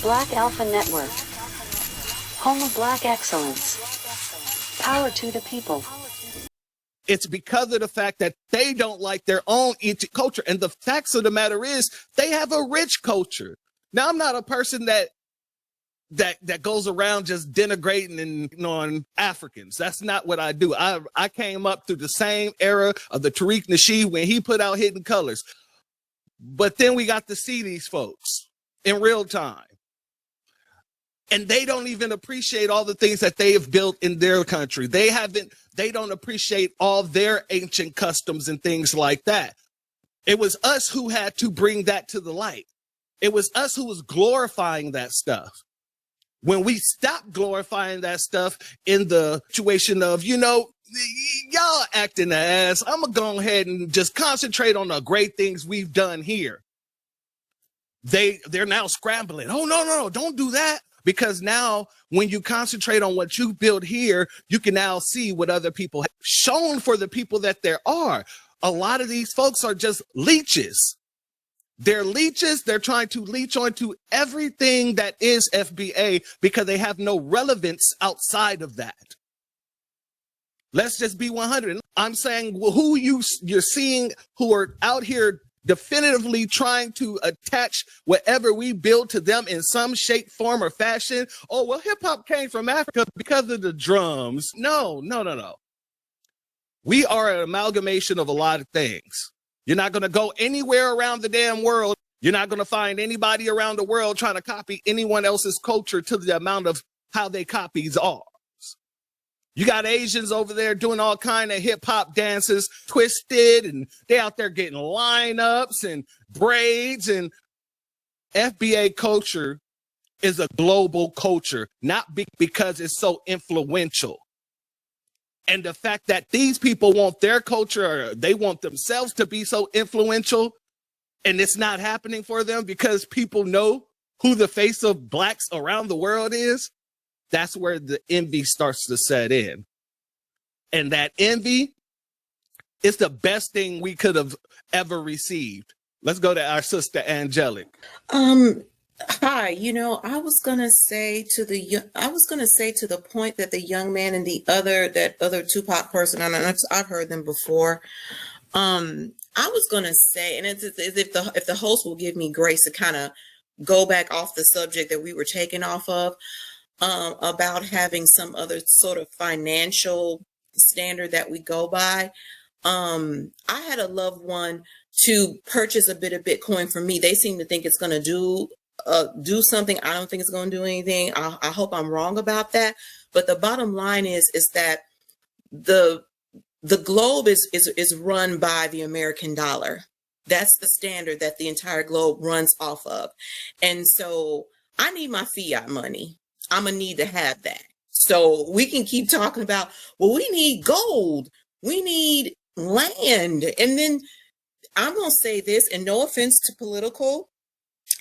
Black Alpha Network. Home of Black excellence. Power to the people. It's because of the fact that they don't like their own culture. And the facts of the matter is they have a rich culture. Now, I'm not a person that goes around just denigrating on Africans. That's not what I do. I came up through the same era of the Tariq Nasheed when he put out Hidden Colors. But then we got to see these folks in real time. And they don't even appreciate all the things that they have built in their country. They don't appreciate all their ancient customs and things like that. It was us who had to bring that to the light. It was us who was glorifying that stuff. When we stopped glorifying that stuff in the situation of, y'all acting the ass, I'm going to go ahead and just concentrate on the great things we've done here. They're now scrambling. Oh, no, don't do that. Because now when you concentrate on what you built here, you can now see what other people have shown for the people that there are. A lot of these folks are just leeches. They're leeches. They're trying to leech onto everything that is FBA because they have no relevance outside of that. Let's just be 100. I'm saying who you're seeing who are out here definitively trying to attach whatever we build to them in some shape, form, or fashion. Oh, well, hip hop came from Africa because of the drums. No. We are an amalgamation of a lot of things. You're not going to go anywhere around the damn world. You're not going to find anybody around the world trying to copy anyone else's culture to the amount of how they copies ours. You got Asians over there doing all kind of hip hop dances, twisted, and they out there getting lineups and braids. And FBA culture is a global culture, not because it's so influential. And the fact that these people want their culture, or they want themselves to be so influential, and it's not happening for them because people know who the face of blacks around the world is. That's where the envy starts to set in. And that envy is the best thing we could have ever received. Let's go to our sister Angelic. Hi, I was gonna say to the point that the young man and that other Tupac person, I've heard them before. I was gonna say, and it's if the host will give me grace to kind of go back off the subject that we were taken off of. About having some other sort of financial standard that we go by. I had a loved one to purchase a bit of Bitcoin for me. They seem to think it's going to do something. I don't think it's going to do anything. I hope I'm wrong about that. But the bottom line is that the globe is run by the American dollar. That's the standard that the entire globe runs off of. And so I need my fiat money. I'm going to need to have that. So we can keep talking about, well, we need gold. We need land. And then I'm going to say this, and no offense to Political,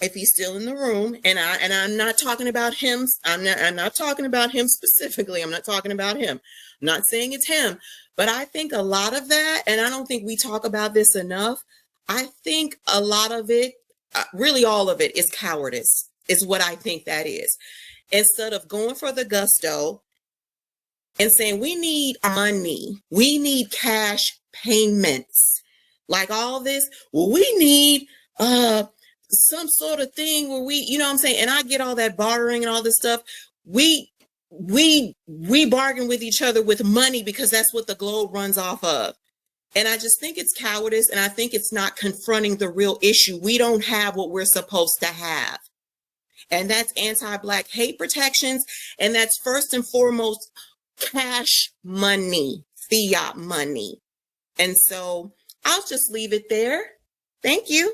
if he's still in the room, and I'm not talking about him. I'm not talking about him specifically. I'm not talking about him. I'm not saying it's him. But I think a lot of that, and I don't think we talk about this enough, I think a lot of it, really all of it, is cowardice, is what I think that is. Instead of going for the gusto and saying, we need money, we need cash payments, like all this, well, we need some sort of thing where we, what I'm saying? And I get all that bartering and all this stuff. We bargain with each other with money because that's what the globe runs off of. And I just think it's cowardice, and I think it's not confronting the real issue. We don't have what we're supposed to have. And that's anti-Black hate protections. And that's first and foremost cash money, fiat money. And so I'll just leave it there. Thank you.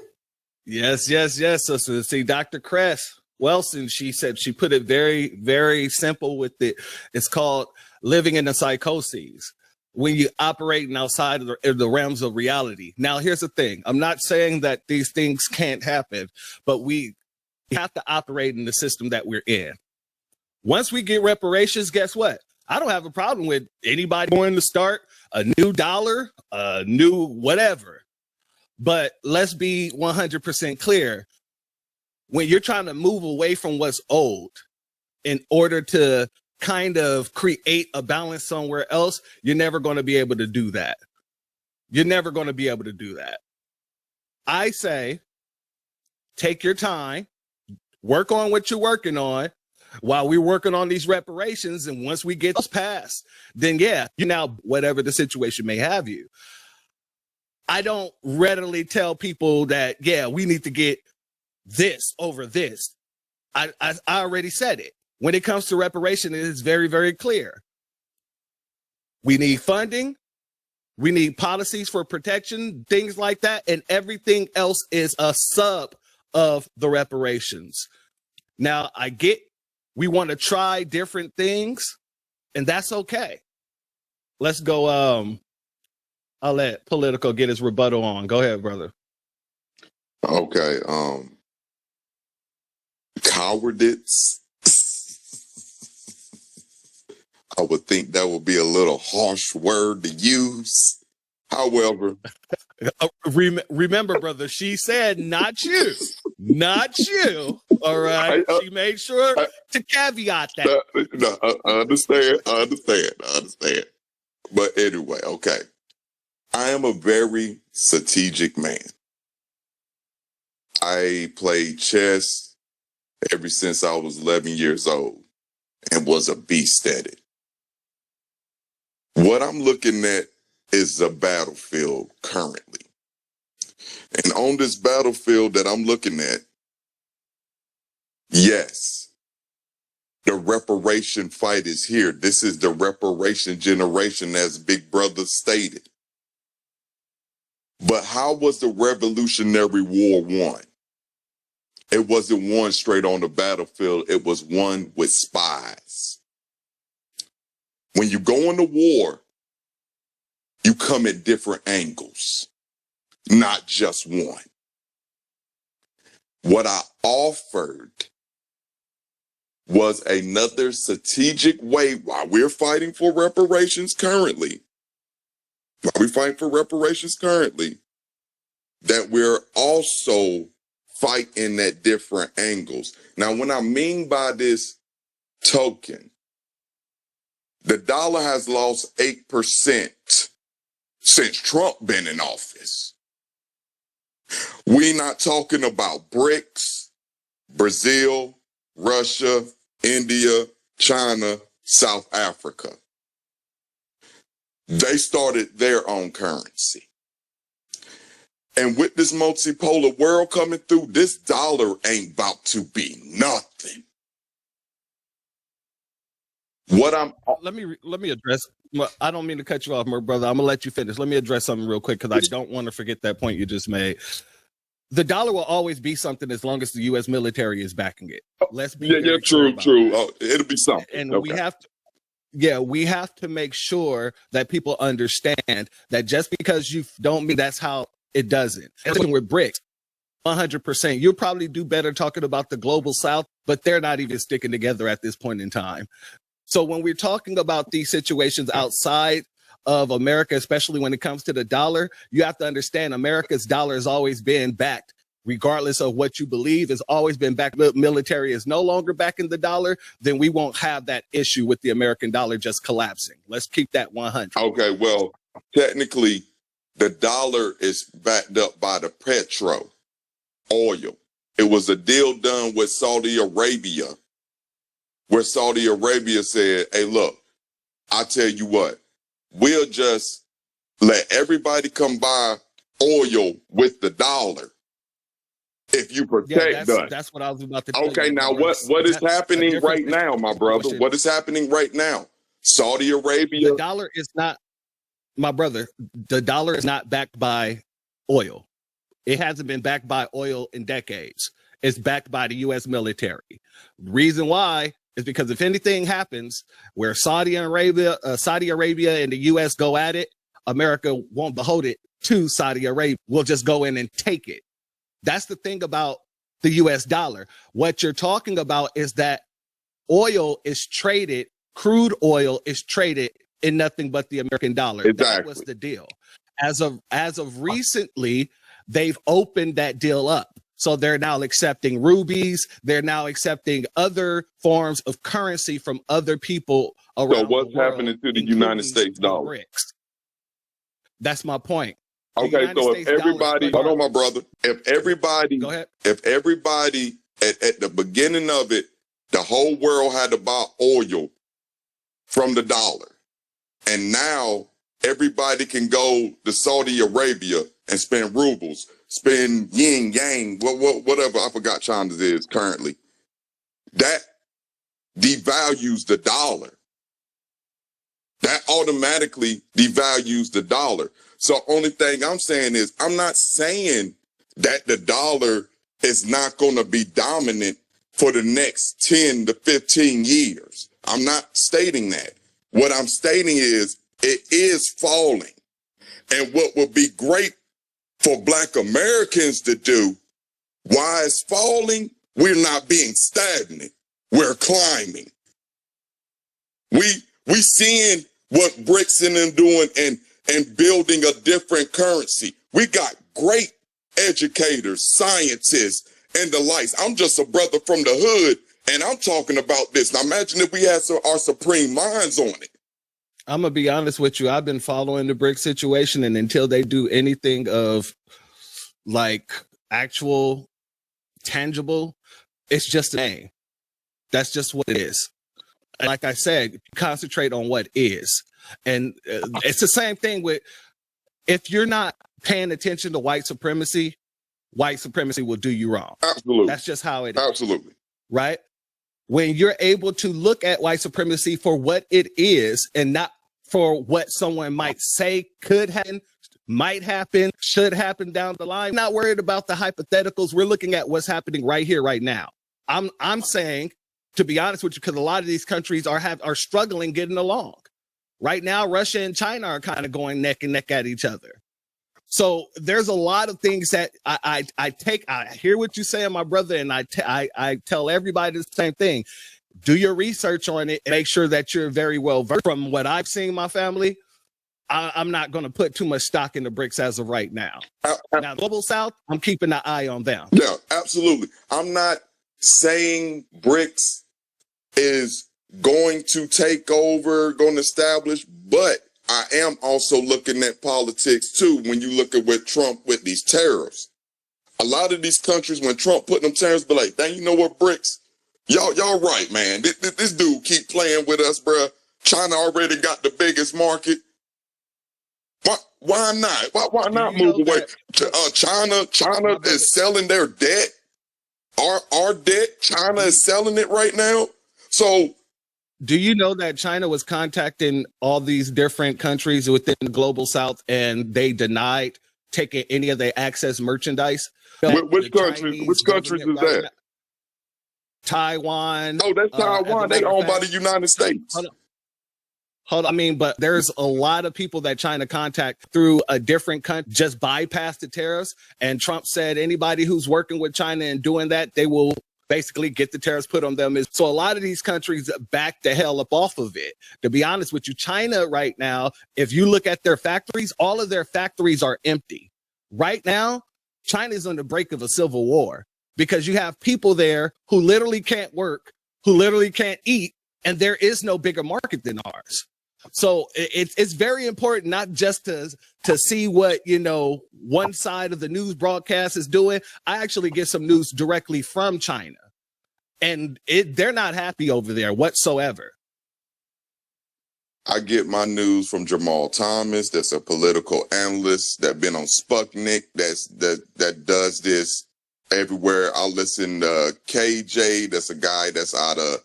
Yes. So see, Dr. Cress Wilson, she said, she put it very, very simple with it. It's called living in the psychoses. When you operating outside of the realms of reality. Now, here's the thing. I'm not saying that these things can't happen, but we have to operate in the system that we're in. Once we get reparations, guess what? I don't have a problem with anybody going to start a new dollar, a new whatever. But let's be 100% clear. when you're trying to move away from what's old in order to kind of create a balance somewhere else, you're never going to be able to do that. You're never going to be able to do that. I say, take your time, work on what you're working on while we're working on these reparations. And once we get those passed, then yeah, you now, whatever the situation may have you. I don't readily tell people that, yeah, we need to get this over this. I already said it. When it comes to reparation, it is very, very clear. We need funding. We need policies for protection, things like that. And everything else is a sub of the reparations. Now, I get we want to try different things, and that's okay. Let's go. I'll let Political get his rebuttal on. Go ahead, brother. Okay. Cowardice. I would think that would be a little harsh word to use. However, remember, brother, she said not you, not you. All right. She made sure to caveat that. No, I understand. But anyway, okay. I am a very strategic man. I played chess ever since I was 11 years old and was a beast at it. What I'm looking at is the battlefield currently. And on this battlefield that I'm looking at, yes, the reparation fight is here. This is the reparation generation, as Big Brother stated. But how was the Revolutionary War won? It wasn't won straight on the battlefield. It was won with spies. When you go into war, you come at different angles, not just one. What I offered was another strategic way while we're fighting for reparations currently, that we're also fighting at different angles. Now, when I mean by this token, the dollar has lost 8% since Trump been in office. We're not talking about BRICS, Brazil, Russia, India, China, South Africa. They started their own currency. And with this multipolar world coming through, this dollar ain't about to be nothing. Let me address. Well, I don't mean to cut you off, my brother. I'm gonna let you finish. Let me address something real quick because I don't want to forget that point you just made. The dollar will always be something as long as the U.S. military is backing it. Let's be true. Oh, it'll be something, and okay. we have to make sure that people understand that just because you don't mean that's how it doesn't. And with BRICS, 100%. You'll probably do better talking about the global South, but they're not even sticking together at this point in time. So when we're talking about these situations outside of America, especially when it comes to the dollar, you have to understand America's dollar has always been backed, regardless of what you believe, has always been backed. The military is no longer backing the dollar, then we won't have that issue with the American dollar just collapsing. Let's keep that 100. Okay, well, technically, the dollar is backed up by the petro oil. It was a deal done with Saudi Arabia, where Saudi Arabia said, hey, look, I tell you what, we'll just let everybody come buy oil with the dollar if you protect us. That's what I was about to tell Okay, you. now what is happening right now, my brother? What is happening right now? Saudi Arabia. The dollar is not, my brother, the dollar is not backed by oil. It hasn't been backed by oil in decades. It's backed by the U.S. military. Reason why is because if anything happens where Saudi Arabia and the U.S. go at it, America won't behold it to Saudi Arabia. We'll just go in and take it. That's the thing about the U.S. dollar. What you're talking about is that oil is traded, crude oil is traded in nothing but the American dollar. Exactly. That was the deal. As of recently, they've opened that deal up. So they're now accepting rubies. They're now accepting other forms of currency from other people around So what's the world, happening to the including United States the dollar? BRICS. That's my point. The Okay, United so if States dollar, everybody, hold on, my brother. If everybody, go ahead. if everybody at the beginning of it, the whole world had to buy oil from the dollar, and now everybody can go to Saudi Arabia and spend rubles, spend yin yang, whatever. I forgot China's is currently. That devalues the dollar. That automatically devalues the dollar. So only thing I'm saying is, I'm not saying that the dollar is not going to be dominant for the next 10 to 15 years. I'm not stating that. What I'm stating is it is falling. And what would be great for Black Americans to do, why it's falling, we're not being stagnant. We're climbing. We seeing what BRICS and them doing and building a different currency. We got great educators, scientists, and the likes. I'm just a brother from the hood, and I'm talking about this. Now imagine if we had our supreme minds on it. I'm going to be honest with you. I've been following the BRICS situation, and until they do anything of like actual tangible, it's just a name. That's just what it is. Like I said, concentrate on what is. And it's the same thing with, if you're not paying attention to white supremacy will do you wrong. Absolutely. That's just how it is. Absolutely. Right? When you're able to look at white supremacy for what it is and not for what someone might say could happen, might happen, should happen down the line, not worried about the hypotheticals. We're looking at what's happening right here, right now. I'm saying, to be honest with you, because a lot of these countries are struggling getting along. Right now, Russia and China are kind of going neck and neck at each other. So there's a lot of things that I hear what you're saying, my brother, and I tell everybody the same thing. Do your research on it and make sure that you're very well versed. From what I've seen, my family, I'm not going to put too much stock in the BRICS as of right now. Now, Global South, I'm keeping an eye on them. Yeah, absolutely. I'm not saying BRICS is going to take over, going to establish, but I am also looking at politics too. When you look at what Trump with these tariffs, a lot of these countries, when Trump put them tariffs, be like, dang, you know what, BRICS? Y'all right, man. This dude keep playing with us, bruh. China already got the biggest market. Why not? Why not move away? China is selling their debt. Our debt, China is selling it right now. So, do you know that China was contacting all these different countries within the Global South, and they denied taking any of their access merchandise? Which countries is that? Taiwan. Oh, that's Taiwan. They owned by the United States. Hold on. I mean, but there's a lot of people that China contact through a different country, just bypass the tariffs. And Trump said anybody who's working with China and doing that, they will basically get the tariffs put on them. So a lot of these countries back the hell up off of it. To be honest with you, China right now, if you look at their factories, all of their factories are empty. Right now, China is on the brink of a civil war because you have people there who literally can't work, who literally can't eat, and there is no bigger market than ours. So it's very important not just to see what, one side of the news broadcast is doing. I actually get some news directly from China, and they're not happy over there whatsoever. I get my news from Jamal Thomas, that's a political analyst that been on Sputnik, that does this everywhere. I listen to KJ, that's a guy that's out of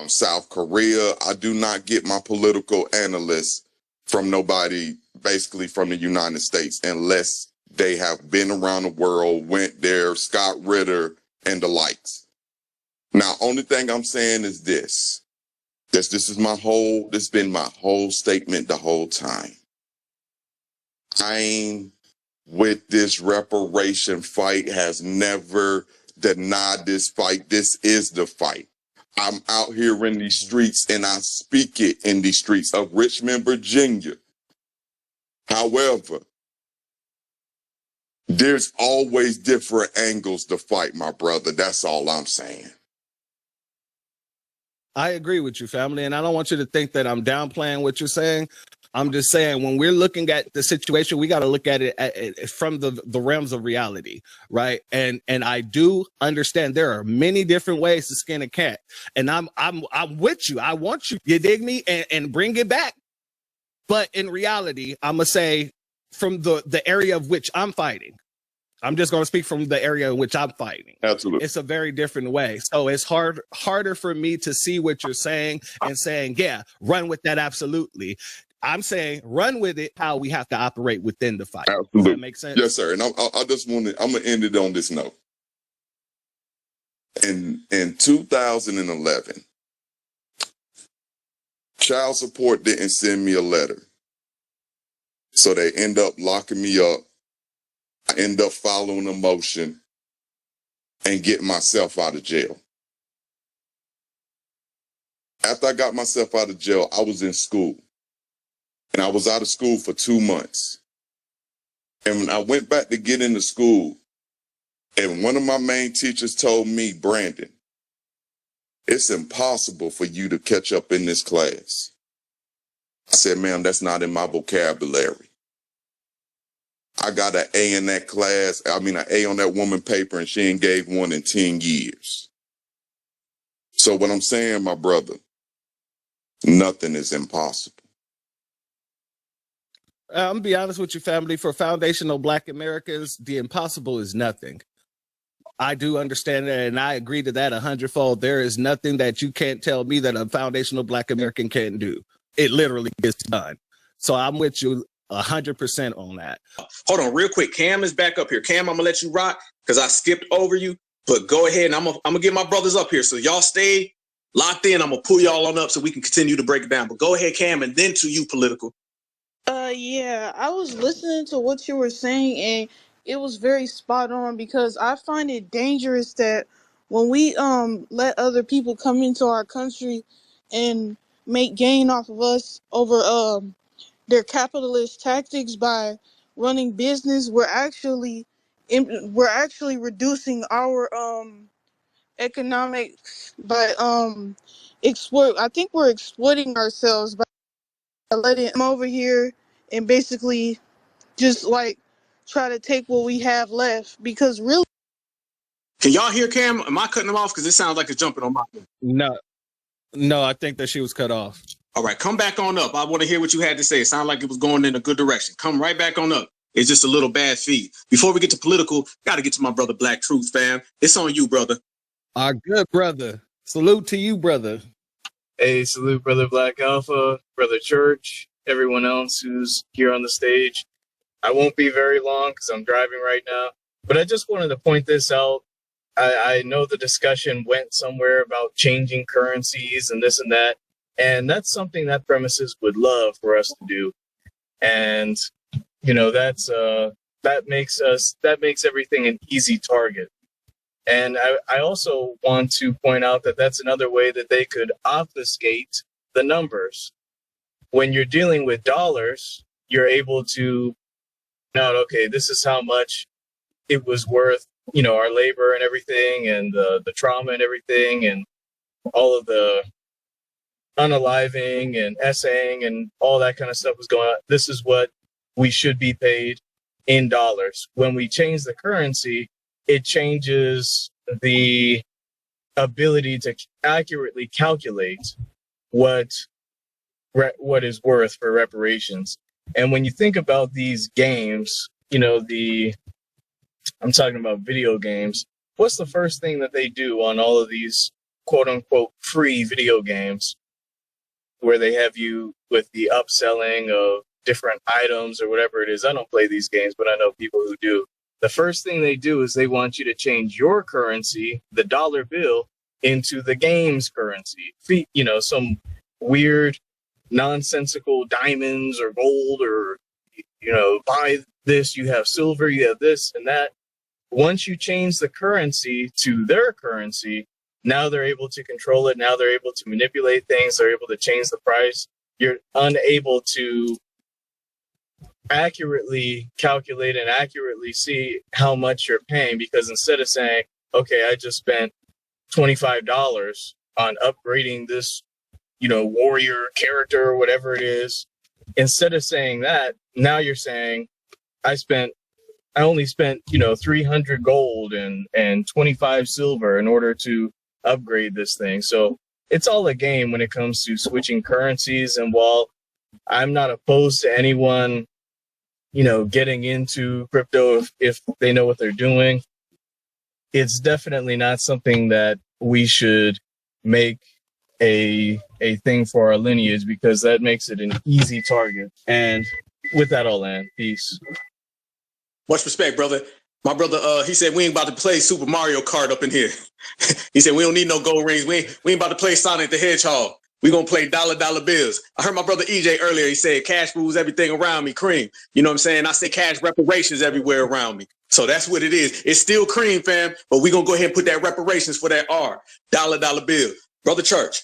South Korea. I do not get my political analysts from nobody, basically from the United States, unless they have been around the world, went there, Scott Ritter and the likes. Now, only thing I'm saying is this has been my whole statement the whole time. I'm with this reparation fight, has never denied this fight. This is the fight. I'm out here in these streets and I speak it in these streets of Richmond, Virginia. However, There's always different angles to fight, my brother. That's all I'm saying. I agree with you, family. And I don't want you to think that I'm downplaying what you're saying. I'm just saying when we're looking at the situation, we got to look at it from the realms of reality, right? And I do understand there are many different ways to skin a cat, and I'm with you. I want you dig me, and bring it back. But in reality, I'm gonna say from the area of which I'm fighting. I'm just going to speak from the area in which I'm fighting. Absolutely. It's a very different way. So it's harder for me to see what you're saying and saying, yeah, run with that. Absolutely. I'm saying run with it, how we have to operate within the fight. Absolutely. Does that make sense? Yes, sir. And I just want to, I'm going to end it on this note. In 2011, child support didn't send me a letter. So they end up locking me up. I end up following a motion and getting myself out of jail. After I got myself out of jail, I was in school. And I was out of school for 2 months. And when I went back to get into school, and one of my main teachers told me, Brandon, it's impossible for you to catch up in this class. I said, ma'am, that's not in my vocabulary. I got an A in that class. I mean, an A on that woman paper, and she ain't gave one in 10 years. So what I'm saying, my brother, nothing is impossible. I'm gonna be honest with you, family. For foundational Black Americans, the impossible is nothing. I do understand that, and I agree to that 100-fold. There is nothing that you can't tell me that a foundational Black American can't do. It literally gets done. So I'm with you 100% on that. Hold on real quick. Cam is back up here. Cam, I'm gonna let you rock because I skipped over you, but go ahead and I'm gonna get my brothers up here. So y'all stay locked in. I'm gonna pull y'all on up so we can continue to break it down. But go ahead, Cam, and then to you, Political. Yeah, I was listening to what you were saying, and it was very spot on because I find it dangerous that when we let other people come into our country and make gain off of us over their capitalist tactics by running business, we're actually reducing our economics by I think we're exploiting ourselves by letting them over here and basically just like try to take what we have left, because really, Can y'all hear Cam? Am I cutting him off? Because it sounds like it's jumping on my phone. No, I think that she was cut off. All right, come back on up. I want to hear what you had to say. It sounded like it was going in a good direction. Come right back on up. It's just a little bad feed. Before we get to Political, got to get to my brother Black Truth, fam. It's on you, brother. Our good brother. Salute to you, brother. Hey, salute, Brother Black Alpha, Brother Church, everyone else who's here on the stage. I won't be very long because I'm driving right now, but I just wanted to point this out. I know the discussion went somewhere about changing currencies and this and that, and that's something that premises would love for us to do. And, you know, that makes everything an easy target. And I also want to point out that that's another way that they could obfuscate the numbers. When you're dealing with dollars, you're able to note, okay, this is how much it was worth, you know, our labor and everything, and the trauma and everything, and all of the unaliving and essaying and all that kind of stuff was going on. This is what we should be paid in dollars. When we change the currency, it changes the ability to accurately calculate what is worth for reparations. And when you think about these games, you know, I'm talking about video games, what's the first thing that they do on all of these quote unquote free video games where they have you with the upselling of different items or whatever it is? I don't play these games, but I know people who do. The first thing they do is they want you to change your currency, the dollar bill, into the game's currency. You know, some weird, nonsensical diamonds or gold, or, you know, buy this, you have silver, you have this and that. Once you change the currency to their currency, now they're able to control it. Now they're able to manipulate things. They're able to change the price. You're unable to accurately calculate and accurately see how much you're paying, because instead of saying, okay, I just spent $25 on upgrading this, warrior character or whatever it is, instead of saying that, now you're saying I only spent 300 gold and 25 silver in order to upgrade this thing. So it's all a game when it comes to switching currencies. And while I'm not opposed to anyone getting into crypto if they know what they're doing, it's definitely not something that we should make a thing for our lineage, because that makes it an easy target. And with that, I'll end. Peace. Much respect, brother. My brother, he said we ain't about to play Super Mario Kart up in here. He said we don't need no gold rings. We ain't about to play Sonic the Hedgehog. We gonna play dollar bills. I heard my brother EJ earlier. He said cash rules everything around me. Cream. You know what I'm saying? I say cash reparations everywhere around me. So that's what it is. It's still cream, fam. But we gonna go ahead and put that reparations for that R. Dollar bill. Brother Church.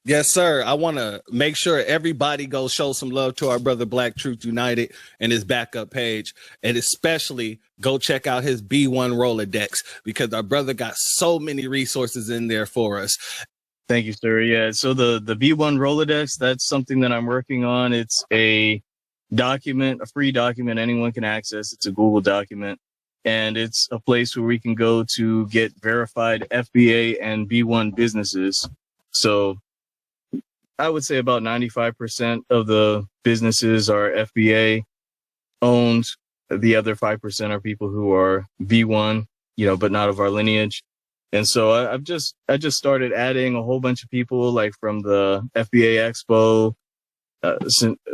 Yes, sir. I want to make sure everybody go show some love to our brother Black Truth United and his backup page, and especially go check out his B1 Rolodex, because our brother got so many resources in there for us. Thank you, sir. Yeah, so the B1 Rolodex, that's something that I'm working on. It's a document, a free document anyone can access. It's a Google document, and it's a place where we can go to get verified FBA and B1 businesses. So I would say about 95% of the businesses are FBA owned. The other 5% are people who are B1, but not of our lineage. And so I just started adding a whole bunch of people, like from the FBA Expo,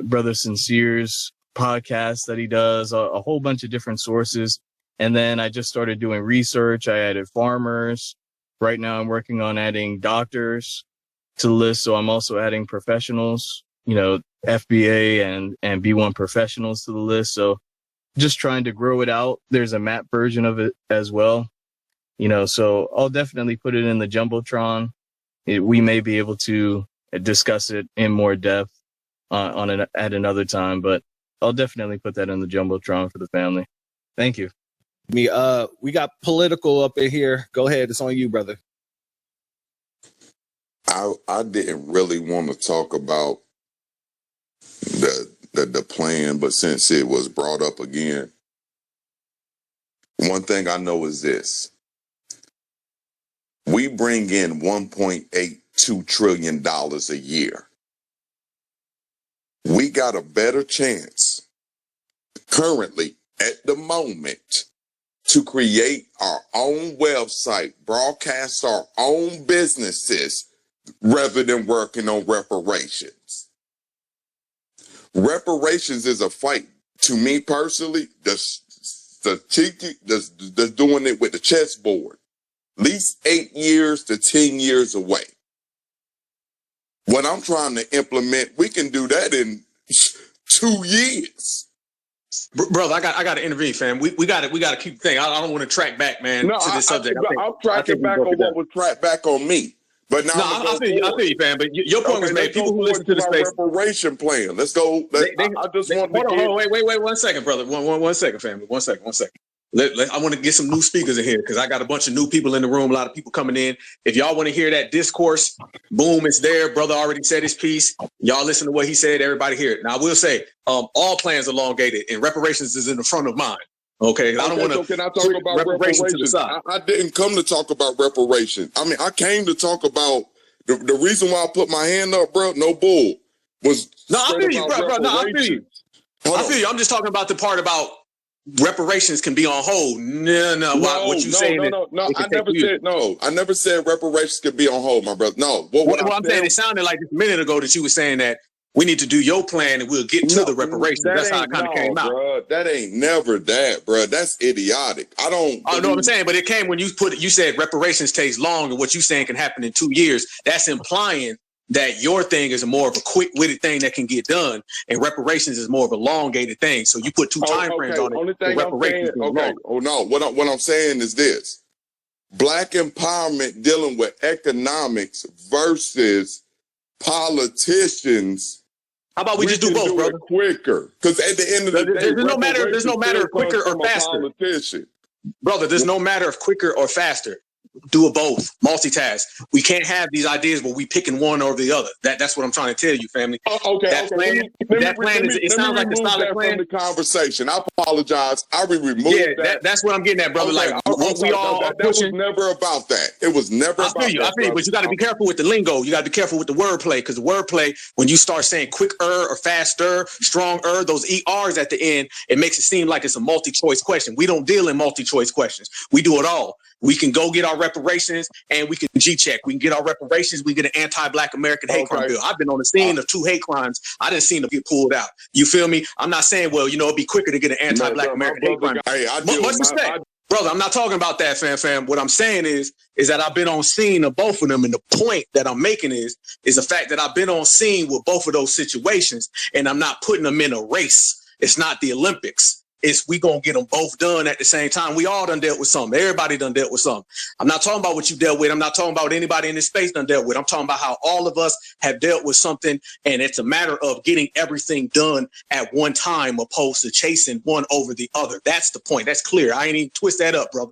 Brother Sincere's podcast that he does, a whole bunch of different sources. And then I just started doing research. I added farmers. Right now I'm working on adding doctors to the list. So I'm also adding professionals, FBA and B1 professionals to the list. So just trying to grow it out. There's a map version of it as well. So I'll definitely put it in the Jumbotron. We may be able to discuss it in more depth at another time, but I'll definitely put that in the Jumbotron for the family. Thank you. We got political up in here. Go ahead. It's on you, brother. I didn't really want to talk about the plan, but since it was brought up again, one thing I know is this. We bring in $1.82 trillion a year. We got a better chance currently at the moment to create our own website, broadcast our own businesses, rather than working on reparations. Reparations is a fight, to me personally, that's doing it with the chessboard. At least 8 years to 10 years away. What I'm trying to implement, we can do that in 2 years. Brother, I got to intervene, fam. We got to keep the thing. I don't want to track back, man, to this subject. I'm tracking back on what was tracked back on me. But now I feel you, fam. But your point was made. People who listen to the space. Reparation plan. Let's go. I just want to hold on, wait 1 second, brother. One second, family. 1 second. I want to get some new speakers in here because I got a bunch of new people in the room, a lot of people coming in. If y'all want to hear that discourse, boom, it's there. Brother already said his piece. Y'all listen to what he said. Everybody hear it. Now, I will say all plans elongated, and reparations is in the front of mine. Okay, I don't want to. Can I talk about reparations? To the side. I didn't come to talk about reparations. I mean, I came to talk about the reason why I put my hand up, bro. No bull was. No, I feel you, bro. No, I feel you. I feel you. I'm just talking about the part about reparations can be on hold. No. What you saying? No. I never said reparations can be on hold, my brother. No. What I'm saying, it sounded like just a minute ago that you were saying that we need to do your plan and we'll get to the reparations. That's how it kind of came out. Bro, that ain't never that, bro. That's idiotic. I know what I'm saying, but it came when you said reparations takes long, and what you saying can happen in 2 years. That's implying that your thing is more of a quick-witted thing that can get done, and reparations is more of a elongated thing. So you put two time frames on it. Only thing reparations I'm saying, oh no, what I'm saying is this: Black empowerment dealing with economics versus politicians How about we just do both, brother? Quicker, because at the end of the day, there's no matter of quicker or faster. Brother, there's no matter of quicker or faster. Do it both. Multitask. We can't have these ideas where we picking one or the other. That's what I'm trying to tell you, family. Okay. That plan it sounds like a solid plan. From the conversation. I apologize. I will remove that. That's what I'm getting at, brother. Okay, like we all that was never about that. It was never about that. I feel you, but you got to be careful with the lingo. You got to be careful with the wordplay, because the wordplay, when you start saying quicker or faster, stronger, those ERs at the end, it makes it seem like it's a multi-choice question. We don't deal in multi-choice questions. We do it all. We can go get our reparations and we can G-check. We can get our reparations. We get an anti-Black American hate crime bill. I've been on the scene of 2 hate crimes. I didn't see them get pulled out. You feel me? I'm not saying, well, it'd be quicker to get an anti-Black American hate crime bill. Much respect. Brother, I'm not talking about that, fam. What I'm saying is that I've been on scene of both of them. And the point that I'm making is the fact that I've been on scene with both of those situations, and I'm not putting them in a race. It's not the Olympics. It's we gonna get them both done at the same time. We all done dealt with something. Everybody done dealt with something. I'm not talking about what you dealt with. I'm not talking about what anybody in this space done dealt with. I'm talking about how all of us have dealt with something, and it's a matter of getting everything done at one time opposed to chasing one over the other. That's the point. That's clear. I ain't even twist that up, brother.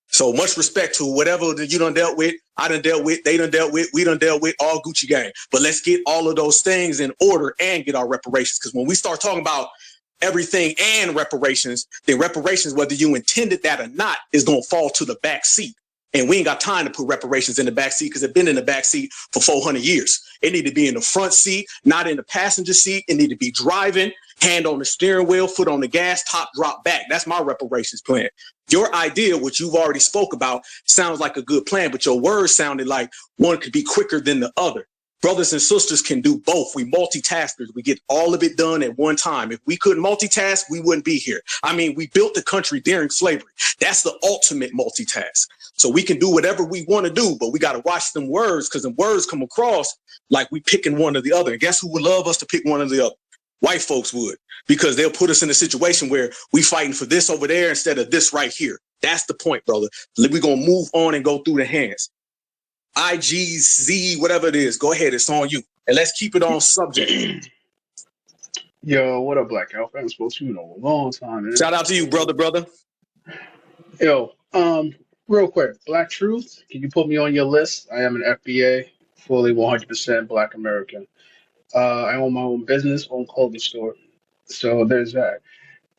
So much respect to whatever that you done dealt with, I done dealt with, they done dealt with, we done dealt with, all Gucci gang. But let's get all of those things in order and get our reparations. Because when we start talking about everything and reparations, then reparations, whether you intended that or not, is going to fall to the back seat. And we ain't got time to put reparations in the back seat because it's been in the back seat for 400 years. It need to be in the front seat, not in the passenger seat. It need to be driving, hand on the steering wheel, foot on the gas, top drop back. That's my reparations plan. Your idea, which you've already spoke about, sounds like a good plan, but your words sounded like one could be quicker than the other. Brothers and sisters can do both. We multitaskers. We get all of it done at one time. If we couldn't multitask, we wouldn't be here. I mean, we built the country during slavery. That's the ultimate multitask. So we can do whatever we want to do, but we got to watch them words, because the words come across like we picking one or the other. And guess who would love us to pick one or the other? White folks would, because they'll put us in a situation where we fighting for this over there instead of this right here. That's the point, brother. We're going to move on and go through the hands. IGZ, whatever it is, go ahead. It's on you. And let's keep it on subject. Yo, what up, Black Alpha? I haven't spoken to you in a long time, man. Shout out to you, brother. Yo, real quick, Black Truth, can you put me on your list? I am an FBA, fully 100% Black American. I own my own business, own clothing store. So there's that.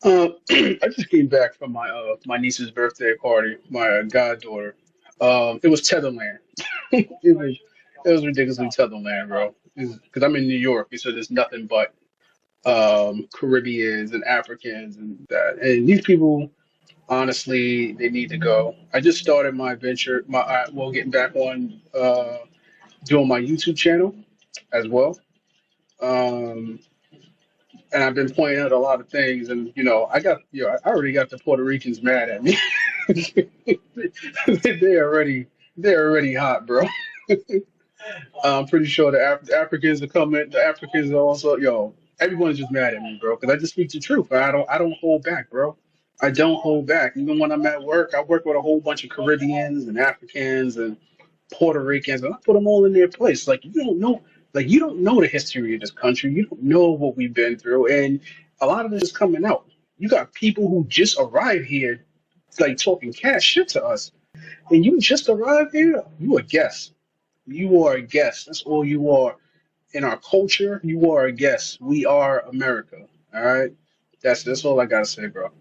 I just came back from my niece's birthday party, my goddaughter. It was Tetherland. it was ridiculously Tetherland, bro. Because I'm in New York, so there's nothing but Caribbeans and Africans and that. And these people, honestly, they need to go. I just started my venture, getting back on doing my YouTube channel as well. And I've been pointing out a lot of things, and I already got the Puerto Ricans mad at me. They're already hot, bro. I'm pretty sure the Africans are coming. The Africans are also, everyone's just mad at me, bro, because I just speak the truth. I don't hold back, bro. I don't hold back. Even when I'm at work, I work with a whole bunch of Caribbeans and Africans and Puerto Ricans, and I put them all in their place. Like, you don't know the history of this country. You don't know what we've been through, and a lot of it is coming out. You got people who just arrived here, like talking cash shit to us, and you just arrived here. You a guest. You are a guest. That's all you are. In our culture, you are a guest. We are America. All right. That's all I gotta say, bro.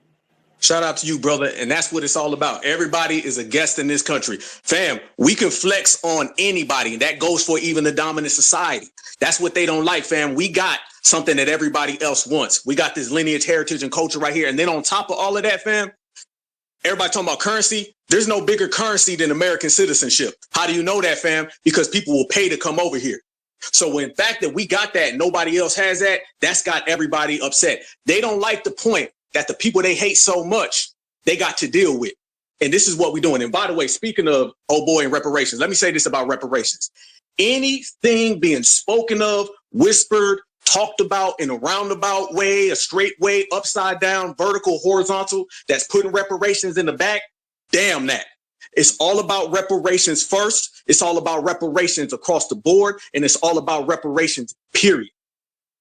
Shout out to you, brother. And that's what it's all about. Everybody is a guest in this country. Fam, we can flex on anybody. And that goes for even the dominant society. That's what they don't like, fam. We got something that everybody else wants. We got this lineage, heritage, and culture right here. And then on top of all of that, fam, everybody talking about currency. There's no bigger currency than American citizenship. How do you know that, fam? Because people will pay to come over here. So in fact that we got that and nobody else has that, that's got everybody upset. They don't like the point that the people they hate so much, they got to deal with. And this is what we're doing. And by the way, speaking of, oh boy, and reparations, let me say this about reparations. Anything being spoken of, whispered, talked about in a roundabout way, a straight way, upside down, vertical, horizontal, that's putting reparations in the back, damn that. It's all about reparations first. It's all about reparations across the board. And it's all about reparations, period.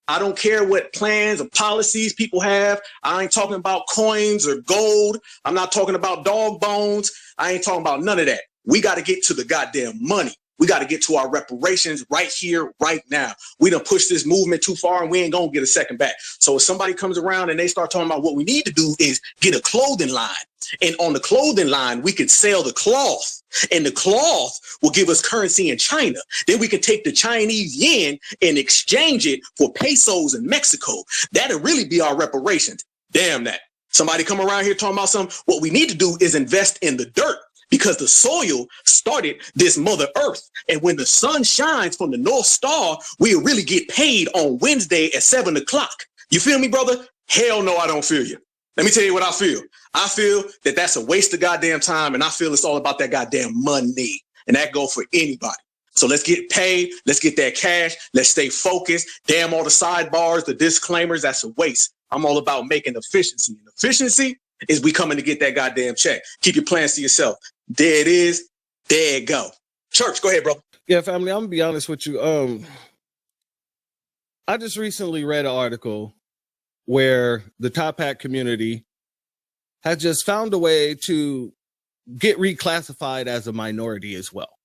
I don't care what plans or policies people have. I ain't talking about coins or gold. I'm not talking about dog bones. I ain't talking about none of that. We got to get to the goddamn money. We got to get to our reparations right here, right now. We done pushed this movement too far and we ain't going to get a second back. So if somebody comes around and they start talking about what we need to do is get a clothing line. And on the clothing line, we could sell the cloth. And the cloth will give us currency in China. Then we can take the Chinese yen and exchange it for pesos in Mexico. That'll really be our reparations. Damn that. Somebody come around here talking about something. What we need to do is invest in the dirt. Because the soil started this Mother Earth. And when the sun shines from the North Star, we'll really get paid on Wednesday at 7 o'clock. You feel me, brother? Hell no, I don't feel you. Let me tell you what I feel. I feel that that's a waste of goddamn time. And I feel it's all about that goddamn money. And that go for anybody. So let's get paid. Let's get that cash. Let's stay focused. Damn all the sidebars, the disclaimers, that's a waste. I'm all about making efficiency. And efficiency is we coming to get that goddamn check. Keep your plans to yourself. There it is. There it go. Church, go ahead, bro. Yeah, family, I'm gonna be honest with you. I just recently read an article where the Top Hat community has just found a way to get reclassified as a minority as well.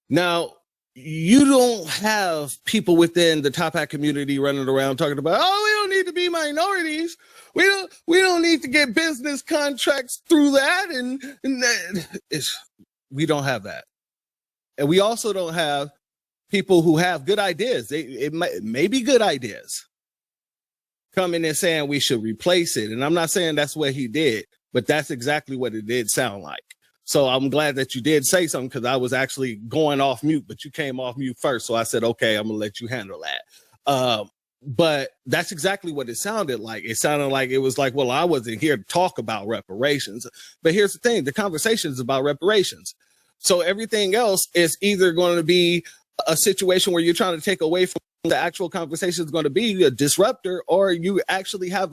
Now, you don't have people within the Top Hat community running around talking about, oh, we don't need to be minorities. We don't need to get business contracts through that. And we don't have that. And we also don't have people who have good ideas. It may be good ideas coming and saying we should replace it. And I'm not saying that's what he did, but that's exactly what it did sound like. So I'm glad that you did say something because I was actually going off mute, but you came off mute first. So I said, okay, I'm going to let you handle that. But that's exactly what it sounded like. It sounded like it was like, well, I wasn't here to talk about reparations. But here's the thing. The conversation is about reparations. So everything else is either going to be a situation where you're trying to take away from the actual conversation is going to be a disruptor, or you actually have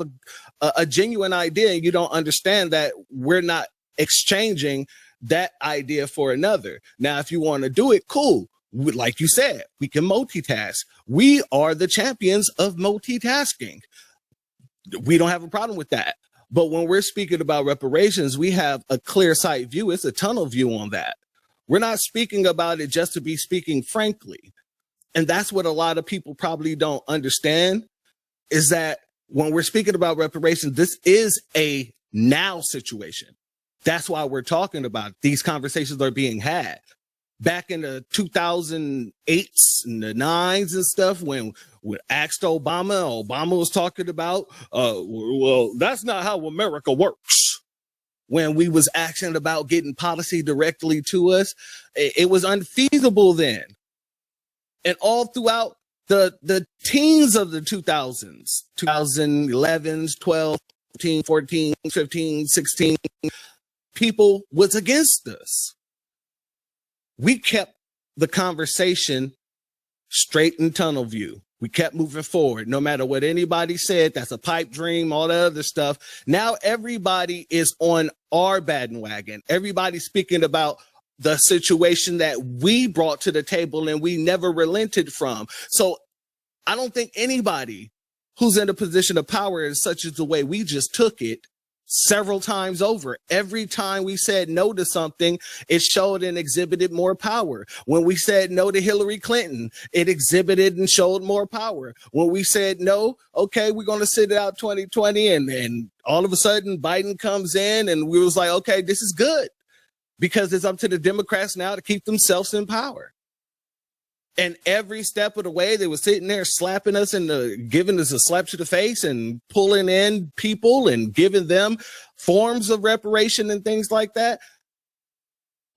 a genuine idea and you don't understand that we're not exchanging that idea for another. Now, if you want to do it, cool. Like you said, we can multitask. We are the champions of multitasking. We don't have a problem with that. But when we're speaking about reparations, we have a clear sight view. It's a tunnel view on that. We're not speaking about it just to be speaking frankly. And that's what a lot of people probably don't understand, is that when we're speaking about reparations, this is a now situation. That's why we're talking about it. These conversations are being had. Back in the 2008s and the 9s and stuff, when we asked Obama was talking about, well, that's not how America works. When we was asking about getting policy directly to us, it was unfeasible then. And all throughout the teens of the 2000s, 2011s, 12, 13, 14, 15, 16, people was against us. We kept the conversation straight in tunnel view. We kept moving forward. No matter what anybody said, that's a pipe dream, all that other stuff. Now everybody is on our bandwagon. Everybody's speaking about the situation that we brought to the table and we never relented from. So I don't think anybody who's in a position of power is such as the way we just took it several times over. Every time we said no to something, it showed and exhibited more power. When we said no to Hillary Clinton, it exhibited and showed more power. When we said no, okay, we're going to sit out 2020, and all of a sudden Biden comes in and we was like, okay, this is good, because it's up to the Democrats now to keep themselves in power. And every step of the way, they were sitting there slapping us and giving us a slap to the face and pulling in people and giving them forms of reparation and things like that.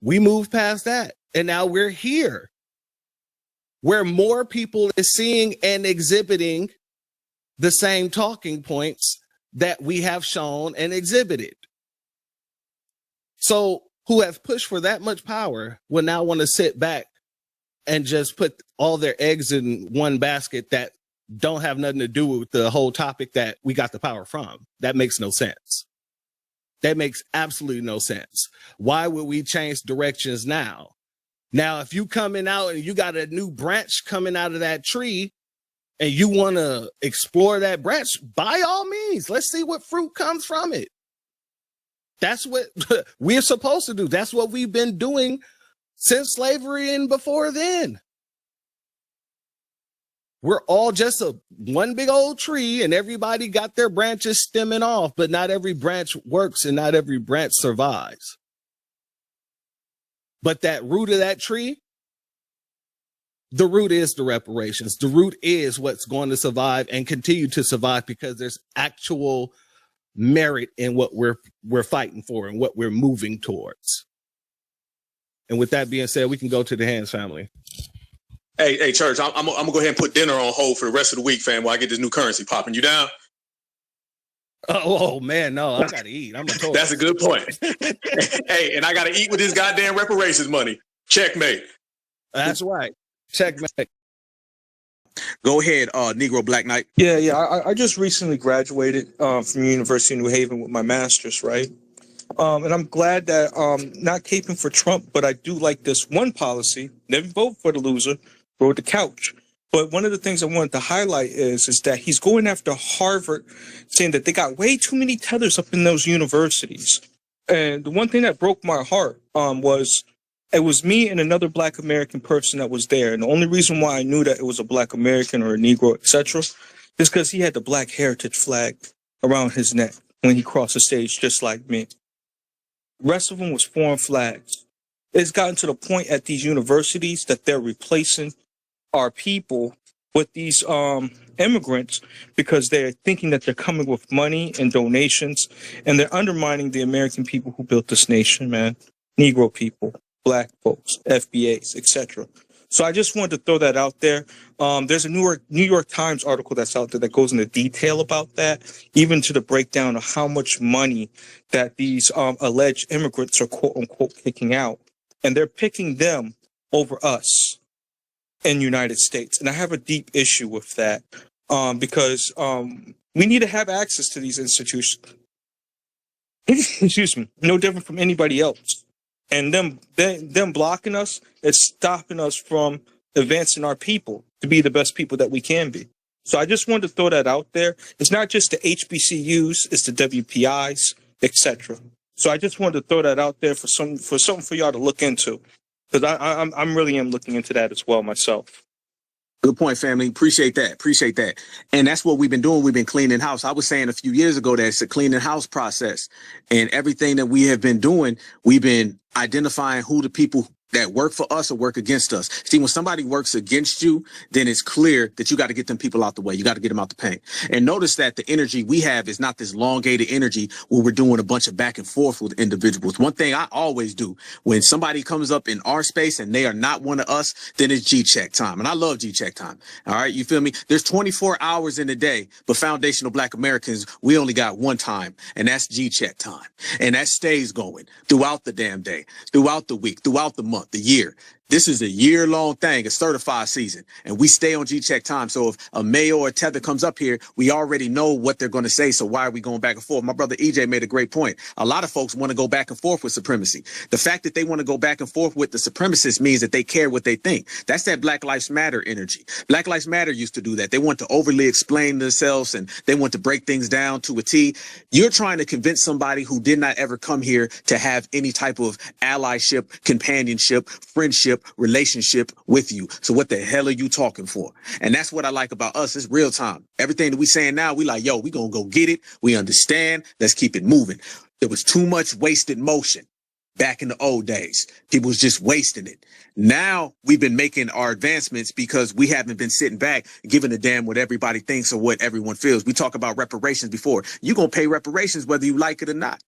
We moved past that. And now we're here where more people is seeing and exhibiting the same talking points that we have shown and exhibited. So who have pushed for that much power will now want to sit back and just put all their eggs in one basket that don't have nothing to do with the whole topic that we got the power from. That makes no sense. That makes absolutely no sense. Why would we change directions now? Now, if you coming out and you got a new branch coming out of that tree and you want to explore that branch, by all means, let's see what fruit comes from it. That's what we're supposed to do. That's what we've been doing since slavery and before then. We're all just one big old tree, and everybody got their branches stemming off, but not every branch works and not every branch survives. But that root of that tree, the root is the reparations. The root is what's going to survive and continue to survive because there's actual merit in what we're fighting for and what we're moving towards. And with that being said, we can go to the Hands family. Hey, Church, I'm gonna go ahead and put dinner on hold for the rest of the week, fam, while I get this new currency popping. You down? Oh man, no, I gotta eat. I'm a total. That's a good point. Hey, and I gotta eat with this goddamn reparations money. Checkmate. That's right. Checkmate. Go ahead, Negro Black Knight. Yeah. I just recently graduated from University of New Haven with my master's, right? And I'm glad that not caping for Trump, but I do like this one policy. Never vote for the loser, vote the couch. But one of the things I wanted to highlight is that he's going after Harvard, saying that they got way too many tethers up in those universities. And the one thing that broke my heart was it was me and another Black American person that was there. And the only reason why I knew that it was a Black American or a Negro, etc., is because he had the Black heritage flag around his neck when he crossed the stage, just like me. The rest of them was foreign flags. It's gotten to the point at these universities that they're replacing our people with these immigrants because they're thinking that they're coming with money and donations, and they're undermining the American people who built this nation, man. Negro people, Black folks, FBAs, etc. So I just wanted to throw that out there. There's a New York Times article that's out there that goes into detail about that, even to the breakdown of how much money that these alleged immigrants are quote unquote kicking out. And they're picking them over us in the United States. And I have a deep issue with that because we need to have access to these institutions. Excuse me, no different from anybody else. And them blocking us is stopping us from advancing our people to be the best people that we can be. So I just wanted to throw that out there. It's not just the HBCUs, it's the WPIs, etc. So I just wanted to throw that out there for something for y'all to look into, because I'm really looking into that as well myself. Good point, family. Appreciate that. And that's what we've been doing. We've been cleaning house. I was saying a few years ago that it's a cleaning house process. And everything that we have been doing, we've been identifying who the people that work for us or work against us. See, when somebody works against you, then it's clear that you got to get them people out the way. You got to get them out the paint. And notice that the energy we have is not this elongated energy where we're doing a bunch of back and forth with individuals. One thing I always do when somebody comes up in our space and they are not one of us, then it's G-check time. And I love G-check time. All right. You feel me? There's 24 hours in a day, but foundational Black Americans, we only got one time, and that's G-check time. And that stays going throughout the damn day, throughout the week, throughout the month, the year. This is a year-long thing, a certified season, and we stay on G-check time. So if a Mayo or a Tether comes up here, we already know what they're going to say. So why are we going back and forth? My brother EJ made a great point. A lot of folks want to go back and forth with supremacy. The fact that they want to go back and forth with the supremacists means that they care what they think. That's that Black Lives Matter energy. Black Lives Matter used to do that. They want to overly explain themselves and they want to break things down to a T. You're trying to convince somebody who did not ever come here to have any type of allyship, companionship, friendship, relationship with you. So what the hell are you talking for? And that's what I like about us. It's real time. Everything that we saying now, we like, yo, we gonna go get it. We understand. Let's keep it moving. There was too much wasted motion back in the old days. People was just wasting it. Now we've been making our advancements because we haven't been sitting back giving a damn what everybody thinks or what everyone feels. We talk about reparations before. You're gonna pay reparations whether you like it or not.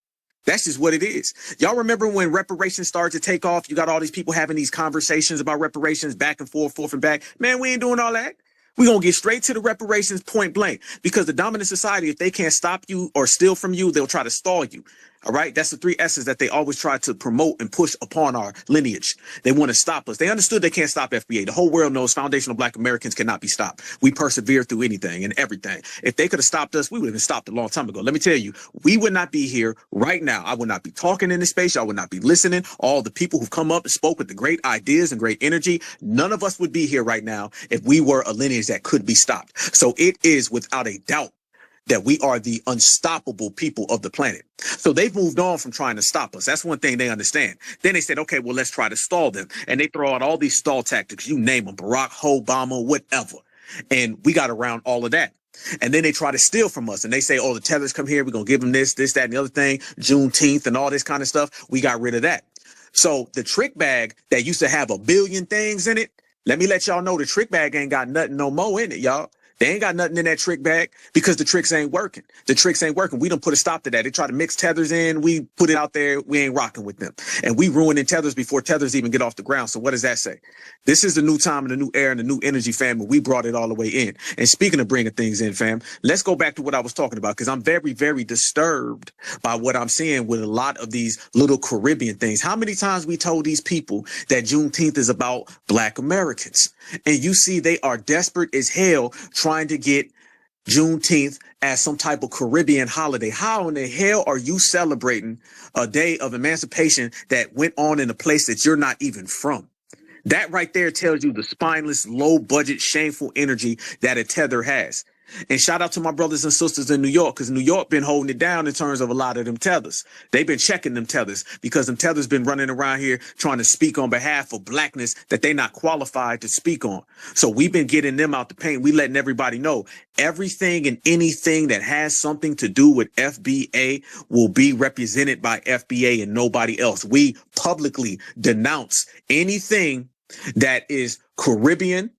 That's just what it is. Y'all remember when reparations started to take off? You got all these people having these conversations about reparations back and forth and back. Man, we ain't doing all that. We're going to get straight to the reparations point blank, because the dominant society, if they can't stop you or steal from you, they'll try to stall you. All right. That's the 3 S's that they always try to promote and push upon our lineage. They want to stop us. They understood they can't stop FBA. The whole world knows foundational Black Americans cannot be stopped. We persevere through anything and everything. If they could have stopped us, we would have been stopped a long time ago. Let me tell you, we would not be here right now. I would not be talking in this space. I would not be listening. All the people who've come up and spoke with the great ideas and great energy, none of us would be here right now if we were a lineage that could be stopped. So it is without a doubt that we are the unstoppable people of the planet. So they've moved on from trying to stop us. That's one thing they understand. Then they said, okay, well, let's try to stall them. And they throw out all these stall tactics. You name them, Barack, Obama, whatever. And we got around all of that. And then they try to steal from us. And they say, oh, the tethers come here. We're going to give them this, that, and the other thing. Juneteenth and all this kind of stuff. We got rid of that. So the trick bag that used to have 1 billion things in it, let me let y'all know the trick bag ain't got nothing no more in it, y'all. They ain't got nothing in that trick bag because the tricks ain't working. The tricks ain't working. We done put a stop to that. They try to mix tethers in. We put it out there. We ain't rocking with them. And we ruining tethers before tethers even get off the ground. So what does that say? This is the new time and the new era and the new energy, fam. And we brought it all the way in. And speaking of bringing things in, fam, let's go back to what I was talking about because I'm very, very disturbed by what I'm seeing with a lot of these little Caribbean things. How many times we told these people that Juneteenth is about Black Americans? And you see they are desperate as hell trying to get Juneteenth as some type of Caribbean holiday. How in the hell are you celebrating a day of emancipation that went on in a place that you're not even from? That right there tells you the spineless, low budget, shameful energy that a tether has. And shout out to my brothers and sisters in New York, because New York been holding it down in terms of a lot of them tethers. They've been checking them tethers because them tethers been running around here trying to speak on behalf of Blackness that they not qualified to speak on. So we've been getting them out the paint. We letting everybody know everything and anything that has something to do with FBA will be represented by FBA and nobody else. We publicly denounce anything that is Caribbean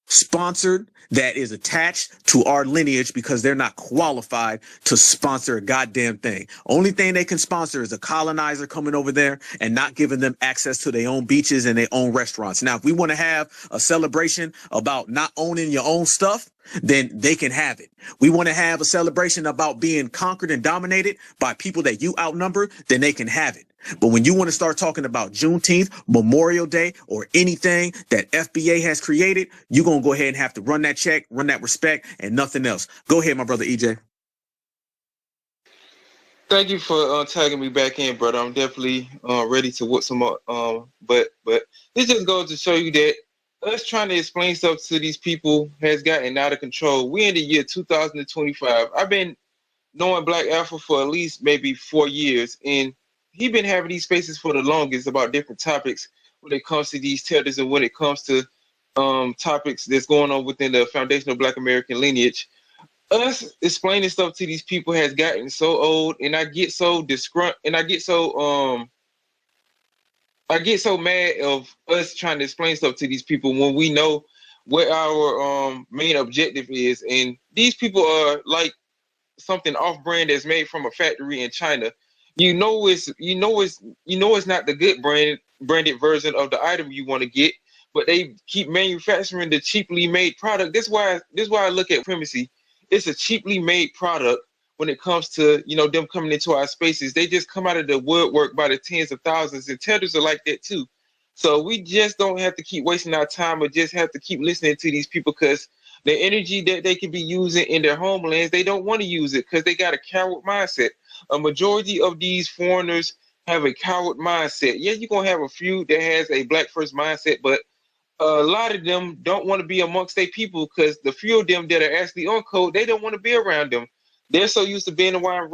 sponsored, that is attached to our lineage because they're not qualified to sponsor a goddamn thing. Only thing they can sponsor is a colonizer coming over there and not giving them access to their own beaches and their own restaurants. Now, if we want to have a celebration about not owning your own stuff, then they can have it. We want to have a celebration about being conquered and dominated by people that you outnumber, then they can have it. But when you want to start talking about Juneteenth, Memorial Day, or anything that FBA has created, you're going to go ahead and have to run that check, run that respect, and nothing else. Go ahead, my brother EJ. Thank you for tagging me back in, brother. I'm definitely ready to whoop some more. But this just goes to show you that us trying to explain stuff to these people has gotten out of control. We're in the year 2025. I've been knowing Black Alpha for at least maybe 4 years, and he been having these spaces for the longest about different topics when it comes to these tethers and when it comes to topics that's going on within the foundational Black American lineage. Us explaining stuff to these people has gotten so old, and I get so disgruntled, and I get so mad of us trying to explain stuff to these people when we know what our main objective is. And these people are like something off-brand that's made from a factory in China. You know it's not the good branded version of the item you want to get, but they keep manufacturing the cheaply made product. This is why I look at supremacy. It's a cheaply made product when it comes to them coming into our spaces. They just come out of the woodwork by the tens of thousands, and tethers are like that too. So we just don't have to keep wasting our time, or just have to keep listening to these people, because the energy that they can be using in their homelands, they don't want to use it because they got a coward mindset. A majority of these foreigners have a coward mindset. Yeah, you're going to have a few that has a Black first mindset, but a lot of them don't want to be amongst their people, because the few of them that are actually on code, they don't want to be around them. They're so used to being around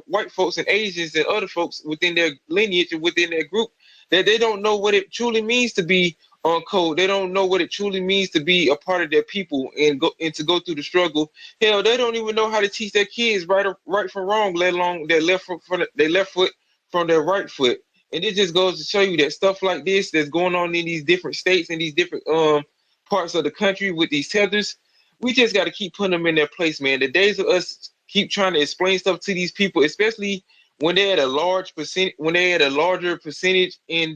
white folks and Asians and other folks within their lineage and within their group, that they don't know what it truly means to be on code. They don't know what it truly means to be a part of their people and to go through the struggle. Hell, they don't even know how to teach their kids right from wrong, let alone their left foot from their right foot. And it just goes to show you that stuff like this that's going on in these different states and these different parts of the country with these tethers, we just got to keep putting them in their place, man. The days of us keep trying to explain stuff to these people, especially when they're at a larger percentage in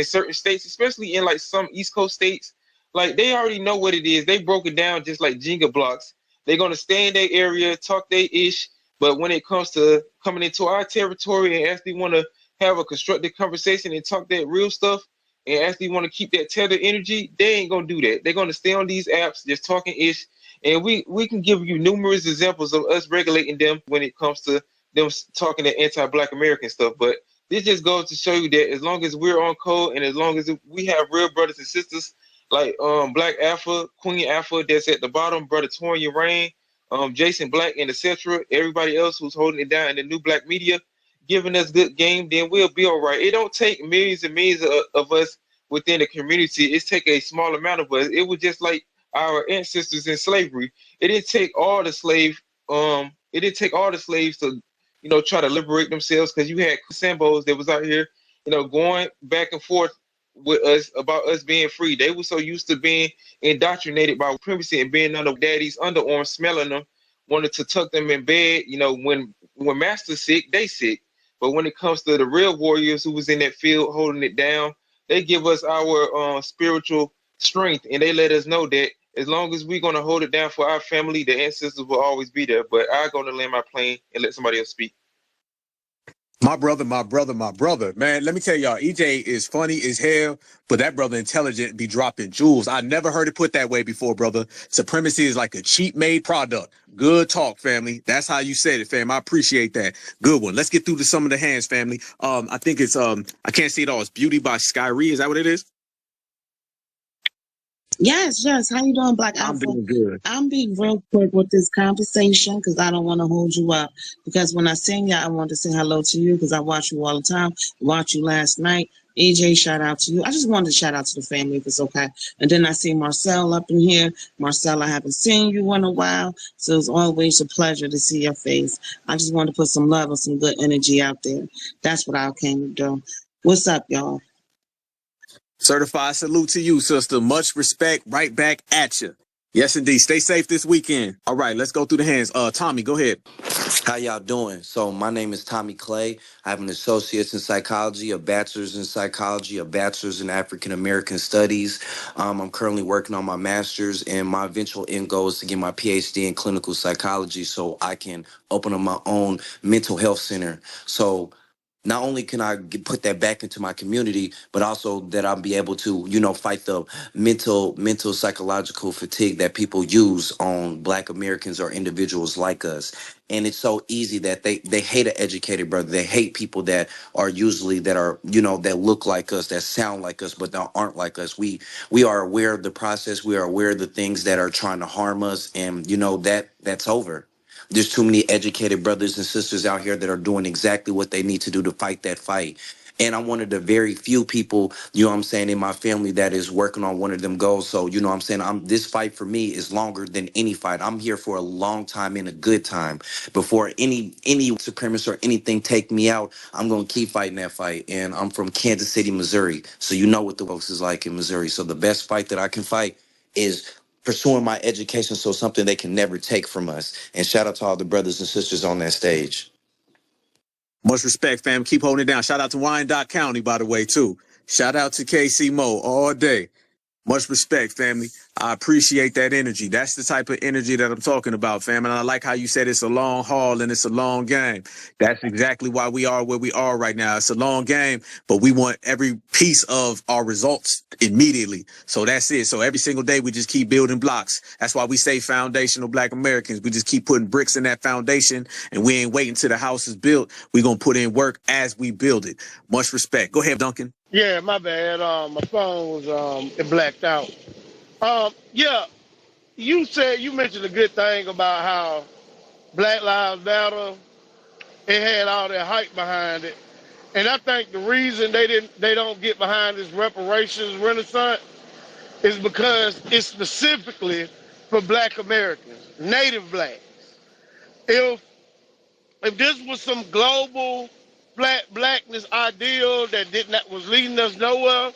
certain states, especially in like some East Coast states, like they already know what it is. They broke it down just like Jenga blocks. They're gonna stay in their area, talk their ish, but when it comes to coming into our territory and actually want to have a constructive conversation and talk that real stuff and actually want to keep that tethered energy, they ain't gonna do that. They're gonna stay on these apps just talking ish. And we can give you numerous examples of us regulating them when it comes to them talking that anti-Black American stuff. But this just goes to show you that as long as we're on code and as long as we have real brothers and sisters like Black Alpha, Queen Alpha that's at the bottom, Brother Torian Rain, Jason Black, and etc., everybody else who's holding it down in the new Black media, giving us good game, then we'll be all right. It don't take millions and millions of us within the community. It's take a small amount of us. It was just like our ancestors in slavery. It didn't take all the slaves to, try to liberate themselves, because you had Sambos that was out here, going back and forth with us about us being free. They were so used to being indoctrinated by supremacy and being under daddy's underarm, smelling them, wanted to tuck them in bed. When master's sick, they sick. But when it comes to the real warriors who was in that field holding it down, they give us our spiritual strength, and they let us know that as long as we're going to hold it down for our family, the ancestors will always be there. But I'm going to land my plane and let somebody else speak. My brother, man, let me tell y'all, EJ is funny as hell, but that brother intelligent be dropping jewels. I never heard it put that way before, brother. Supremacy is like a cheap made product. Good talk, family. That's how you said it, fam. I appreciate that. Good one. Let's get through to some of the hands, family. I think it's, I can't see it all. It's Beauty by Skyree. Is that what it is? Yes. How you doing, Black I'm Alpha? doing good. I'm being real quick with this conversation because I don't want to hold you up. Because when I seen you, I wanted to say hello to you because I watch you all the time. Watched you last night. EJ, shout out to you. I just wanted to shout out to the family if it's okay. And then I see Marcel up in here. Marcel, I haven't seen you in a while, so it's always a pleasure to see your face. I just wanted to put some love and some good energy out there. That's what I came to do. What's up, y'all? Certified salute to you, sister. Much respect. Right back at you. Yes, indeed. Stay safe this weekend. All right, let's go through the hands. Tommy, go ahead. How y'all doing? So my name is Tommy Clay. I have an associate's in psychology, a bachelor's in psychology, a bachelor's in African American studies. I'm currently working on my master's, and my eventual end goal is to get my PhD in clinical psychology so I can open up my own mental health center. So not only can I put that back into my community, but also that I'll be able to, fight the mental psychological fatigue that people use on Black Americans or individuals like us. And it's so easy that they hate an educated brother. They hate people that are usually that look like us, that sound like us, but that aren't like us. We are aware of the process. We are aware of the things that are trying to harm us, and that's over. There's too many educated brothers and sisters out here that are doing exactly what they need to do to fight that fight. And I'm one of the very few people, in my family that is working on one of them goals. So, this fight for me is longer than any fight. I'm here for a long time and a good time. Before any supremacist or anything take me out, I'm going to keep fighting that fight. And I'm from Kansas City, Missouri. So you know what the folks is like in Missouri. So the best fight that I can fight is pursuing my education, so something they can never take from us. And shout out to all the brothers and sisters on that stage. Much respect, fam. Keep holding it down. Shout out to Wyandotte County, by the way, too. Shout out to KC Mo all day. Much respect, family. I appreciate that energy. That's the type of energy that I'm talking about, fam. And I like how you said it's a long haul and it's a long game. That's exactly why we are where we are right now. It's a long game, but we want every piece of our results immediately. So that's it. So every single day we just keep building blocks. That's why we say foundational Black Americans. We just keep putting bricks in that foundation, and we ain't waiting till the house is built. We're going to put in work as we build it. Much respect. Go ahead, Duncan. Yeah, my bad. My phone was it blacked out. Yeah, you mentioned a good thing about how Black Lives Matter, it had all that hype behind it. And I think the reason they don't get behind this reparations renaissance is because it's specifically for Black Americans, Native Blacks. If this was some global blackness ideal that was leading us nowhere,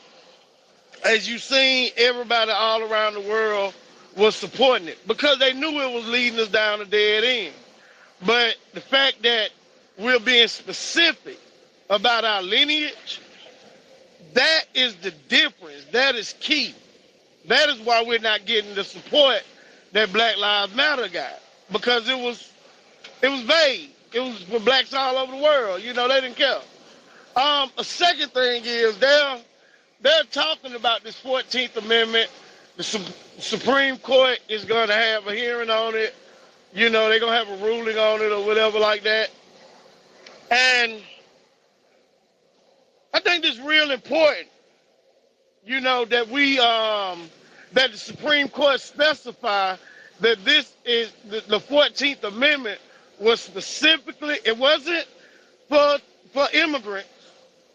as you seen, everybody all around the world was supporting it because they knew it was leading us down a dead end. But the fact that we're being specific about our lineage, that is the difference. That is key. That is why we're not getting the support that Black Lives Matter got, because it was vague. It was for blacks all over the world. You know, they didn't care. A second thing is they're talking about this 14th Amendment. The Supreme Court is going to have a hearing on it. You know, they're going to have a ruling on it or whatever like that. And I think it's real important, you know, that that the Supreme Court specify that this is the 14th Amendment was specifically, it wasn't for immigrants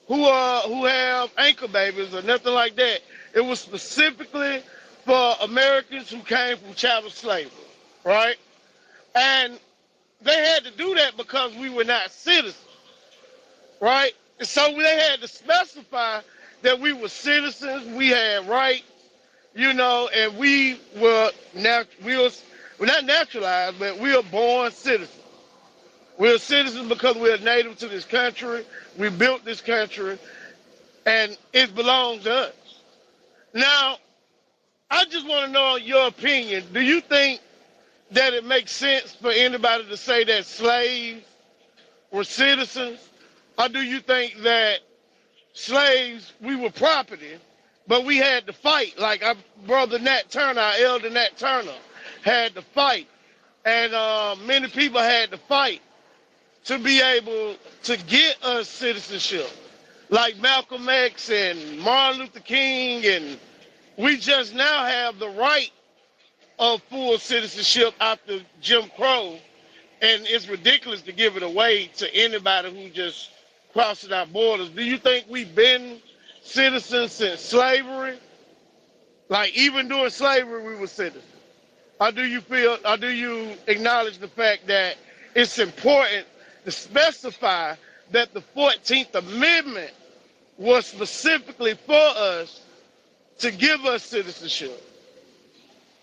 who have anchor babies or nothing like that. It was specifically for Americans who came from chattel slavery, right? And they had to do that because we were not citizens, right? And so they had to specify that we were citizens, we had rights, you know, and we're not naturalized, but we are born citizens. We're citizens because we're native to this country. We built this country, and it belongs to us. Now, I just want to know your opinion. Do you think that it makes sense for anybody to say that slaves were citizens? Or do you think that slaves, we were property, but we had to fight? Like our brother Nat Turner, our elder Nat Turner, had to fight. And many people had to fight to be able to get us citizenship. Like Malcolm X and Martin Luther King, and we just now have the right of full citizenship after Jim Crow, and it's ridiculous to give it away to anybody who just crosses our borders. Do you think we've been citizens since slavery? Like even during slavery we were citizens? Or do you acknowledge the fact that it's important to specify that the 14th Amendment was specifically for us to give us citizenship?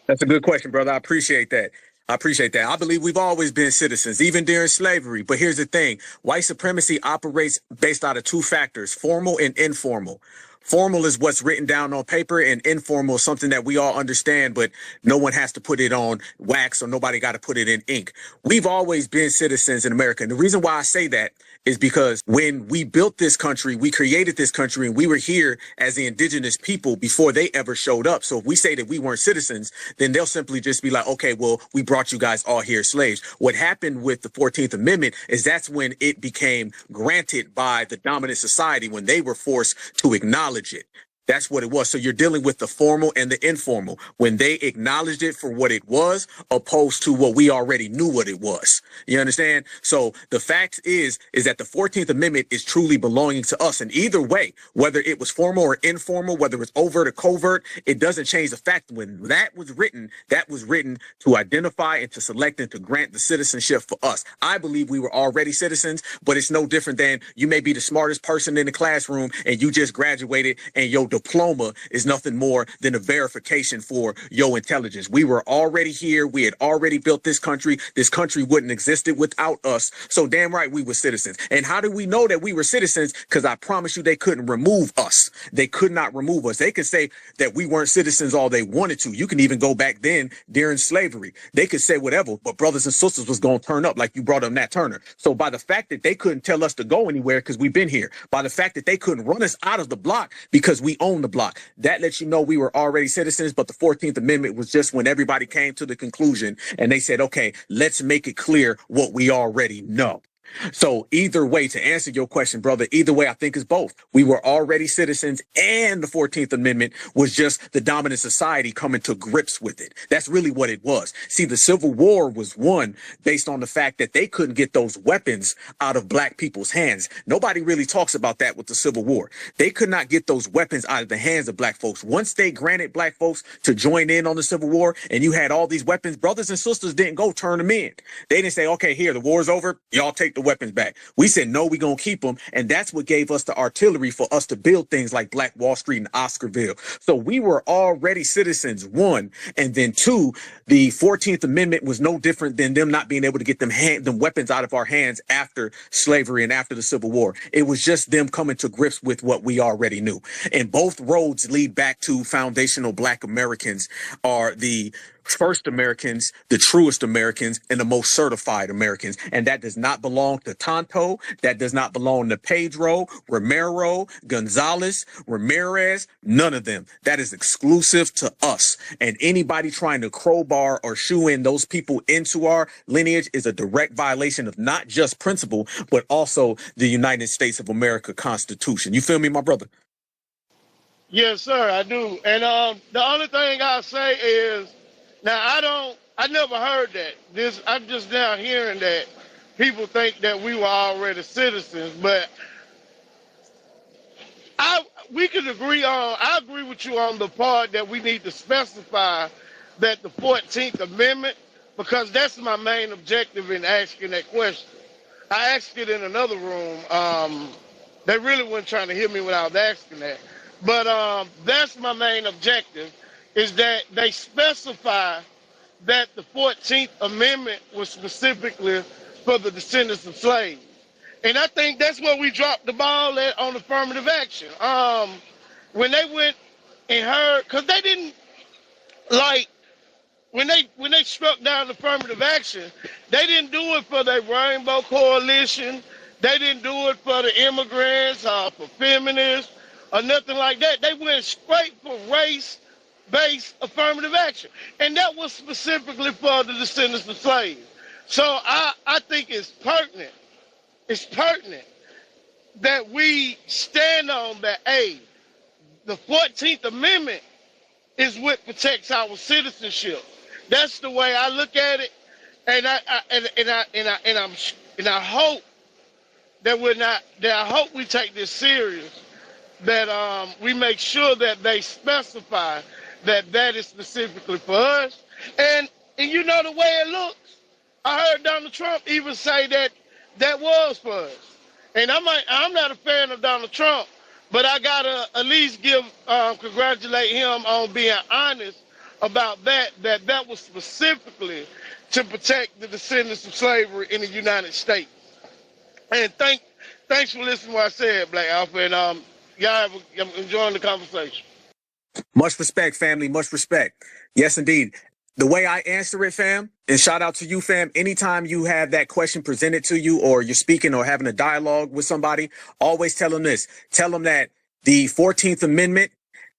That's a good question, brother. I appreciate that. I believe we've always been citizens, even during slavery. But here's the thing. White supremacy operates based out of two factors, formal and informal. Formal is what's written down on paper, and informal is something that we all understand, but no one has to put it on wax or nobody got to put it in ink. We've always been citizens in America. And the reason why I say that is because when we built this country, we created this country, and we were here as the indigenous people before they ever showed up. So if we say that we weren't citizens, then they'll simply just be like, okay, well, we brought you guys all here slaves. What happened with the 14th Amendment is that's when it became granted by the dominant society, when they were forced to acknowledge it. That's what it was. So you're dealing with the formal and the informal, when they acknowledged it for what it was, opposed to what we already knew what it was. You understand? So the fact is that the 14th Amendment is truly belonging to us. And either way, whether it was formal or informal, whether it's overt or covert, it doesn't change the fact when that was written to identify and to select and to grant the citizenship for us. I believe we were already citizens, but it's no different than you may be the smartest person in the classroom and you just graduated and your diploma is nothing more than a verification for your intelligence. We were already here. We had already built this country. This country wouldn't existed without us. So damn right we were citizens. And how do we know that we were citizens? Because I promise you they couldn't remove us. They could not remove us. They could say that we weren't citizens all they wanted to. You can even go back then during slavery. They could say whatever, but brothers and sisters was going to turn up, like you brought up Nat Turner. So by the fact that they couldn't tell us to go anywhere because we've been here, by the fact that they couldn't run us out of the block because we own the block, that lets you know we were already citizens. But the 14th Amendment was just when everybody came to the conclusion and they said, okay, let's make it clear what we already know. So either way, to answer your question, brother, either way, I think is both. We were already citizens, and the 14th Amendment was just the dominant society coming to grips with it. That's really what it was. See, the Civil War was won based on the fact that they couldn't get those weapons out of black people's hands. Nobody really talks about that with the Civil War. They could not get those weapons out of the hands of black folks. Once they granted black folks to join in on the Civil War and you had all these weapons, brothers and sisters didn't go turn them in. They didn't say, okay, here, the war's over, y'all take the weapons back. We said, no, we're going to keep them. And that's what gave us the artillery for us to build things like Black Wall Street and Oscarville. So we were already citizens, one. And then two, the 14th Amendment was no different than them not being able to get them weapons out of our hands after slavery and after the Civil War. It was just them coming to grips with what we already knew. And both roads lead back to foundational Black Americans are the first Americans, the truest Americans, and the most certified Americans. And that does not belong to Tonto. That does not belong to Pedro, Romero, Gonzalez, Ramirez, none of them. That is exclusive to us. And anybody trying to crowbar or shoe in those people into our lineage is a direct violation of not just principle, but also the United States of America Constitution. You feel me, my brother? Yes, sir, I do. And the only thing I say is, now I never heard that. I'm just now hearing that people think that we were already citizens, but we can agree on. I agree with you on the part that we need to specify that the 14th Amendment, because that's my main objective in asking that question. I asked it in another room. They really weren't trying to hear me when I was asking that. But that's my main objective, is that they specify that the 14th Amendment was specifically for the descendants of slaves. And I think that's where we dropped the ball at on affirmative action. When they went and heard, because they didn't, like, when they struck down affirmative action, they didn't do it for the Rainbow Coalition. They didn't do it for the immigrants or for feminists or nothing like that. They went straight for race-based affirmative action. And that was specifically for the descendants of slaves. So I think it's pertinent that we stand on that, the 14th Amendment is what protects our citizenship. That's the way I look at it. And I hope that we take this serious, that we make sure that they specify that is specifically for us. And you know the way it looks. I heard Donald Trump even say that was for us. And I'm not a fan of Donald Trump, but I gotta at least congratulate him on being honest about that was specifically to protect the descendants of slavery in the United States. And thanks for listening to what I said, Black Alpha, and y'all I'm enjoying the conversation. Much respect, family. Much respect. Yes, indeed. The way I answer it, fam, and shout out to you, fam, anytime you have that question presented to you or you're speaking or having a dialogue with somebody, always tell them this. Tell them that the 14th Amendment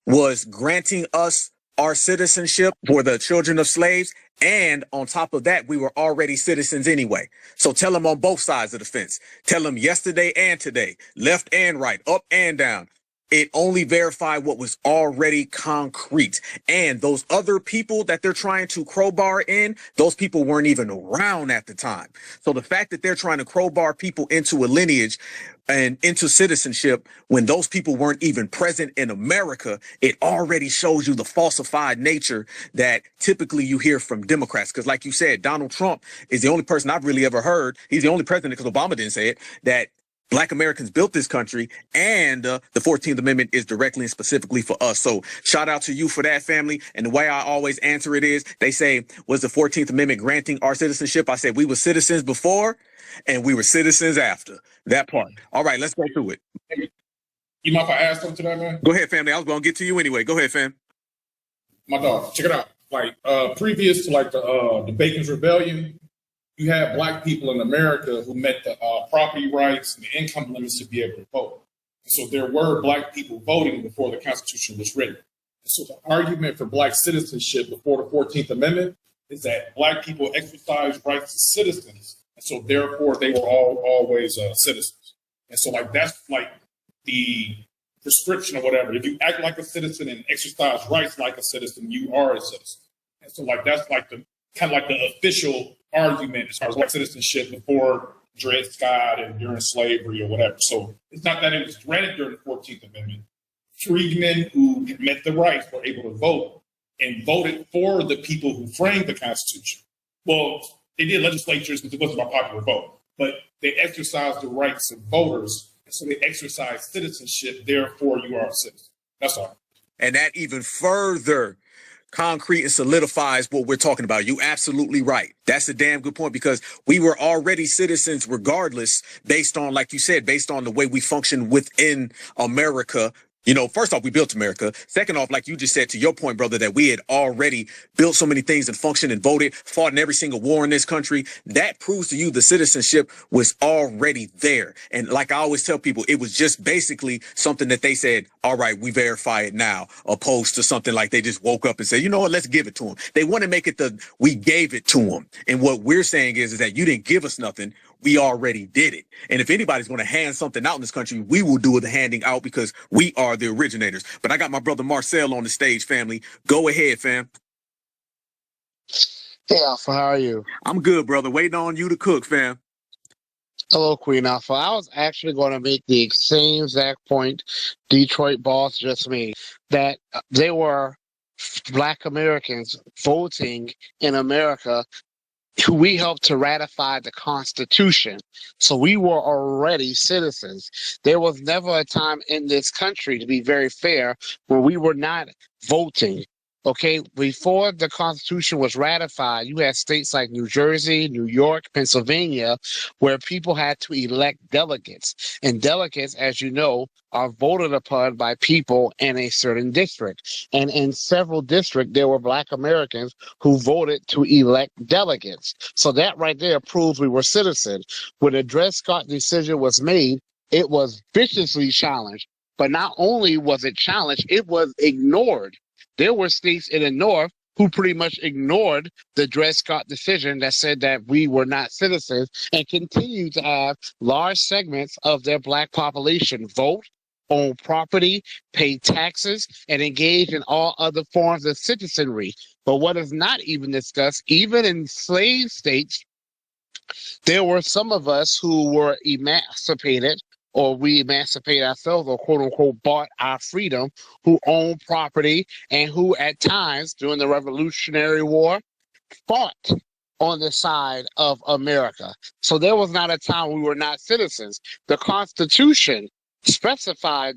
was granting us our citizenship for the children of slaves. And on top of that, we were already citizens anyway. So tell them on both sides of the fence. Tell them yesterday and today, left and right, up and down. It only verified what was already concrete. And those other people that they're trying to crowbar in, those people weren't even around at the time. So the fact that they're trying to crowbar people into a lineage and into citizenship when those people weren't even present in America, it already shows you the falsified nature that typically you hear from Democrats. Because like you said, Donald Trump is the only person I've really ever heard. He's the only president, because Obama didn't say it, that Black Americans built this country, and the 14th Amendment is directly and specifically for us. So shout out to you for that, family. And the way I always answer it is, they say, was the 14th Amendment granting our citizenship? I said, we were citizens before and we were citizens after. That part. All right, let's go through it. You mind if I add something to that, man? Go ahead, family. I was going to get to you anyway. Go ahead, fam. My dog, check it out. Like previous to like the Bacon's Rebellion, you had Black people in America who met the property rights and the income limits to be able to vote. So there were Black people voting before the Constitution was written. So the argument for Black citizenship before the 14th Amendment is that Black people exercised rights as citizens, and so therefore they were always citizens. And so like that's like the prescription or whatever. If you act like a citizen and exercise rights like a citizen, you are a citizen. And so like that's like the kind of like the official argument as far as Black citizenship before Dred Scott and during slavery or whatever. So it's not that it was granted during the 14th Amendment. Freedmen who met the rights were able to vote and voted for the people who framed the Constitution. Well, they did legislatures, but it wasn't a popular vote. But they exercised the rights of voters, and so they exercised citizenship. Therefore, you are a citizen. That's all. And that even further concrete and solidifies what we're talking about. You absolutely right. That's a damn good point, because we were already citizens regardless, based on, like you said, based on the way we function within America You know, first off, we built America. Second off, like you just said, to your point, brother, that we had already built so many things and functioned and voted, fought in every single war in this country. That proves to you the citizenship was already there. And like I always tell people, it was just basically something that they said, all right, we verify it now, opposed to something like they just woke up and said, you know what, let's give it to them. They want to make it we gave it to them. And what we're saying is that you didn't give us nothing. We already did it. And if anybody's going to hand something out in this country, we will do the handing out because we are the originators. But I got my brother Marcel on the stage, family. Go ahead, fam. Hey, Alpha, how are you? I'm good, brother. Waiting on you to cook, fam. Hello, Queen Alpha. I was actually going to make the same exact point Detroit boss just made, that they were Black Americans voting in America who we helped to ratify the Constitution. So we were already citizens. There was never a time in this country, to be very fair, where we were not voting. Okay, before the Constitution was ratified, you had states like New Jersey, New York, Pennsylvania, where people had to elect delegates. And delegates, as you know, are voted upon by people in a certain district. And in several districts, there were Black Americans who voted to elect delegates. So that right there proves we were citizens. When the Dred Scott decision was made, it was viciously challenged. But not only was it challenged, it was ignored. There were states in the North who pretty much ignored the Dred Scott decision that said that we were not citizens and continue to have large segments of their Black population vote, own property, pay taxes, and engage in all other forms of citizenry. But what is not even discussed, even in slave states, there were some of us who were emancipated, or we emancipate ourselves, or quote unquote bought our freedom, who owned property and who at times during the Revolutionary War fought on the side of America. So there was not a time we were not citizens. The Constitution specified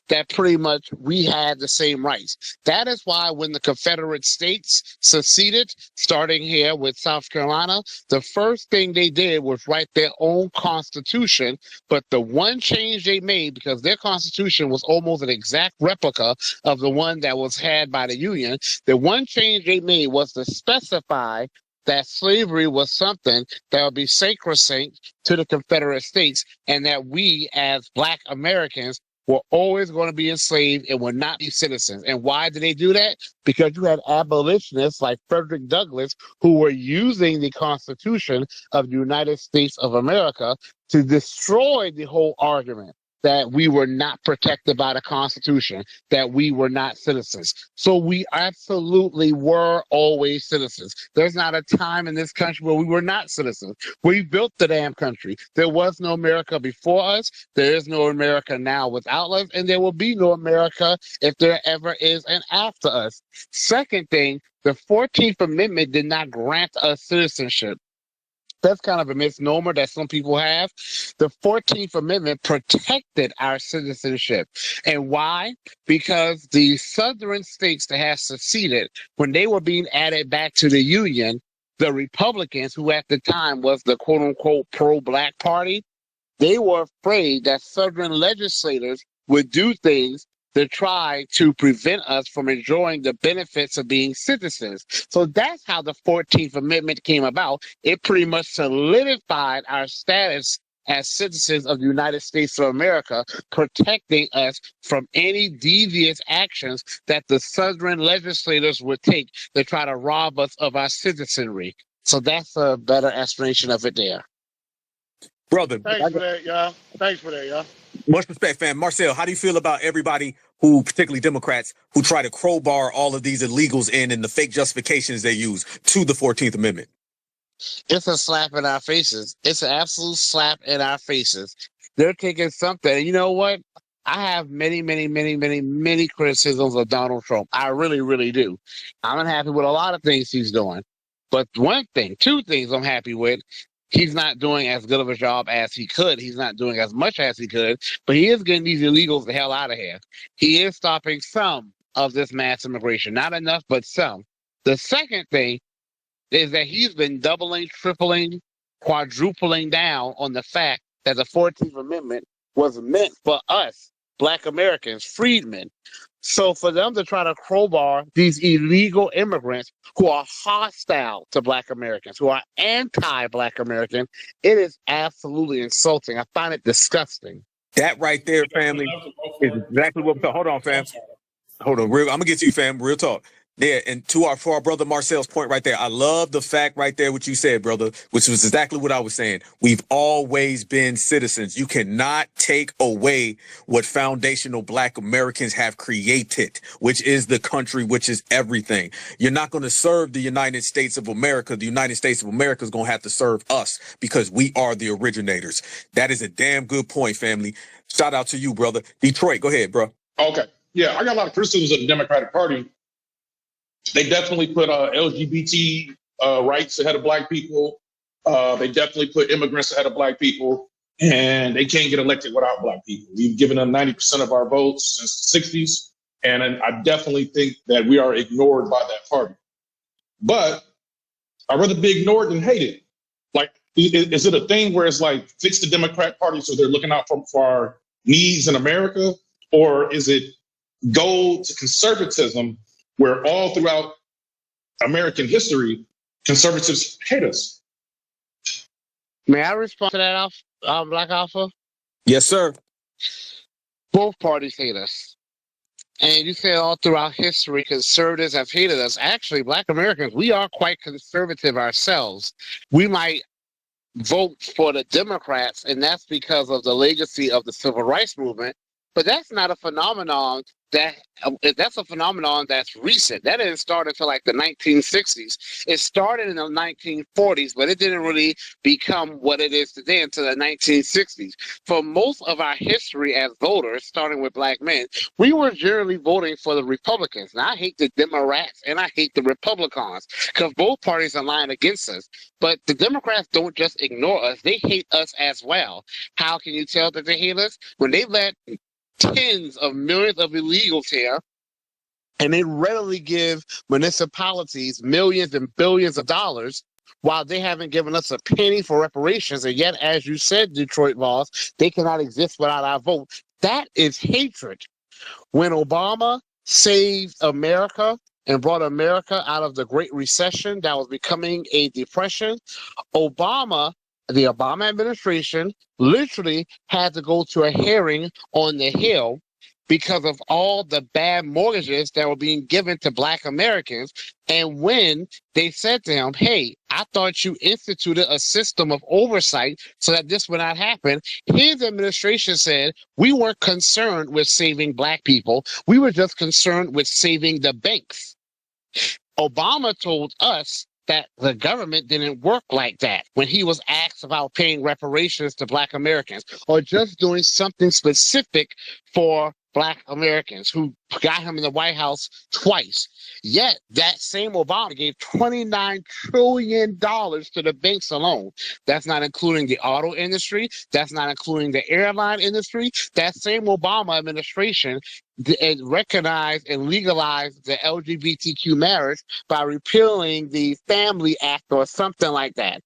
that pretty much we had the same rights. That is why when the Confederate States seceded, starting here with South Carolina, the first thing they did was write their own constitution. But the one change they made, because their constitution was almost an exact replica of the one that was had by the Union, the one change they made was to specify that slavery was something that would be sacrosanct to the Confederate States, and that we as Black Americans were always going to be enslaved and would not be citizens. And why did they do that? Because you had abolitionists like Frederick Douglass who were using the Constitution of the United States of America to destroy the whole argument that we were not protected by the Constitution, that we were not citizens. So we absolutely were always citizens. There's not a time in this country where we were not citizens. We built the damn country. There was no America before us. There is no America now without us, and there will be no America if there ever is an after us. Second thing, the 14th Amendment did not grant us citizenship. That's kind of a misnomer that some people have. The 14th Amendment protected our citizenship. And why? Because the southern states that had seceded, when they were being added back to the Union, the Republicans, who at the time was the quote-unquote pro-Black party, they were afraid that southern legislators would do things to try to prevent us from enjoying the benefits of being citizens. So that's how the 14th Amendment came about. It pretty much solidified our status as citizens of the United States of America, protecting us from any devious actions that the southern legislators would take to try to rob us of our citizenry. So that's a better explanation of it there. Brother. Thanks for that, y'all. Thanks for that, y'all. Much respect, fam. Marcel, how do you feel about everybody who, particularly Democrats, who try to crowbar all of these illegals in and the fake justifications they use to the 14th Amendment? It's a slap in our faces. It's an absolute slap in our faces. They're taking something. And you know what? I have many criticisms of Donald Trump. I really, really do. I'm unhappy with a lot of things he's doing. But two things I'm happy with. He's not doing as good of a job as he could. He's not doing as much as he could, but he is getting these illegals the hell out of here. He is stopping some of this mass immigration. Not enough, but some. The second thing is that he's been doubling, tripling, quadrupling down on the fact that the 14th Amendment was meant for us, Black Americans, freedmen. So for them to try to crowbar these illegal immigrants who are hostile to Black Americans, who are anti-Black American, it is absolutely insulting. I find it disgusting. That right there, family, is exactly what. Hold on, fam. Hold on, I'm gonna get to you, fam. Real talk. Yeah, and for our brother Marcel's point right there, I love the fact right there what you said, brother, which was exactly what I was saying. We've always been citizens. You cannot take away what foundational Black Americans have created, which is the country, which is everything. You're not going to serve the United States of America. The United States of America is going to have to serve us because we are the originators. That is a damn good point, family. Shout out to you, brother. Detroit, go ahead, bro. Okay. Yeah, I got a lot of criticisms of the Democratic Party. They definitely put LGBT rights ahead of Black people. They definitely put immigrants ahead of Black people. And they can't get elected without Black people. We've given them 90% of our votes since the 60s. And I definitely think that we are ignored by that party. But I'd rather be ignored than hated. Like, is it a thing where it's like, fix the Democrat Party so they're looking out for our needs in America? Or is it go to conservatism where all throughout American history, conservatives hate us? May I respond to that, Black Alpha? Yes, sir. Both parties hate us. And you say all throughout history, conservatives have hated us. Actually, Black Americans, we are quite conservative ourselves. We might vote for the Democrats, and that's because of the legacy of the civil rights movement. But that's not a phenomenon that's a phenomenon that's recent. That didn't start until like the 1960s. It started in the 1940s, but it didn't really become what it is today until the 1960s. For most of our history as voters, starting with Black men, we were generally voting for the Republicans. And I hate the Democrats and I hate the Republicans because both parties align against us. But the Democrats don't just ignore us. They hate us as well. How can you tell that they hate us? When they let tens of millions of illegals here, and they readily give municipalities millions and billions of dollars while they haven't given us a penny for reparations. And yet, as you said, Detroit laws, they cannot exist without our vote. That is hatred. When Obama saved America and brought America out of the Great Recession that was becoming a depression, the Obama administration literally had to go to a hearing on the Hill because of all the bad mortgages that were being given to Black Americans. And when they said to him, hey, I thought you instituted a system of oversight so that this would not happen, his administration said, we weren't concerned with saving Black people. We were just concerned with saving the banks. Obama told us that the government didn't work like that when he was asked about paying reparations to Black Americans or just doing something specific for Black Americans who got him in the White House twice. Yet that same Obama gave $29 trillion to the banks alone. That's not including the auto industry. That's not including the airline industry. That same Obama administration recognized and legalized the LGBTQ marriage by repealing the Family Act or something like that.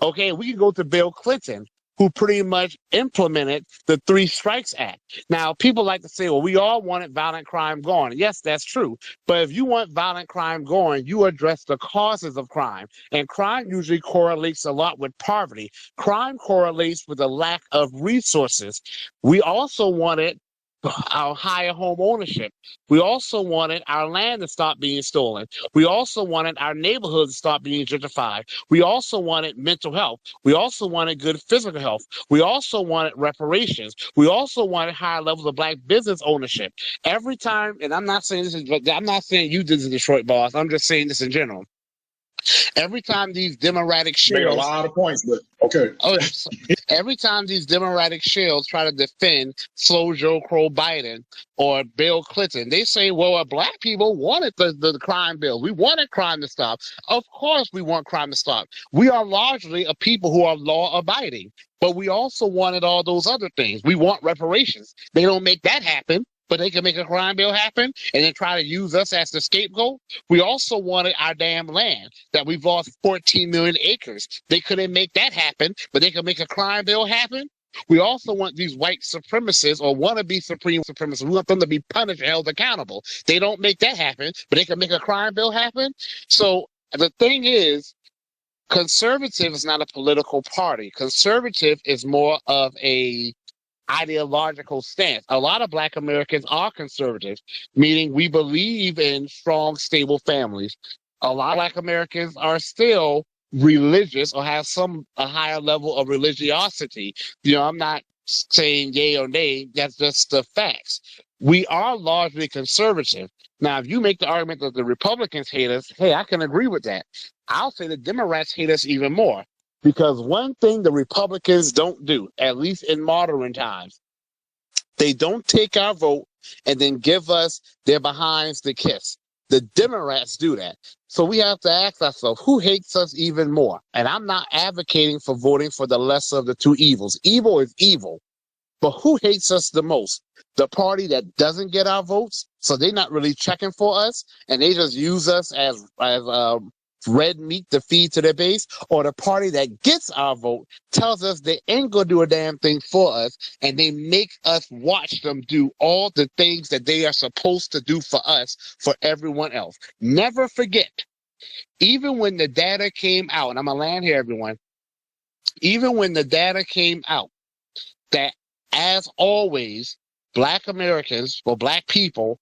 Okay, we can go to Bill Clinton, who pretty much implemented the Three Strikes Act. Now, people like to say, well, we all wanted violent crime gone. Yes, that's true. But if you want violent crime gone, you address the causes of crime. And crime usually correlates a lot with poverty. Crime correlates with a lack of resources. We also wanted our higher home ownership. We also wanted our land to stop being stolen. We also wanted our neighborhoods to stop being gentrified. We also wanted mental health. We also wanted good physical health. We also wanted reparations. We also wanted higher levels of Black business ownership. Every time, and I'm not saying I'm not saying you did the Detroit boss. I'm just saying this in general. Every time these Democratic Made a shills, lot of points, but okay. Every time these Democratic shills try to defend slow Joe Crow Biden or Bill Clinton, they say, well, Black people wanted the crime bill. We wanted crime to stop. Of course we want crime to stop. We are largely a people who are law abiding, but we also wanted all those other things. We want reparations. They don't make that happen, but they can make a crime bill happen and then try to use us as the scapegoat. We also wanted our damn land that we've lost 14 million acres. They couldn't make that happen, but they could make a crime bill happen. We also want these white supremacists or wannabe supreme supremacists. We want them to be punished and held accountable. They don't make that happen, but they can make a crime bill happen. So the thing is, conservative is not a political party. Conservative is more of a ideological stance. A lot of Black Americans are conservative, meaning we believe in strong, stable families. A lot of Black Americans are still religious or have a higher level of religiosity. You know, I'm not saying yay or nay, that's just the facts. We are largely conservative. Now, if you make the argument that the Republicans hate us, hey, I can agree with that. I'll say the Democrats hate us even more. Because one thing the Republicans don't do, at least in modern times, they don't take our vote and then give us their behinds to kiss. The Democrats do that. So we have to ask ourselves, who hates us even more? And I'm not advocating for voting for the lesser of the two evils. Evil is evil. But who hates us the most? The party that doesn't get our votes, so they're not really checking for us, and they just use us as red meat to feed to their base, or the party that gets our vote tells us they ain't gonna do a damn thing for us, and they make us watch them do all the things that they are supposed to do for us, for everyone else. Never forget, even when the data came out, and I'm gonna land here, everyone, even when the data came out that, as always, Black Americans, or Black people,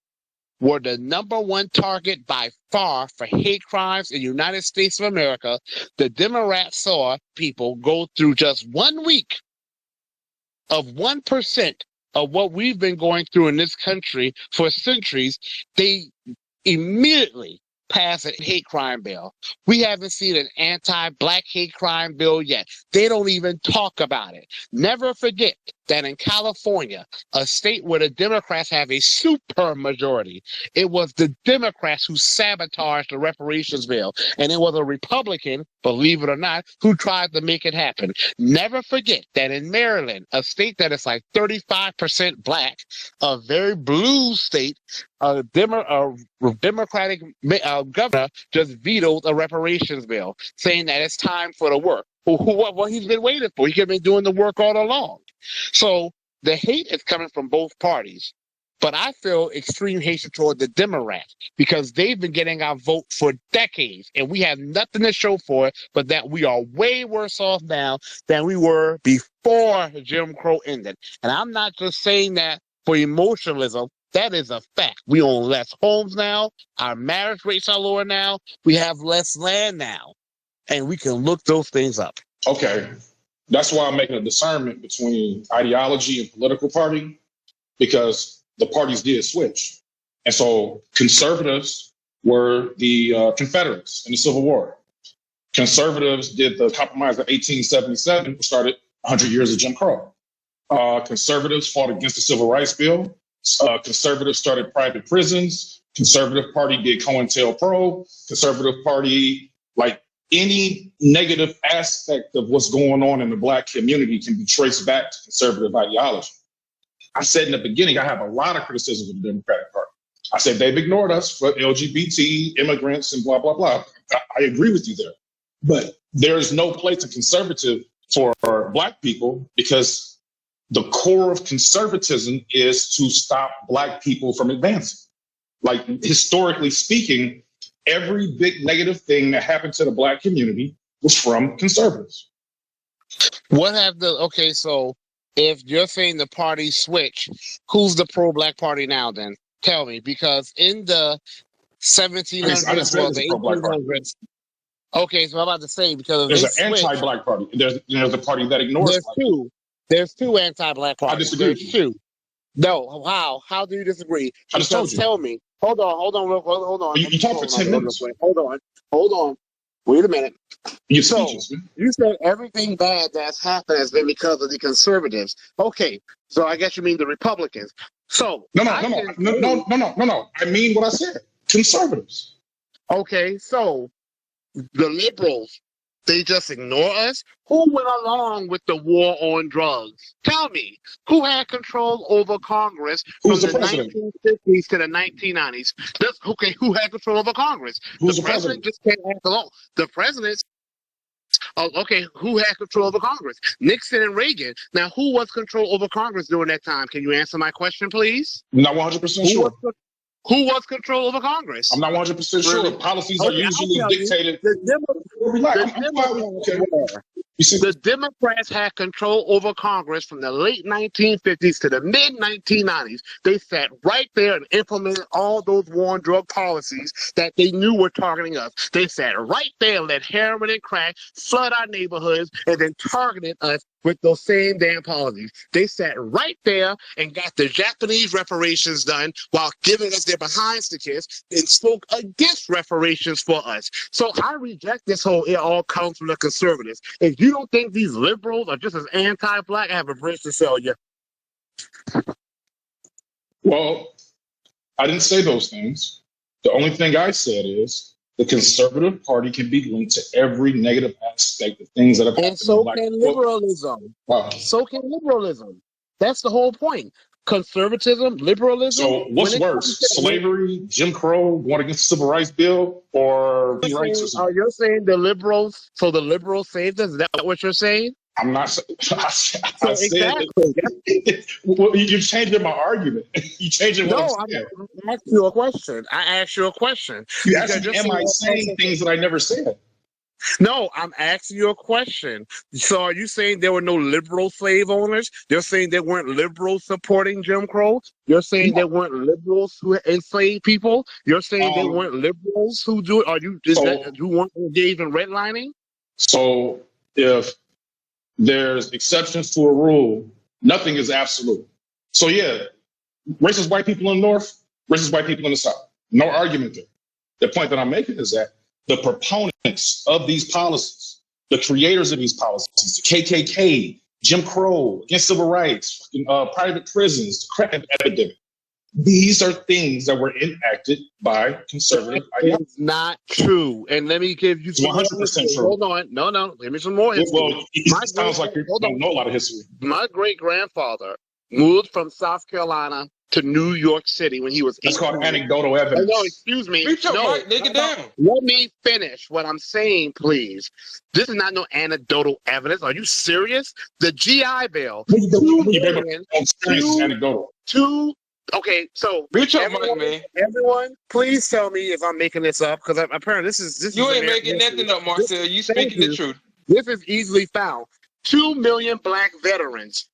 were the #1 target by far for hate crimes in the United States of America, the Democrats saw people go through just 1 week of 1% of what we've been going through in this country for centuries. They immediately pass a hate crime bill. We haven't seen an anti-Black hate crime bill yet. They don't even talk about it. Never forget that in California, a state where the Democrats have a super majority, it was the Democrats who sabotaged the reparations bill. And it was a Republican, believe it or not, who tried to make it happen. Never forget that in Maryland, a state that is like 35% Black, a very blue state, a Democratic governor just vetoed a reparations bill, saying that it's time for the work. What he's been waiting for. He could have been doing the work all along. So the hate is coming from both parties. But I feel extreme hatred toward the Democrats because they've been getting our vote for decades, and we have nothing to show for it, but that we are way worse off now than we were before Jim Crow ended. And I'm not just saying that for emotionalism. That is a fact. We own less homes now. Our marriage rates are lower now. We have less land now. And we can look those things up. Okay. That's why I'm making a discernment between ideology and political party, because the parties did switch. And so conservatives were the Confederates in the Civil War. Conservatives did the Compromise of 1877, which started 100 years of Jim Crow. Conservatives fought against the Civil Rights Bill. Conservatives started private prisons. Conservative Party did COINTELPRO. Conservative Party, like any negative aspect of what's going on in the Black community can be traced back to conservative ideology. I said in the beginning, I have a lot of criticism of the Democratic Party. I said they've ignored us for LGBT, immigrants, and blah, blah, blah. I agree with you there. But there is no place in conservative for Black people, because the core of conservatism is to stop Black people from advancing. Like, historically speaking, every big negative thing that happened to the Black community was from conservatives. Okay, so if you're saying the party switch, who's the pro-Black party now then? Tell me, because in the 1700s or the 1800s, okay, so I'm about to say, because there's an anti-Black party. There's a party that ignores. There's two anti-Black parties. I disagree. There's two. No, how do you disagree? I just told you. Tell me. Hold on. You talked for 10 minutes. Hold on. Wait a minute. You said everything bad that's happened has been because of the conservatives. Okay, so I guess you mean the Republicans. So no. I mean what I said. Conservatives. Okay, so the liberals, they just ignore us? Who went along with the war on drugs? Tell me, who had control over Congress from the 1950s to the 1990s? Who had control over Congress? Who's the president just can't act alone. The president Oh, okay, who had control over Congress? Nixon and Reagan. Now, who was control over Congress during that time? Can you answer my question, please? I'm not 100% sure. Who was control over Congress? I'm not 100% sure. Policies are Okay, I'll usually tell you. dictated. The Democrats You see, The Democrats had control over Congress from the late 1950s to the mid 1990s. They sat right there and implemented all those war and drug policies that they knew were targeting us. They sat right there and let heroin and crack flood our neighborhoods and then targeted us with those same damn policies. They sat right there and got the Japanese reparations done while giving us their behinds to kiss and spoke against reparations for us. So I reject this whole it all comes from the conservatives. If you don't think these liberals are just as anti-black, I have a bridge to sell you. well, I didn't say those things. The only thing I said is the conservative party can be linked to every negative aspect of things that have happened. And so in black can people. liberalism. Wow. So can liberalism. That's the whole point. Conservatism, liberalism. So what's worse, slavery, Jim Crow, going against the Civil Rights Bill, or rights or something? You're saying the liberals, so the liberals saved us? Is that what you're saying? I'm not. I said exactly. Well, you're changing my argument. You changing what No, I'm saying. I asked you a question. I asked you a question. You asked me, am I saying things that I never said? No, I'm asking you a question. So are you saying there were no liberal slave owners? You're saying there weren't liberals supporting Jim Crow? You're saying there weren't liberals who enslaved people? You're saying there weren't liberals who do it? Are you who weren't engaged in redlining? So if there's exceptions to a rule, nothing is absolute. So yeah, racist white people in the North, racist white people in the South. No argument there. The point that I'm making is that the proponents of these policies, the creators of these policies, the KKK, Jim Crow, against civil rights, private prisons, the crack epidemic, these are things that were enacted by conservative ideology. It's not true. And let me give you some 100% true. Hold on. No. Give me some more history. Well, it sounds like you don't know a lot of history. My great-grandfather moved from South Carolina to New York City when he was 18. That's called anecdotal evidence. No, excuse me. Reach your mic, nigga, down. Let me finish what I'm saying, please. This is not no anecdotal evidence. Are you serious? The GI Bill. Okay, so everyone, please tell me if I'm making this up, because apparently this is you ain't making nothing up, Marcel. You speaking the truth. This is easily found. 2 million black veterans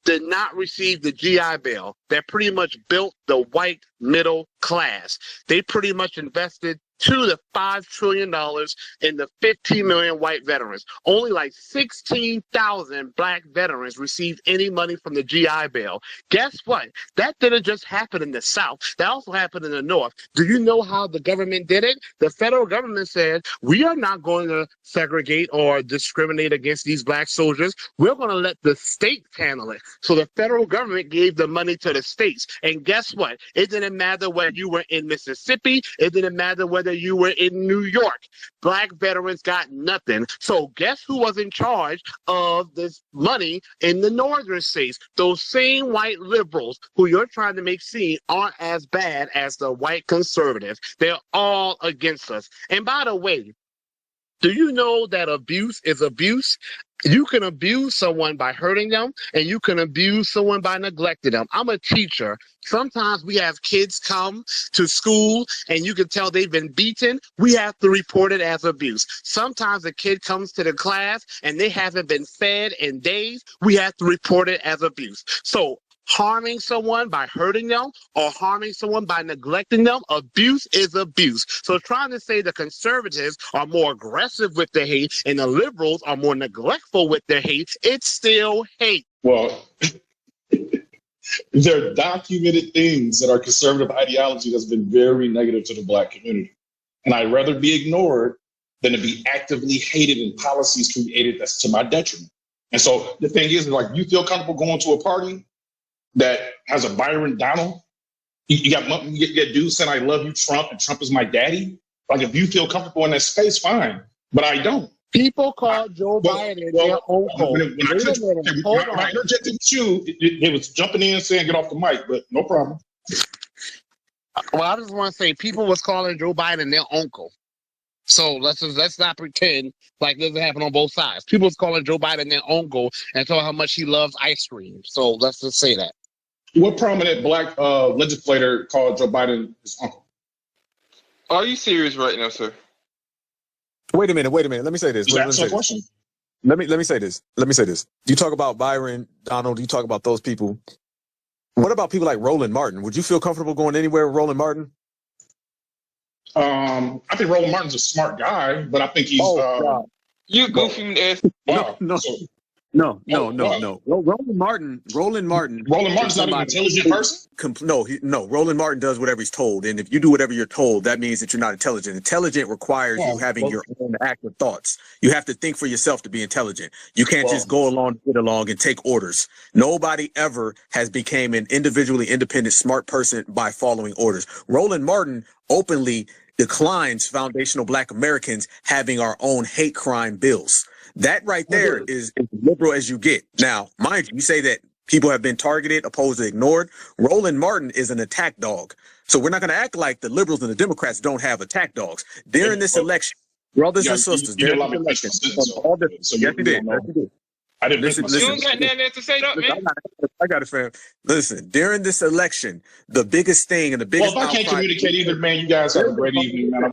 did not receive the GI Bill that pretty much built the white middle class. They pretty much invested $2 to $5 trillion in the 15 million white veterans. Only like 16,000 black veterans received any money from the GI Bill. Guess what? That didn't just happen in the South. That also happened in the North. Do you know how the government did it? The federal government said, we are not going to segregate or discriminate against these black soldiers. We're going to let the states handle it. So the federal government gave the money to the states. And guess what? It didn't matter whether you were in Mississippi. It didn't matter whether you were in New York. Black veterans got nothing. So guess who was in charge of this money in the northern states? Those same white liberals who you're trying to make seem aren't as bad as the white conservatives. They're all against us. And by the way, do you know that abuse is abuse? You can abuse someone by hurting them, and you can abuse someone by neglecting them. I'm a teacher. Sometimes we have kids come to school, and you can tell they've been beaten. We have to report it as abuse. Sometimes a kid comes to the class, and they haven't been fed in days. We have to report it as abuse. So harming someone by hurting them or harming someone by neglecting them, abuse is abuse. So trying to say the conservatives are more aggressive with their hate and the liberals are more neglectful with their hate, it's still hate. Well, there are documented things that our conservative ideology has been very negative to the black community. And I'd rather be ignored than to be actively hated and policies created that's to my detriment. And so the thing is, like, you feel comfortable going to a party that has a Byron Donald, you got dudes saying, I love you, Trump, and Trump is my daddy. Like, if you feel comfortable in that space, fine. But I don't. People call Joe Biden their uncle. When I interjected with you, it was jumping in saying, get off the mic, but no problem. Well, I just want to say, people was calling Joe Biden their uncle. So let's not pretend like this doesn't happen on both sides. People's calling Joe Biden their uncle and telling how much he loves ice cream. So let's just say that. What prominent black legislator called Joe Biden his uncle? Are you serious right now, sir? Wait a minute. Let me say this. Is that your question? Let me say this. You talk about Byron, Donald, you talk about those people. What about people like Roland Martin? Would you feel comfortable going anywhere with Roland Martin? I think Roland Martin's a smart guy, but I think he's You goofy ass. wow. No. Roland Martin's not an intelligent person. Roland Martin does whatever he's told, and if you do whatever you're told, that means that you're not intelligent. Intelligent requires you having your own active thoughts. You have to think for yourself to be intelligent. You can't just go along, get along, and take orders. Nobody ever has become an individually independent, smart person by following orders. Roland Martin openly declines foundational Black Americans having our own hate crime bills. That right there is as liberal as you get. Now, mind you, you say that people have been targeted, opposed, and ignored. Roland Martin is an attack dog. So we're not going to act like the liberals and the Democrats don't have attack dogs. During this election, brothers and sisters, during this election, yes, you did. I didn't listen. You don't got nothing to say, up, man. I got it, fam. Listen, during this election, the biggest thing and the biggest if I can't communicate either, man, you guys have a great evening, man.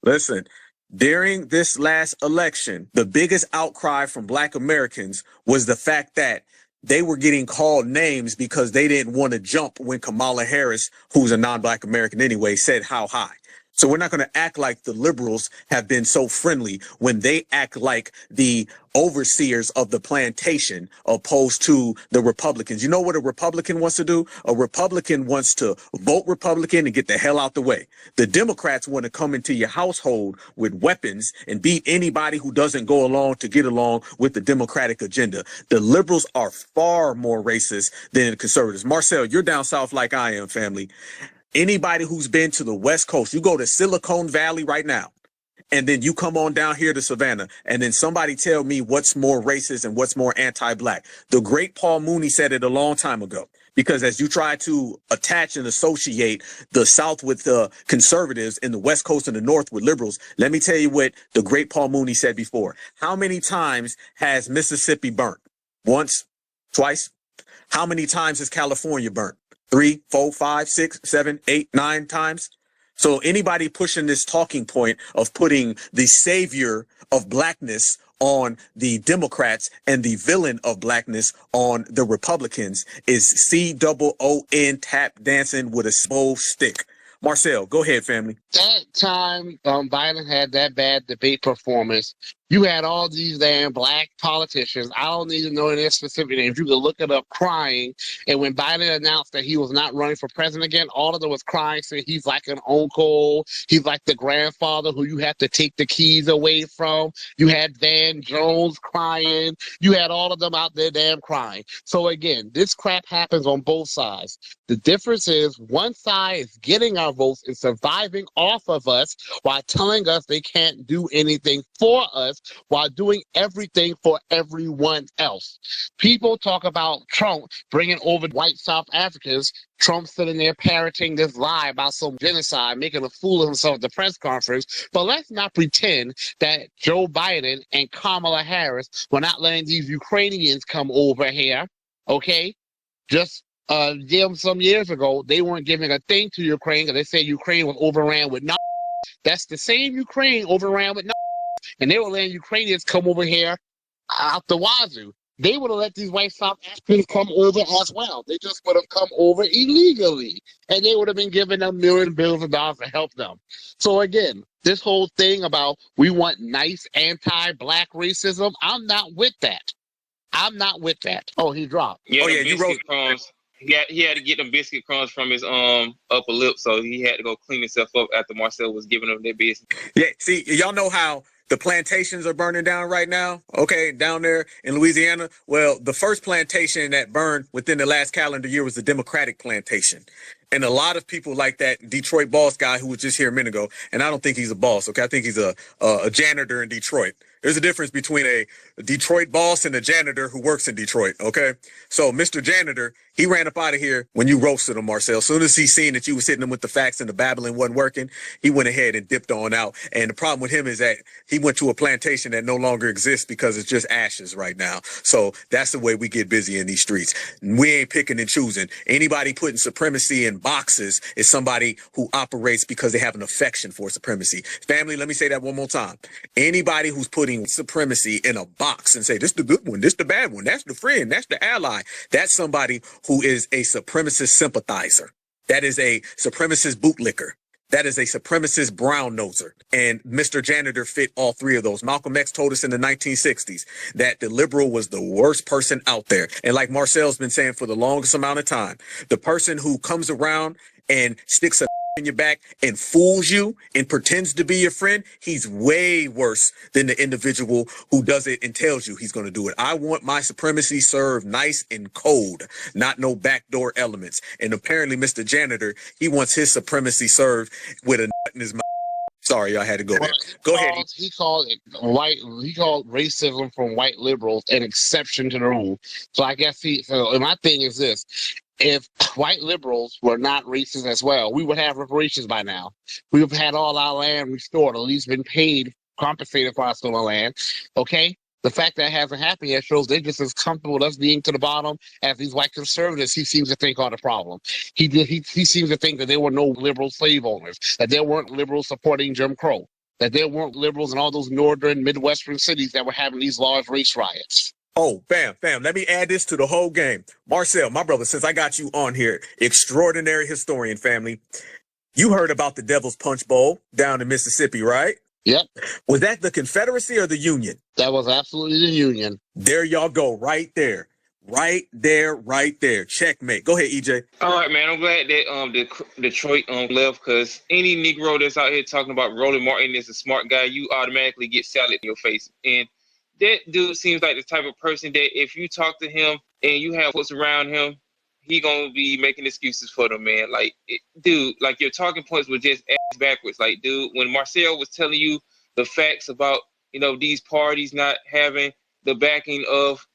Listen. During this last election, the biggest outcry from Black Americans was the fact that they were getting called names because they didn't want to jump when Kamala Harris, who's a non-Black American anyway, said how high. So we're not going to act like the liberals have been so friendly when they act like the overseers of the plantation opposed to the Republicans. You know what a Republican wants to do? A Republican wants to vote Republican and get the hell out the way. The Democrats want to come into your household with weapons and beat anybody who doesn't go along to get along with the Democratic agenda. The liberals are far more racist than the conservatives. Marcel, you're down south like I am, family. Anybody who's been to the West Coast, you go to Silicon Valley right now, and then you come on down here to Savannah, and then somebody tell me what's more racist and what's more anti-Black. The great Paul Mooney said it a long time ago, because as you try to attach and associate the South with the conservatives and the West Coast and the North with liberals, let me tell you what the great Paul Mooney said before. How many times has Mississippi burnt? Once? Twice? How many times has California burnt? 3, 4, 5, 6, 7, 8, 9 times. So anybody pushing this talking point of putting the savior of Blackness on the Democrats and the villain of Blackness on the Republicans is COON tap dancing with a small stick. Marcel, go ahead, family. That time Biden had that bad debate performance, you had all these damn Black politicians. I don't need to know their specific names. You can look it up, crying. And when Biden announced that he was not running for president again, all of them was crying, saying he's like an uncle. He's like the grandfather who you have to take the keys away from. You had Van Jones crying. You had all of them out there damn crying. So again, this crap happens on both sides. The difference is one side is getting our votes and surviving off of us while telling us they can't do anything for us, while doing everything for everyone else. People talk about Trump bringing over white South Africans. Trump sitting there parroting this lie about some genocide, making a fool of himself at the press conference. But let's not pretend that Joe Biden and Kamala Harris were not letting these Ukrainians come over here, okay? Just some years ago, they weren't giving a thing to Ukraine because they said Ukraine was overran with That's the same Ukraine overran with and they were letting Ukrainians come over here out the wazoo. They would have let these white South Africans come over as well. They just would have come over illegally, and they would have been giving them billions of dollars to help them. So again, this whole thing about we want nice anti-Black racism, I'm not with that. Oh, he dropped. Yeah, you wrote crumbs. He had to get them biscuit crumbs from his upper lip, so he had to go clean himself up after Marcel was giving them their business. Yeah, see, y'all know how the plantations are burning down right now, okay, down there in Louisiana. Well, the first plantation that burned within the last calendar year was the Democratic plantation. And a lot of people like that Detroit boss guy who was just here a minute ago, and I don't think he's a boss, okay? I think he's a janitor in Detroit. There's a difference between a Detroit boss and a janitor who works in Detroit, okay? So Mr. Janitor, he ran up out of here when you roasted him, Marcel. As soon as he seen that you was hitting him with the facts and the babbling wasn't working, he went ahead and dipped on out. And the problem with him is that he went to a plantation that no longer exists because it's just ashes right now. So that's the way we get busy in these streets. We ain't picking and choosing. Anybody putting supremacy in boxes is somebody who operates because they have an affection for supremacy. Family, let me say that one more time. Anybody who's putting supremacy in a box and say, this the good one, this the bad one, that's the friend, that's the ally, that's somebody who is a supremacist sympathizer. That is a supremacist bootlicker. That is a supremacist brown noser. And Mr. Janitor fit all three of those. Malcolm X told us in the 1960s that the liberal was the worst person out there. And like Marcel's been saying for the longest amount of time, the person who comes around and sticks a in your back and fools you and pretends to be your friend, he's way worse than the individual who does it and tells you he's going to do it. I want my supremacy served nice and cold, not no backdoor elements. And apparently Mr. Janitor, he wants his supremacy served with a nut in his mouth. Sorry, I had to go there. Go ahead. He called racism from white liberals an exception to the rule. So I guess my thing is this. If white liberals were not racist as well, we would have reparations by now. We would have had all our land restored, at least been paid, compensated for our stolen land. Okay? The fact that hasn't happened yet shows they're just as comfortable with us being to the bottom as these white conservatives he seems to think are the problem. He seems to think that there were no liberal slave owners, that there weren't liberals supporting Jim Crow, that there weren't liberals in all those northern, midwestern cities that were having these large race riots. Oh, fam, let me add this to the whole game. Marcel, my brother, since I got you on here, extraordinary historian family, you heard about the Devil's Punch Bowl down in Mississippi, right? Yep. Was that the Confederacy or the Union? That was absolutely the Union. There y'all go, right there. Right there. Checkmate. Go ahead, EJ. All right, man. I'm glad that Detroit left, because any Negro that's out here talking about Roland Martin is a smart guy, you automatically get salad in your face. And that dude seems like the type of person that if you talk to him and you have what's around him, he gonna be making excuses for them, man. Like, dude, like your talking points were just ass backwards. Like, dude, when Marcel was telling you the facts about, these parties not having the backing of,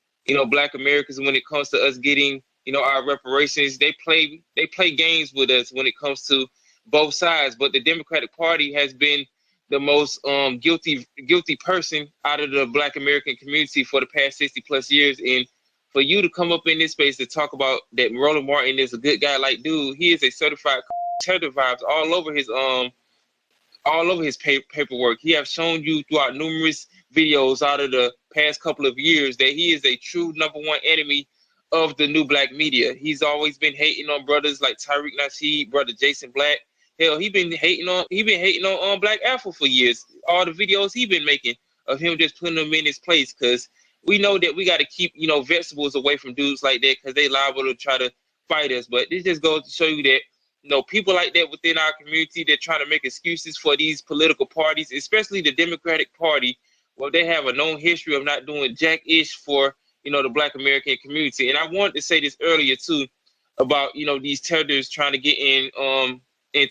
Black Americans when it comes to us getting, our reparations, they play games with us when it comes to both sides. But the Democratic Party has been the most guilty person out of the Black American community for the past 60 plus years. And for you to come up in this space to talk about that Roland Martin is a good guy, like, dude, he is a certified terror vibes all over his paperwork. He have shown you throughout numerous videos out of the past couple of years that he is a true #1 enemy of the new Black media. He's always been hating on brothers like Tariq Nasheed, brother Jason Black. Hell, he been hating on Black Afro for years. All the videos he been making of him just putting them in his place, because we know that we got to keep vegetables away from dudes like that, because they liable to try to fight us. But this just goes to show you that people like that within our community, they're trying to make excuses for these political parties, especially the Democratic Party. Well, they have a known history of not doing jack-ish for the Black American community. And I wanted to say this earlier too about these terrorists trying to get in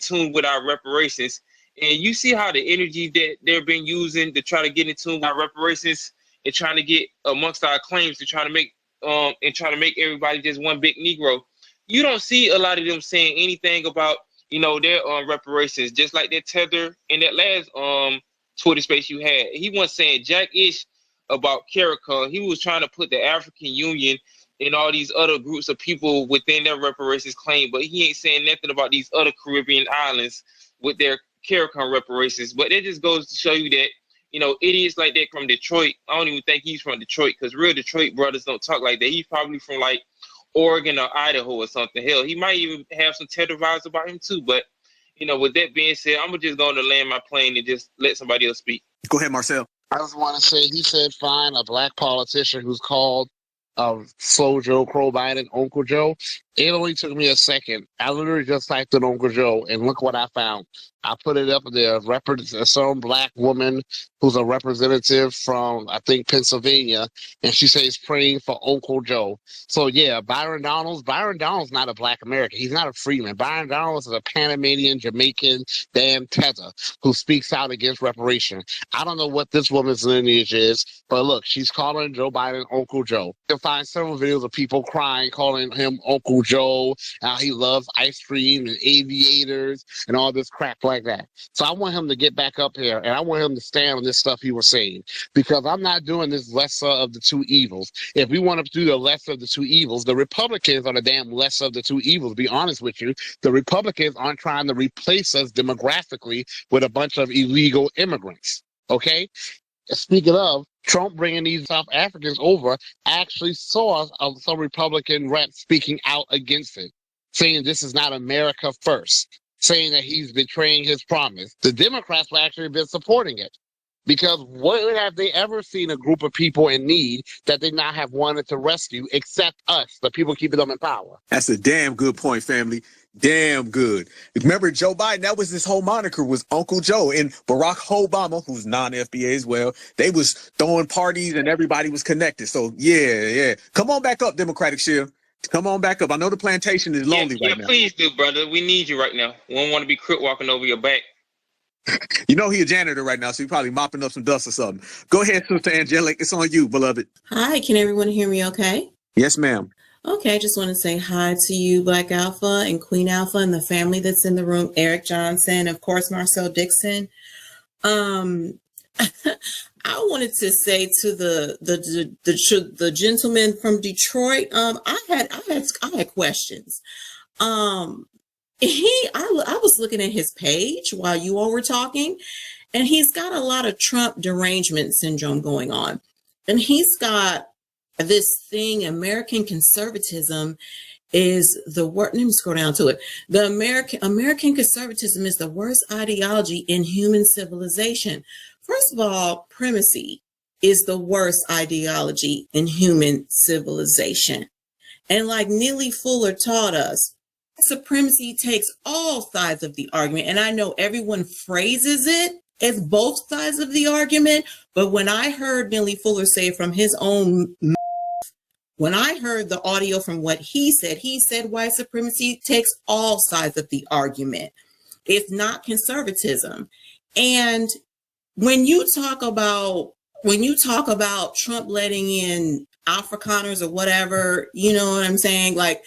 tune with our reparations. And you see how the energy that they've been using to try to get in tune with our reparations and trying to get amongst our claims to try to make everybody just one big Negro. You don't see a lot of them saying anything about their reparations, just like that tether in that last Twitter space you had. He wasn't saying jack-ish about CARICOM. He was trying to put the African Union and all these other groups of people within their reparations claim, but he ain't saying nothing about these other Caribbean islands with their CARICOM reparations. But it just goes to show you that, idiots like that from Detroit, I don't even think he's from Detroit, because real Detroit brothers don't talk like that. He's probably from like Oregon or Idaho or something. Hell, he might even have some tether vibes about him too. But, with that being said, I'm just going to land my plane and just let somebody else speak. Go ahead, Marcel. I just want to say, he said, find a Black politician who's called Slow Joe, Crow Biden, Uncle Joe. It only took me a second. I literally just typed in Uncle Joe, and look what I found. I put it up there. Some black woman who's a representative from, I think, Pennsylvania, and she says praying for Uncle Joe. So yeah, Byron Donalds not a black American. He's not a freeman. Byron Donalds is a Panamanian, Jamaican, damn tether who speaks out against reparation. I don't know what this woman's lineage is, but look, she's calling Joe Biden Uncle Joe. You can find several videos of people crying, calling him Uncle Joe, how he loves ice cream and aviators and all this crap like that. So I want him to get back up here, and I want him to stand on this stuff he was saying, because I'm not doing this lesser of the two evils. If we want to do the lesser of the two evils, the Republicans are the damn lesser of the two evils, to be honest with you. The Republicans aren't trying to replace us demographically with a bunch of illegal immigrants, okay? Speaking of, Trump bringing these South Africans over actually saw some Republican reps speaking out against it, saying this is not America first, saying that he's betraying his promise. The Democrats have actually been supporting it, because what have they ever seen a group of people in need that they not have wanted to rescue except us, the people keeping them in power? That's a damn good point, family. Damn good. Remember, Joe Biden, that was his whole moniker, was Uncle Joe. And Barack Obama, who's non-FBA as well, they was throwing parties and everybody was connected. So yeah. Come on back up, Democratic Shield. Come on back up. I know the plantation is lonely right now. Please do, brother. We need you right now. We don't want to be crook walking over your back. You know he a janitor right now, so he probably mopping up some dust or something. Go ahead, Sister Angelic. It's on you, beloved. Hi, can everyone hear me okay? Yes, ma'am. Okay, I just want to say hi to you, Black Alpha and Queen Alpha, and the family that's in the room, Eric Johnson, of course, Marcel Dixon. I wanted to say to the gentleman from Detroit, I had questions. I was looking at his page while you all were talking, and he's got a lot of Trump derangement syndrome going on, and he's got this thing, American conservatism is the word. Let me scroll down to it. The American conservatism is the worst ideology in human civilization. First of all, primacy is the worst ideology in human civilization. And like Neely Fuller taught us, supremacy takes all sides of the argument. And I know everyone phrases it as both sides of the argument, but when I heard Neely Fuller say from his own mouth, when I heard the audio from what he said white supremacy takes all sides of the argument. It's not conservatism. And when you talk about Trump letting in Afrikaners or whatever, you know what I'm saying? Like,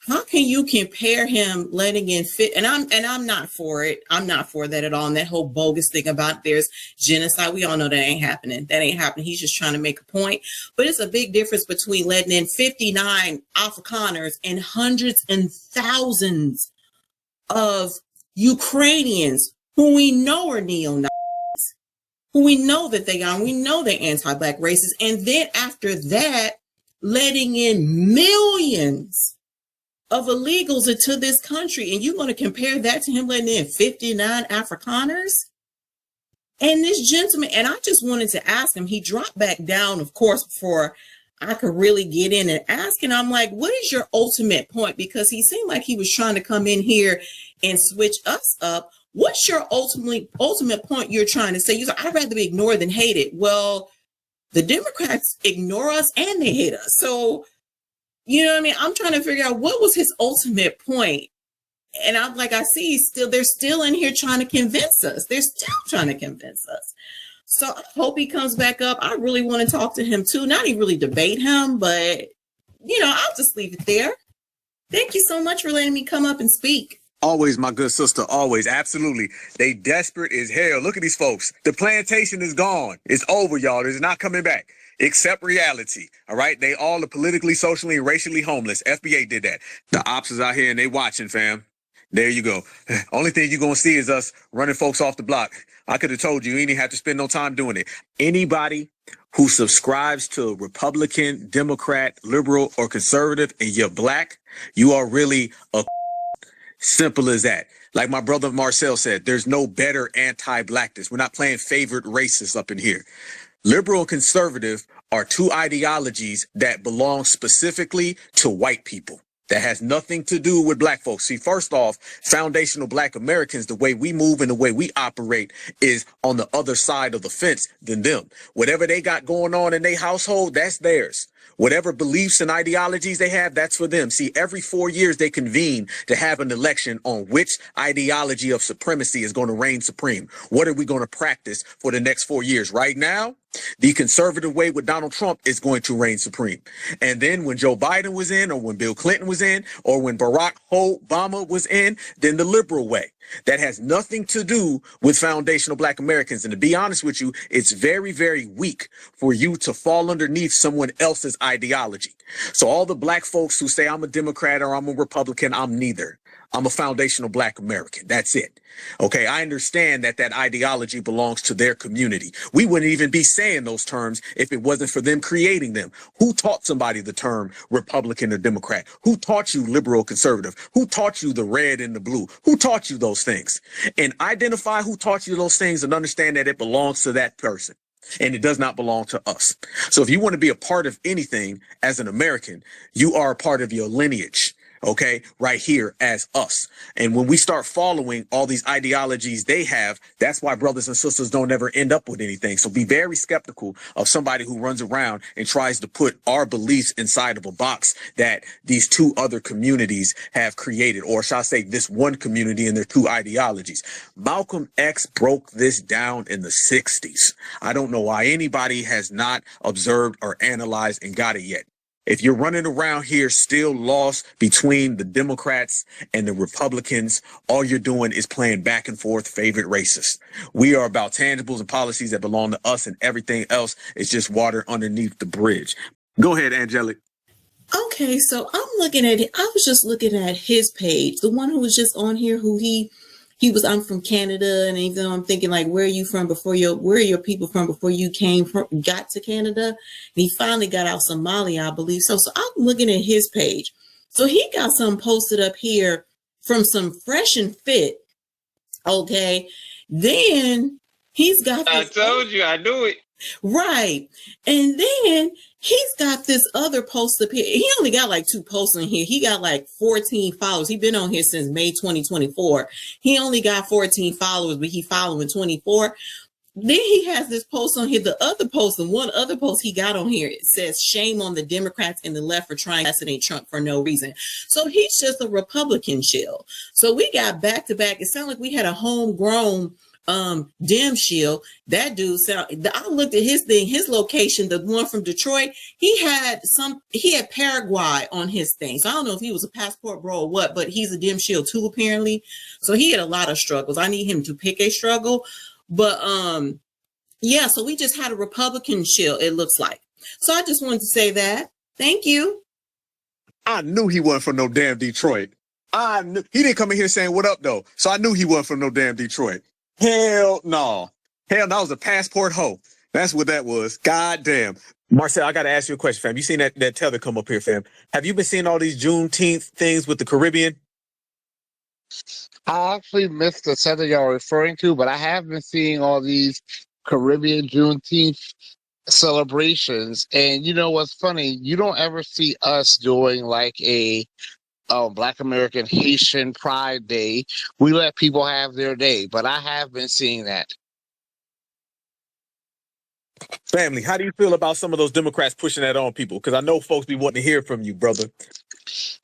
how can you compare him letting in and I'm not for it. I'm not for that at all. And that whole bogus thing about there's genocide, we all know that ain't happening. That ain't happening. He's just trying to make a point. But it's a big difference between letting in 59 Afrikaners and hundreds and thousands of Ukrainians who we know are neo-Nazis, who we know that they are, and we know they're anti-Black racists. And then after that, letting in millions of illegals into this country, and you're going to compare that to him letting in 59 Afrikaners? And this gentleman, and I just wanted to ask him, he dropped back down, of course, before I could really get in and ask, and I'm like, what is your ultimate point? Because he seemed like he was trying to come in here and switch us up. What's your ultimate point you're trying to say? You said, I'd rather be ignored than hated. Well, the Democrats ignore us and they hate us. So, you know what I mean? I'm trying to figure out what was his ultimate point. And I'm like, I see they're still in here trying to convince us. They're still trying to convince us. So I hope he comes back up. I really want to talk to him too. Not even really debate him, but I'll just leave it there. Thank you so much for letting me come up and speak. Always, my good sister, always. Absolutely. They desperate as hell. Look at these folks. The plantation is gone. It's over, y'all. It's not coming back. Accept reality. All right. They all are politically, socially, and racially homeless. FBA did that. The ops is out here and they watching, fam. There you go. Only thing you're going to see is us running folks off the block. I could have told you, you didn't have to spend no time doing it. Anybody who subscribes to Republican, Democrat, liberal, or conservative, and you're Black, you are really a simple as that. Like my brother Marcel said, there's no better anti-Blackness. We're not playing favorite racists up in here. Liberal and conservative are two ideologies that belong specifically to white people. That has nothing to do with black folks. See, first off, foundational black Americans, the way we move and the way we operate is on the other side of the fence than them. Whatever they got going on in their household, that's theirs. Whatever beliefs and ideologies they have, that's for them. See, every 4 years they convene to have an election on which ideology of supremacy is going to reign supreme. What are we going to practice for the next 4 years? Right now, the conservative way with Donald Trump is going to reign supreme. And then when Joe Biden was in, or when Bill Clinton was in, or when Barack Obama was in, then the liberal way. That has nothing to do with foundational black Americans. And to be honest with you, it's very, very weak for you to fall underneath someone else's ideology. So all the black folks who say I'm a Democrat or I'm a Republican, I'm neither. I'm a foundational black American. That's it. Okay, I understand that that ideology belongs to their community. We wouldn't even be saying those terms if it wasn't for them creating them. Who taught somebody the term Republican or Democrat? Who taught you liberal or conservative? Who taught you the red and the blue? Who taught you those things? And identify who taught you those things and understand that it belongs to that person. And it does not belong to us. So if you want to be a part of anything as an American, you are a part of your lineage. Okay, right here as us. And when we start following all these ideologies they have, that's why brothers and sisters don't ever end up with anything. So be very skeptical of somebody who runs around and tries to put our beliefs inside of a box that these two other communities have created, or shall I say this one community and their two ideologies. Malcolm X broke this down in the 60s. I don't know why anybody has not observed or analyzed and got it yet. If you're running around here still lost between the Democrats and the Republicans, all you're doing is playing back and forth favorite racists. We are about tangibles and policies that belong to us, and everything else is just water underneath the bridge. Go ahead, Angelic. Okay, so I was just looking at his page, the one who was just on here, who he was, I'm from Canada, and even though I'm thinking like, where are you from where are your people from before you got to Canada? And he finally got out Somalia, I believe. So I'm looking at his page. So he got some posted up here from some Fresh and Fit. Okay. Then he's got I told you, I knew it. Right. And then he's got this other post up here. He only got like 2 posts in here. He got like 14 followers. He's been on here since May 2024. He only got 14 followers, but he following 24. Then he has this post on here. The other post, and one other post he got on here, it says, "Shame on the Democrats and the left for trying to assassinate Trump for no reason." So he's just a Republican shill. So we got back to back. It sounded like we had a homegrown Dem shield. That dude I looked at his thing, his location, the one from Detroit. He had Paraguay on his thing. So I don't know if he was a passport bro or what, but he's a Dem shield too, apparently. So he had a lot of struggles. I need him to pick a struggle. But yeah, so we just had a Republican shield, it looks like. So I just wanted to say that. Thank you. I knew he wasn't from no damn Detroit. I knew he didn't come in here saying what up though. So I knew he wasn't from no damn Detroit. Hell no. Hell, that was a passport hoe. That's what that was. God damn. Marcel, I got to ask you a question, fam. You seen that tether come up here, fam? Have you been seeing all these Juneteenth things with the Caribbean? I actually missed the tether y'all referring to, but I have been seeing all these Caribbean Juneteenth celebrations. And you know what's funny? You don't ever see us doing like a Black American Haitian Pride Day. We let people have their day, but I have been seeing that. Family, how do you feel about some of those Democrats pushing that on people? Because I know folks be wanting to hear from you, brother.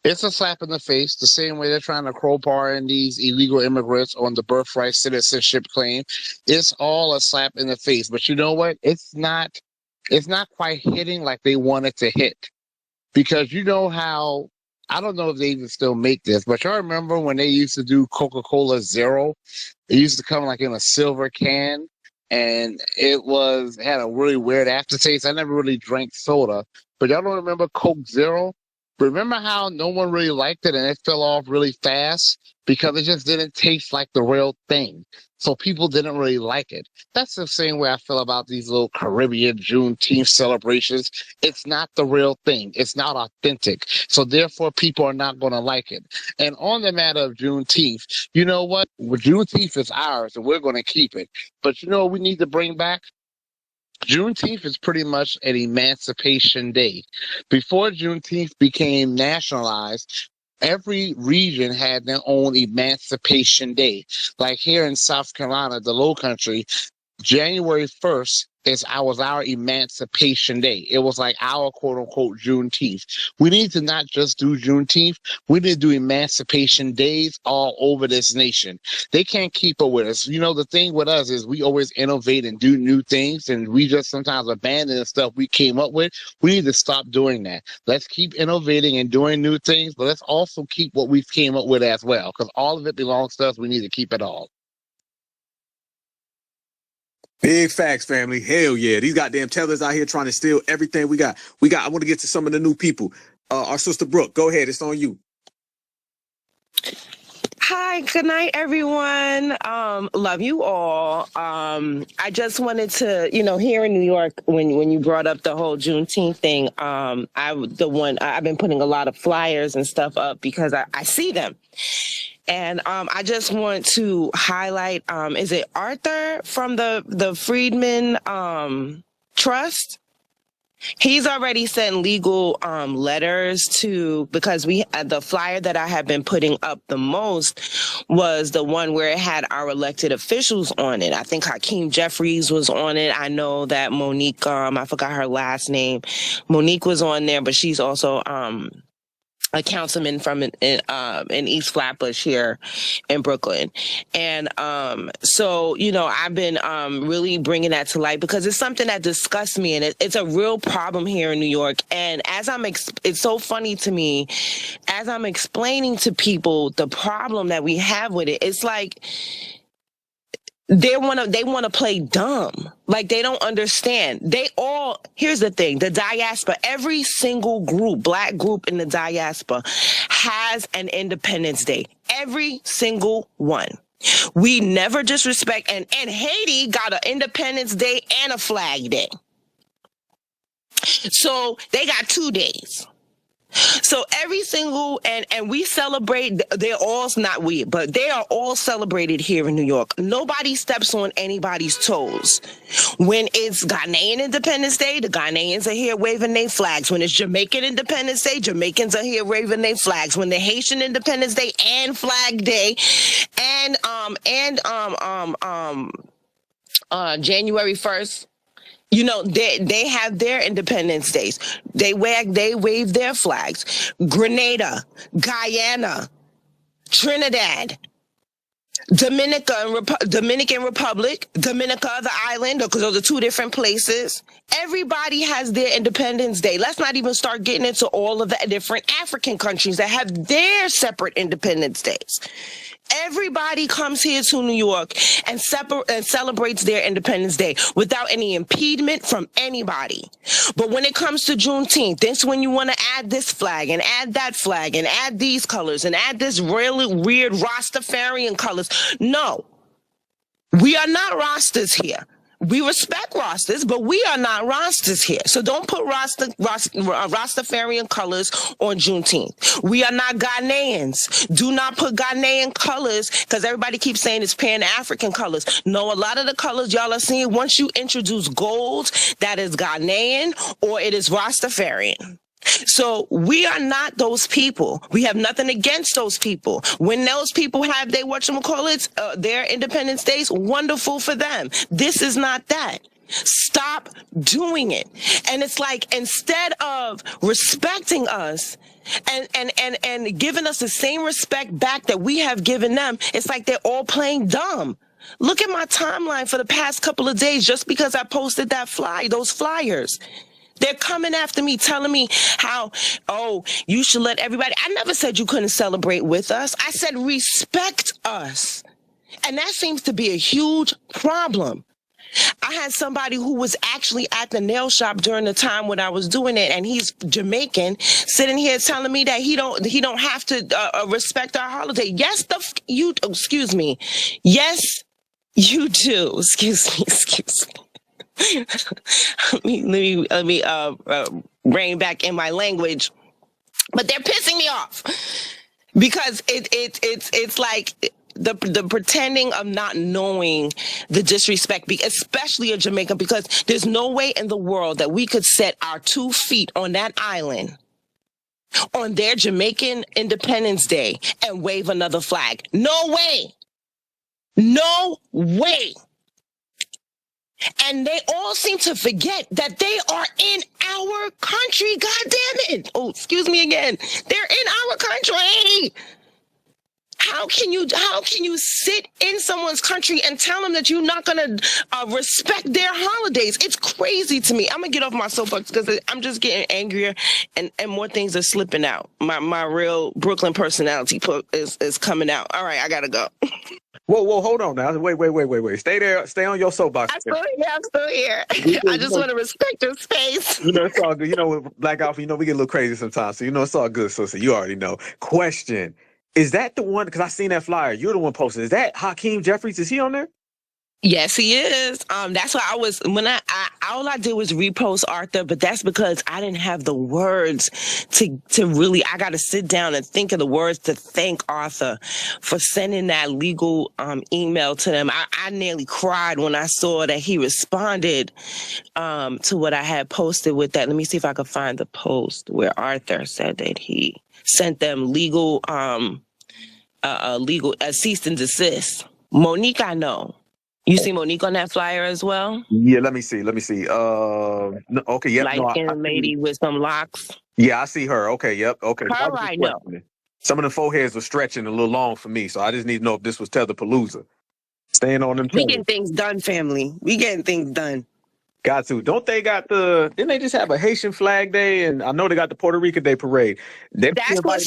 It's a slap in the face, the same way they're trying to crowbar in these illegal immigrants on the birthright citizenship claim. It's all a slap in the face. But you know what? It's not quite hitting like they want it to hit. Because you know how, I don't know if they even still make this, but y'all remember when they used to do Coca-Cola Zero? It used to come like in a silver can, and it had a really weird aftertaste. I never really drank soda, but y'all don't remember Coke Zero? Remember how no one really liked it and it fell off really fast because it just didn't taste like the real thing. So people didn't really like it. That's the same way I feel about these little Caribbean Juneteenth celebrations. It's not the real thing. It's not authentic. So therefore, people are not going to like it. And on the matter of Juneteenth, you know what? Juneteenth is ours and we're going to keep it. But you know what we need to bring back? Juneteenth is pretty much an emancipation day. Before Juneteenth became nationalized, every region had their own emancipation day. Like here in South Carolina, the Low Country, January 1st was our emancipation day. It was like our quote unquote Juneteenth. We need to not just do Juneteenth, we need to do emancipation days all over this nation. They can't keep up with us. You know, the thing with us is we always innovate and do new things, and we just sometimes abandon the stuff we came up with. We need to stop doing that. Let's keep innovating and doing new things, but let's also keep what we came up with as well, because all of it belongs to us. We need to keep it all. Big facts, family. Hell yeah. These goddamn tellers out here trying to steal everything we got. I want to get to some of the new people. Our sister Brooke, go ahead. It's on you. Hi, good night, everyone. Love you all. I just wanted to, here in New York, when you brought up the whole Juneteenth thing, I've been putting a lot of flyers and stuff up because I see them. And I just want to highlight, is it Arthur from the Freedmen Trust? He's already sent legal letters because the flyer that I have been putting up the most was the one where it had our elected officials on it. I think Hakeem Jeffries was on it. I know that Monique, I forgot her last name. Monique was on there, but she's also a councilman from in East Flatbush here in Brooklyn. And so, I've been really bringing that to light because it's something that disgusts me, and it's a real problem here in New York. And it's so funny to me, as I'm explaining to people the problem that we have with it, it's like they want to play dumb. Like they don't understand. Here's the thing, the diaspora, every single black group in the diaspora has an Independence Day. Every single one. We never disrespect, and Haiti got an Independence Day and a Flag Day. So they got 2 days. So every single, and we celebrate, they are all celebrated here in New York. Nobody steps on anybody's toes. When it's Ghanaian Independence Day, the Ghanaians are here waving their flags. When it's Jamaican Independence Day, Jamaicans are here waving their flags. When the Haitian Independence Day and Flag Day and January 1st, they have their Independence Days. They wave their flags. Grenada, Guyana, Trinidad, Dominican Republic, Dominica, the island, because those are 2 different places. Everybody has their Independence Day. Let's not even start getting into all of the different African countries that have their separate Independence Days. Everybody comes here to New York and celebrates their Independence Day without any impediment from anybody. But when it comes to Juneteenth, that's when you want to add this flag and add that flag and add these colors and add this really weird Rastafarian colors. No, we are not Rastas here. We respect Rastas, but we are not Rastas here. So don't put Rastafarian colors on Juneteenth. We are not Ghanaians. Do not put Ghanaian colors, because everybody keeps saying it's Pan-African colors. No, a lot of the colors y'all are seeing, once you introduce gold, that is Ghanaian or it is Rastafarian. So we are not those people. We have nothing against those people. When those people have their Independence Days, wonderful for them. This is not that. Stop doing it. And it's like, instead of respecting us and giving us the same respect back that we have given them, it's like they're all playing dumb. Look at my timeline for the past couple of days just because I posted those flyers. They're coming after me, telling me how, you should let everybody. I never said you couldn't celebrate with us. I said respect us. And that seems to be a huge problem. I had somebody who was actually at the nail shop during the time when I was doing it, and he's Jamaican, sitting here telling me that he don't have to respect our holiday. Yes, excuse me. Yes, you do. Excuse me. let me rein back in my language, but they're pissing me off because it's like the pretending of not knowing the disrespect, especially a Jamaican, because there's no way in the world that we could set our 2 feet on that island on their Jamaican Independence Day and wave another flag. No way. No way. And they all seem to forget that they are in our country. God damn it. Oh, excuse me again. They're in our country. How can you sit in someone's country and tell them that you're not going to respect their holidays? It's crazy to me. I'm going to get off my soapbox because I'm just getting angrier and more things are slipping out. My real Brooklyn personality is coming out. All right, I got to go. Whoa, hold on now. Wait. Stay there. Stay on your soapbox. I'm still here. I just want to respect your space. It's all good. With Black Alpha, we get a little crazy sometimes. So, it's all good, sister. You already know. Question. Is that the one? Because I seen that flyer. You're the one posted. Is that Hakeem Jeffries? Is he on there? Yes, he is. That's why all I did was repost Arthur, but that's because I didn't have the words to really, I got to sit down and think of the words to thank Arthur for sending that legal email to them. I nearly cried when I saw that he responded to what I had posted with that. Let me see if I could find the post where Arthur said that he sent them legal cease and desist. Monique, I know. You see Monique on that flyer as well? Yeah, let me see. Okay, yep. Light-skinned lady with some locks. Yeah, I see her. Okay, yep. Okay. Her I know. Some of the foreheads were stretching a little long for me, so I just need to know if this was Tetherpalooza. Staying on them. We getting things done, family. We getting things done. Got to. Don't they got didn't they just have a Haitian Flag Day? And I know they got the Puerto Rican Day Parade. That's what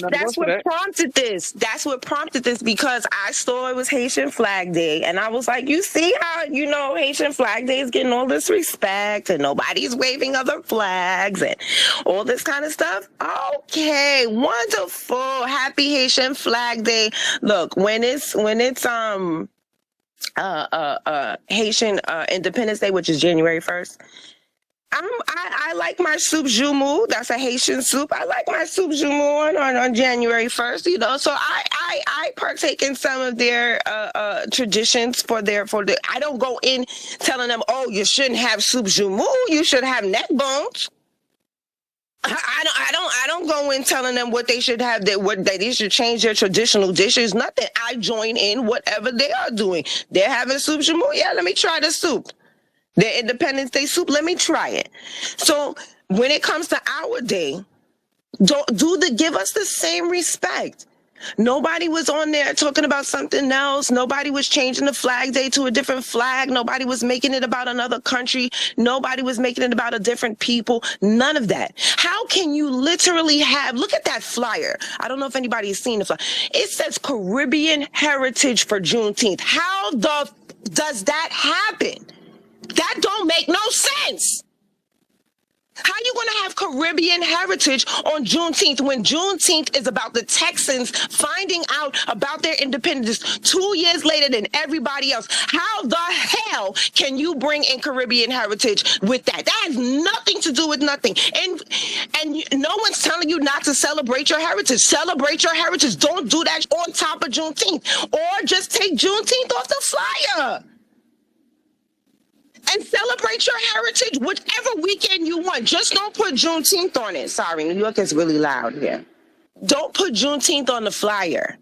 prompted this. That's what prompted this, because I saw it was Haitian Flag Day. And I was like, you see how, Haitian Flag Day is getting all this respect and nobody's waving other flags and all this kind of stuff. Okay, wonderful. Happy Haitian Flag Day. Look, when it's Haitian Independence Day, which is January 1st. I like my soup jumu. That's a Haitian soup. I like my soup jumu on January 1st. So I partake in some of their traditions for their. I don't go in telling them, oh, you shouldn't have soup jumu. You should have neck bones. I don't go in telling them what they should have, that they should change their traditional dishes. Nothing. I join in whatever they are doing. They're having soup jamu. Yeah, let me try the soup. Their Independence Day soup. Let me try it. So when it comes to our day, give us the same respect. Nobody was on there talking about something else. Nobody was changing the Flag Day to a different flag. Nobody was making it about another country. Nobody was making it about a different people. None of that. How can you literally look at that flyer. I don't know if anybody has seen the flyer. It says Caribbean Heritage for Juneteenth. How does that happen? That don't make no sense. How you going to have Caribbean heritage on Juneteenth when Juneteenth is about the Texans finding out about their independence 2 years later than everybody else? How the hell can you bring in Caribbean heritage with that? That has nothing to do with nothing. And no one's telling you not to celebrate your heritage. Celebrate your heritage. Don't do that on top of Juneteenth. Or just take Juneteenth off the flyer. And celebrate your heritage whichever weekend you want. Just don't put Juneteenth on it. Sorry, New York is really loud here. Don't put Juneteenth on the flyer.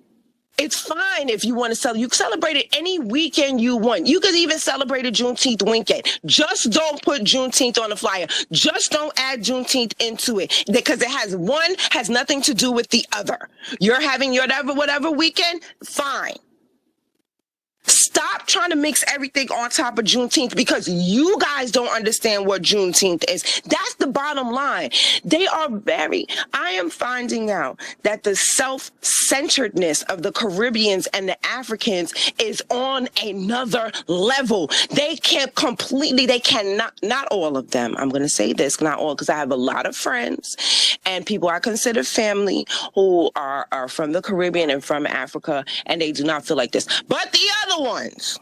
It's fine if you want to celebrate. You can celebrate it any weekend you want. You could even celebrate a Juneteenth weekend. Just don't put Juneteenth on the flyer. Just don't add Juneteenth into it, because it has nothing to do with the other. You're having your whatever weekend, fine. Stop trying to mix everything on top of Juneteenth, because you guys don't understand what Juneteenth is. That's the bottom line. I am finding out that the self-centeredness of the Caribbeans and the Africans is on another level. They cannot, not all of them. I'm going to say this, not all, because I have a lot of friends and people I consider family who are from the Caribbean and from Africa, and they do not feel like this. But the other ones,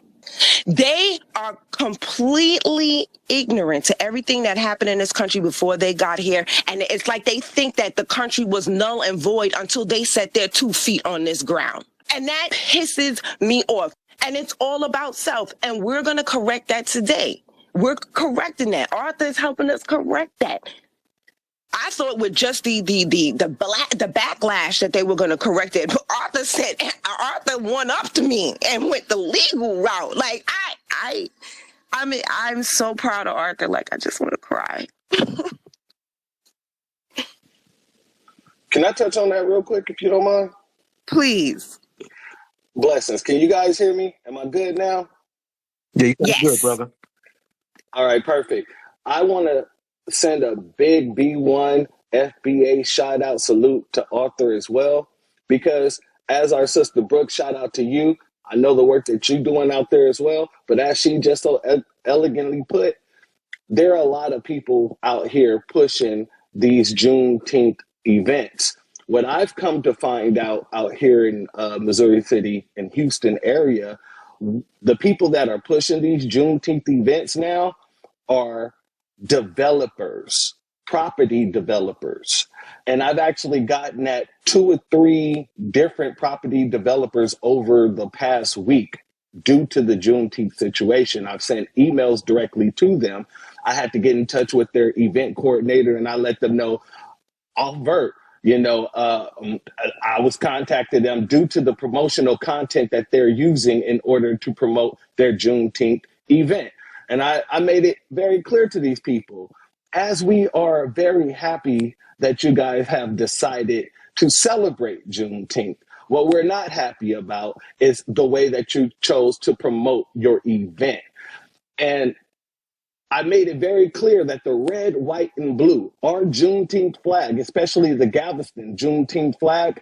they are completely ignorant to everything that happened in this country before they got here. And it's like they think that the country was null and void until they set their 2 feet on this ground. And that pisses me off. And it's all about self. And we're going to correct that today. We're correcting that. Arthur is helping us correct that. I thought with just the backlash that they were going to correct it. But Arthur won up to me and went the legal route. Like I mean, I'm so proud of Arthur. Like, I just want to cry. Can I touch on that real quick, if you don't mind? Please. Blessings. Can you guys hear me? Am I good now? Yeah, you sound Yes. good, brother. All right, perfect. I want to send a big B1 FBA shout out salute to Arthur as well, because as our sister Brooke, shout out to you. I know the work that you're doing out there as well, but as she just so elegantly put, there are a lot of people out here pushing these Juneteenth events. What I've come to find out here in Missouri City and Houston area, the people that are pushing these Juneteenth events now are developers, property developers. And I've actually gotten at 2 or 3 different property developers over the past week due to the Juneteenth situation. I've sent emails directly to them. I had to get in touch with their event coordinator and I let them know, overt, I was contacting them due to the promotional content that they're using in order to promote their Juneteenth event. And I made it very clear to these people, as we are very happy that you guys have decided to celebrate Juneteenth, what we're not happy about is the way that you chose to promote your event. And I made it very clear that the red, white, and blue, our Juneteenth flag, especially the Galveston Juneteenth flag,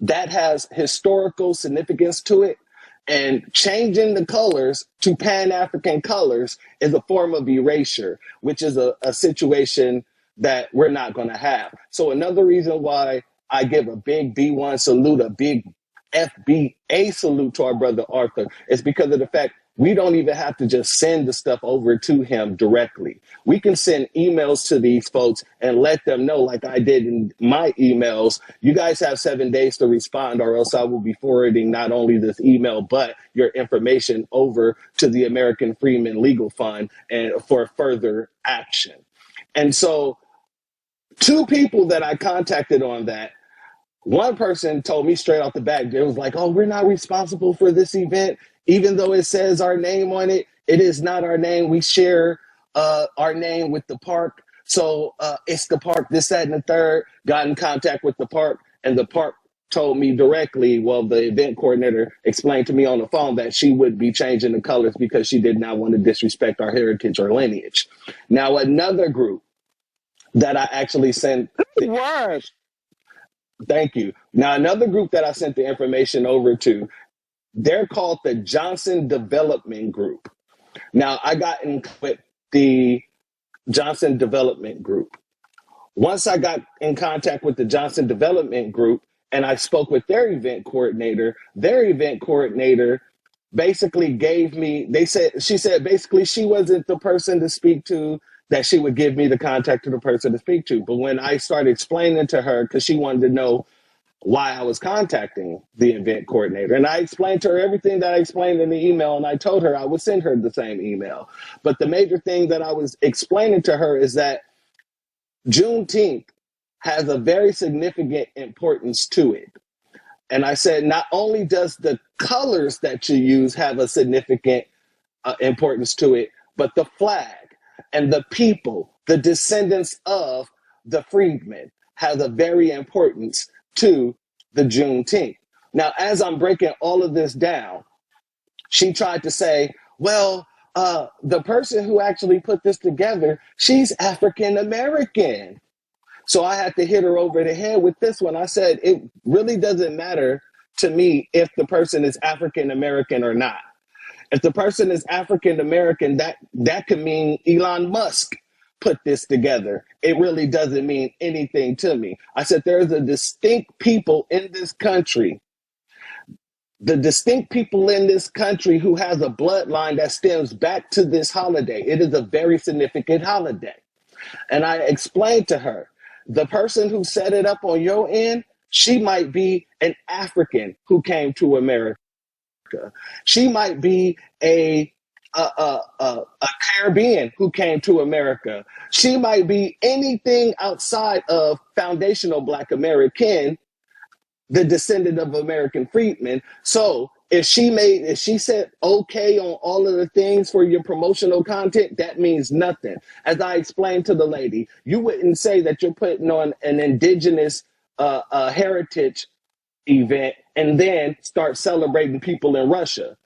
that has historical significance to it. And changing the colors to Pan-African colors is a form of erasure, which is a situation that we're not going to have. So another reason why I give a big B1 salute, a big FBA salute to our brother Arthur, is because of the fact we don't even have to just send the stuff over to him directly. We can send emails to these folks and let them know, like I did in my emails, you guys have 7 days to respond, or else I will be forwarding not only this email, but your information over to the American Freeman Legal Fund and for further action. And so 2 people that I contacted on that, one person told me straight off the bat, it was like, oh, we're not responsible for this event. Even though it says our name on it, it is not our name. We share our name with the park. So it's the park, this, that, and the third. Got in contact with the park, and the park told me directly, well, the event coordinator explained to me on the phone that she would be changing the colors because she did not want to disrespect our heritage or lineage. Now, another group that I actually sent... Word. Thank you. Now, another group that I sent the information over to, they're called the Johnson Development Group. Now, I got in with the Johnson Development Group. Once I got in contact with the Johnson Development Group and I spoke with their event coordinator basically gave me, she said basically she wasn't the person to speak to, that she would give me the contact of the person to speak to. But when I started explaining to her, because she wanted to know why I was contacting the event coordinator, and I explained to her everything that I explained in the email, and I told her I would send her the same email. But the major thing that I was explaining to her is that Juneteenth has a very significant importance to it. And I said, not only does the colors that you use have a significant importance to it, but the flag and the people, the descendants of the freedmen, has a very importance to the Juneteenth. Now, as I'm breaking all of this down, she tried to say, well, the person who actually put this together, she's African American. So I had to hit her over the head with this one. I said, it really doesn't matter to me if the person is African American or not. If the person is African American, that could mean Elon Musk put this together. It really doesn't mean anything to me. I said, there's a distinct people in this country, the distinct people in this country who has a bloodline that stems back to this holiday. It is a very significant holiday. And I explained to her, the person who set it up on your end, She might be an African who came to America. She might be a Caribbean who came to America. She might be anything outside of foundational Black American, the descendant of American freedmen. So if she said okay on all of the things for your promotional content, that means nothing. As I explained to the lady, you wouldn't say that you're putting on an indigenous heritage event and then start celebrating people in Russia.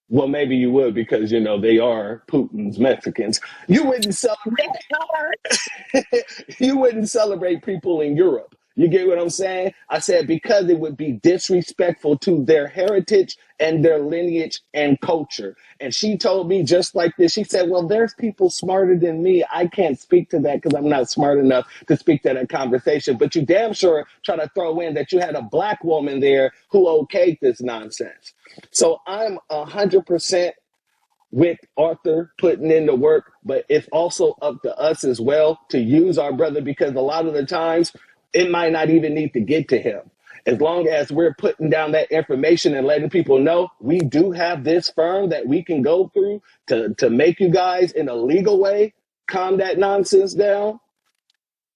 Well, maybe you would because, you know, they are Putin's Mexicans. You wouldn't celebrate you wouldn't celebrate people in Europe. You get what I'm saying? I said because it would be disrespectful to their heritage and their lineage and culture. And she told me just like this. She said, well, there's people smarter than me. I can't speak to that because I'm not smart enough to speak to that conversation. But you damn sure try to throw in that you had a Black woman there who okayed this nonsense. So I'm 100% with Arthur putting in the work, but it's also up to us as well to use our brother, because a lot of the times it might not even need to get to him. As long as we're putting down that information and letting people know we do have this firm that we can go through to make you guys in a legal way calm that nonsense down,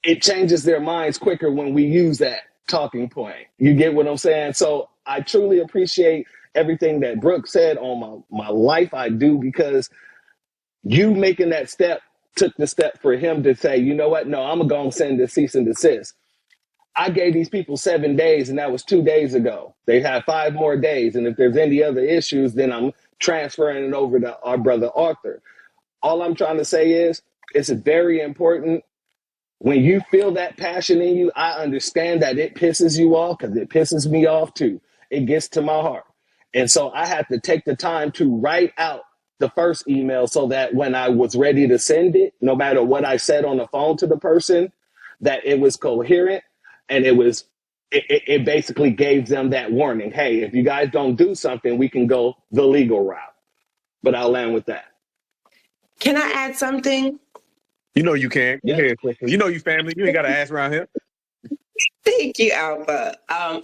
it changes their minds quicker when we use that talking point. You get what I'm saying? So I truly appreciate everything that Brooke said on my life. I do, because you making that step took the step for him to say, you know what? No, I'm going to go and send this cease and desist. I gave these people 7 days, and that was 2 days ago. They have 5 more days. And if there's any other issues, then I'm transferring it over to our brother Arthur. All I'm trying to say is it's very important. When you feel that passion in you, I understand that it pisses you off, because it pisses me off too. It gets to my heart. And so I had to take the time to write out the first email so that when I was ready to send it, no matter what I said on the phone to the person, that it was coherent, and it basically gave them that warning. Hey, if you guys don't do something, we can go the legal route. But I'll land with that. Can I add something? You know you can. Yeah. Go ahead, Crystal. You know you family. You ain't got to ask around here. Thank you, Alpha.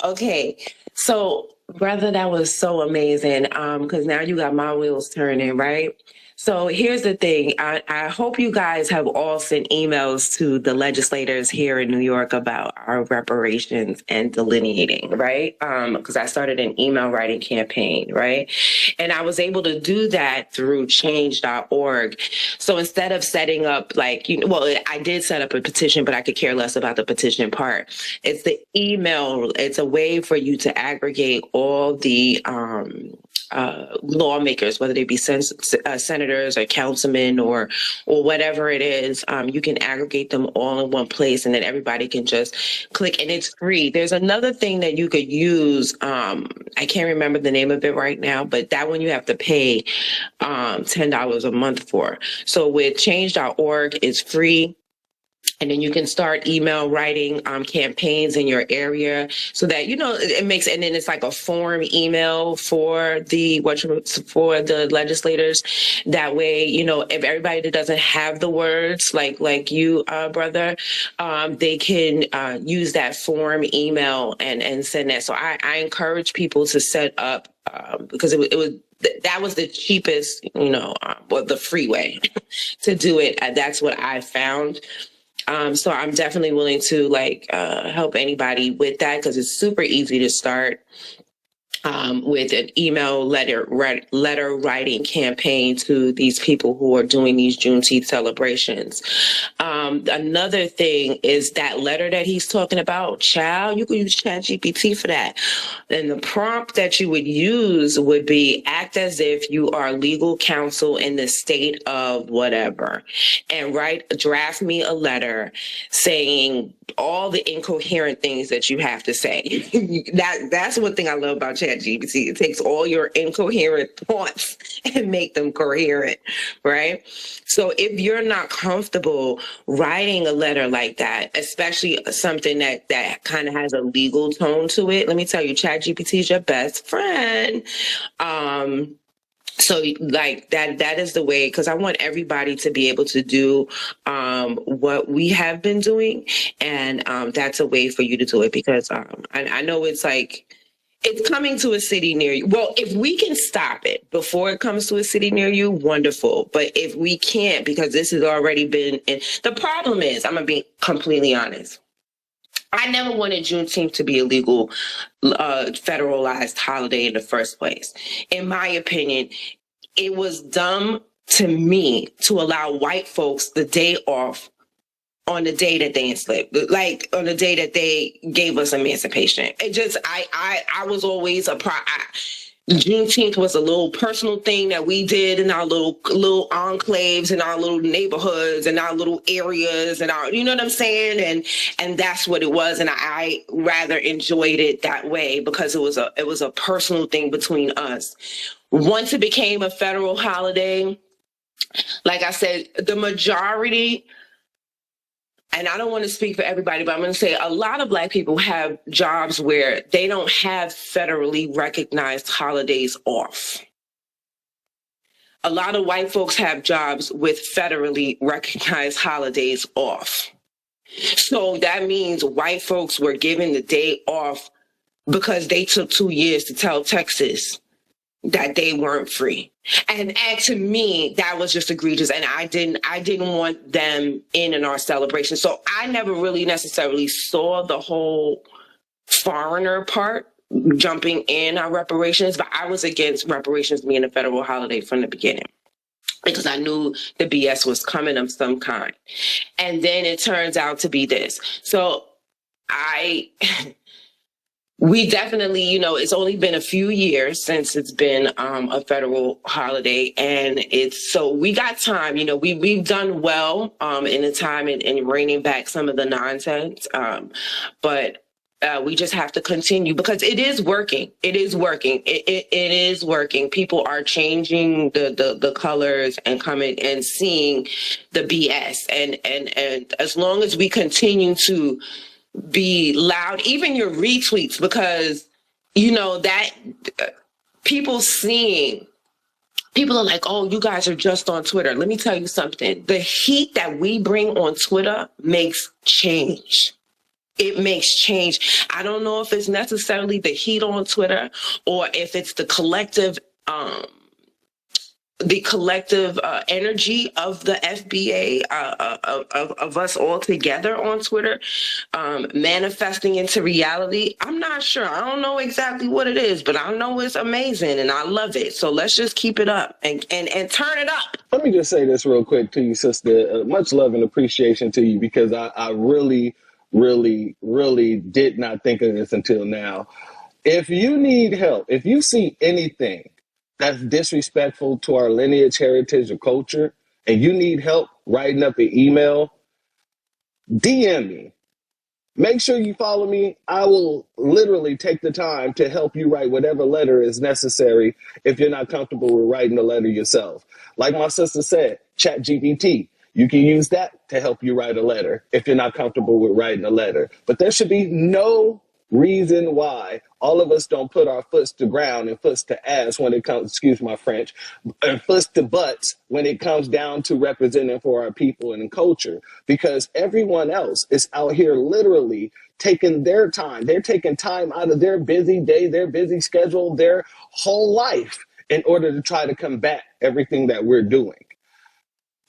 Okay, so brother, that was so amazing. Because now you got my wheels turning, right? So here's the thing. I hope you guys have all sent emails to the legislators here in New York about our reparations and delineating, right? Because I started an email writing campaign, right? And I was able to do that through change.org. So instead of setting up I did set up a petition, but I could care less about the petition part. It's the email. It's a way for you to aggregate all the lawmakers, whether they be senators or councilmen or whatever it is. You can aggregate them all in one place, and then everybody can just click, and it's free. There's another thing that you could use. I can't remember the name of it right now, but that one you have to pay $10 a month for. So with change.org, it's free. And then you can start email writing campaigns in your area, so that, you know, it makes, and then it's like a form email for the legislators. That way, you know, if everybody that doesn't have the words like you, brother, they can use that form email and send that. So I encourage people to set up because that was the cheapest, you know, the free way to do it. That's what I found. So I'm definitely willing to help anybody with that, because it's super easy to start with an email letter writing campaign to these people who are doing these Juneteenth celebrations. Another thing is that letter that he's talking about, child, you can use ChatGPT for that. And the prompt that you would use would be, act as if you are legal counsel in the state of whatever, and draft me a letter saying all the incoherent things that you have to say. That's one thing I love about ChatGPT. It takes all your incoherent thoughts and make them coherent, right? So if you're not comfortable writing a letter like that, especially something that kind of has a legal tone to it, let me tell you, ChatGPT is your best friend. So like that is the way, because I want everybody to be able to do what we have been doing, and that's a way for you to do it, because I know it's like it's coming to a city near you. Well, if we can stop it before it comes to a city near you, wonderful. But if we can't, because this has already been, and the problem is, I'm gonna be completely honest, I never wanted Juneteenth to be a legal, federalized holiday in the first place. In my opinion, it was dumb to me to allow white folks the day off on the day that they enslaved, like on the day that they gave us emancipation. It just, I was always Juneteenth was a little personal thing that we did in our little enclaves, in our little neighborhoods, and our little areas, and our, you know what I'm saying? And that's what it was. And I rather enjoyed it that way, because it was a personal thing between us. Once it became a federal holiday, like I said, the majority, and I don't want to speak for everybody, but I'm going to say a lot of Black people have jobs where they don't have federally recognized holidays off. A lot of white folks have jobs with federally recognized holidays off. So that means white folks were given the day off because they took 2 years to tell Texas that they weren't free. And to me, that was just egregious. And I didn't want them in our celebration. So I never really necessarily saw the whole foreigner part jumping in our reparations, but I was against reparations being a federal holiday from the beginning, because I knew the BS was coming of some kind. And then it turns out to be this. So we definitely, it's only been a few years since it's been a federal holiday, and we got time. We've done well in the time in reining back some of the nonsense, but we just have to continue, because it is working. It is working. It is working. People are changing the colors and coming and seeing the BS, and as long as we continue to be loud, even your retweets, because that people are like, oh, you guys are just on Twitter. Let me tell you something. The heat that we bring on Twitter makes change. It makes change. I don't know if it's necessarily the heat on Twitter, or if it's the collective energy of the FBA, of us all together on Twitter, manifesting into reality. I'm not sure. I don't know exactly what it is, but I know it's amazing and I love it. So let's just keep it up and turn it up. Let me just say this real quick to you, sister. Much love and appreciation to you, because I really, really, really did not think of this until now. If you need help, if you see anything that's disrespectful to our lineage, heritage, or culture, and you need help writing up an email, DM me. Make sure you follow me. I will literally take the time to help you write whatever letter is necessary if you're not comfortable with writing the letter yourself. Like my sister said, ChatGPT. You can use that to help you write a letter if you're not comfortable with writing a letter. But there should be no reason why all of us don't put our foots to ground and foots to ass when it comes, excuse my French, and foots to butts when it comes down to representing for our people and culture, because everyone else is out here literally taking their time. They're taking time out of their busy day, their busy schedule, their whole life in order to try to combat everything that we're doing.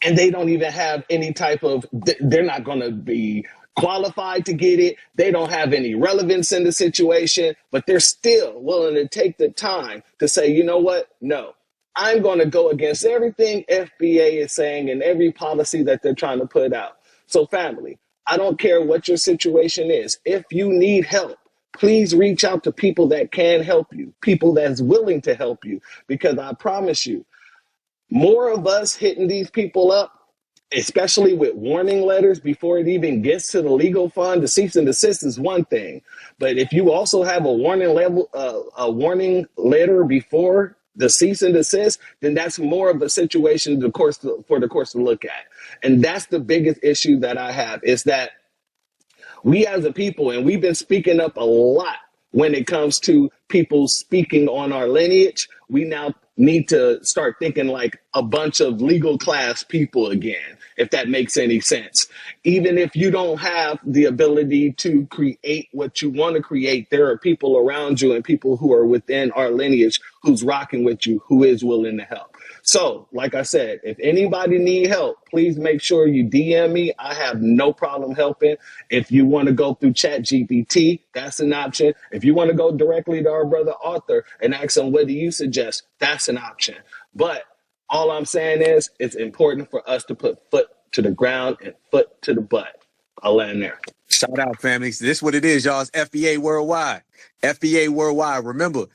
And they don't even have any type of, they're not going to be qualified to get it. They don't have any relevance in the situation, but they're still willing to take the time to say, you know what? No, I'm going to go against everything FBA is saying and every policy that they're trying to put out. So family, I don't care what your situation is. If you need help, please reach out to people that can help you, people that's willing to help you, because I promise you, more of us hitting these people up, especially with warning letters before it even gets to the legal fund. The cease and desist is one thing, but if you also have a warning letter before the cease and desist, then that's more of a situation for the courts to look at. And that's the biggest issue that I have, is that we as a people, and we've been speaking up a lot when it comes to people speaking on our lineage, we now need to start thinking like a bunch of legal class people again, if that makes any sense. Even if you don't have the ability to create what you want to create, there are people around you and people who are within our lineage who's rocking with you, who is willing to help. So, like I said, if anybody need help, please make sure you DM me. I have no problem helping. If you want to go through ChatGPT, that's an option. If you want to go directly to our brother Arthur and ask him, what do you suggest? That's an option. But all I'm saying is it's important for us to put foot to the ground and foot to the butt. I'll land there. Shout out, family. This is what it is, y'all. It's FBA Worldwide. FBA Worldwide. Remember,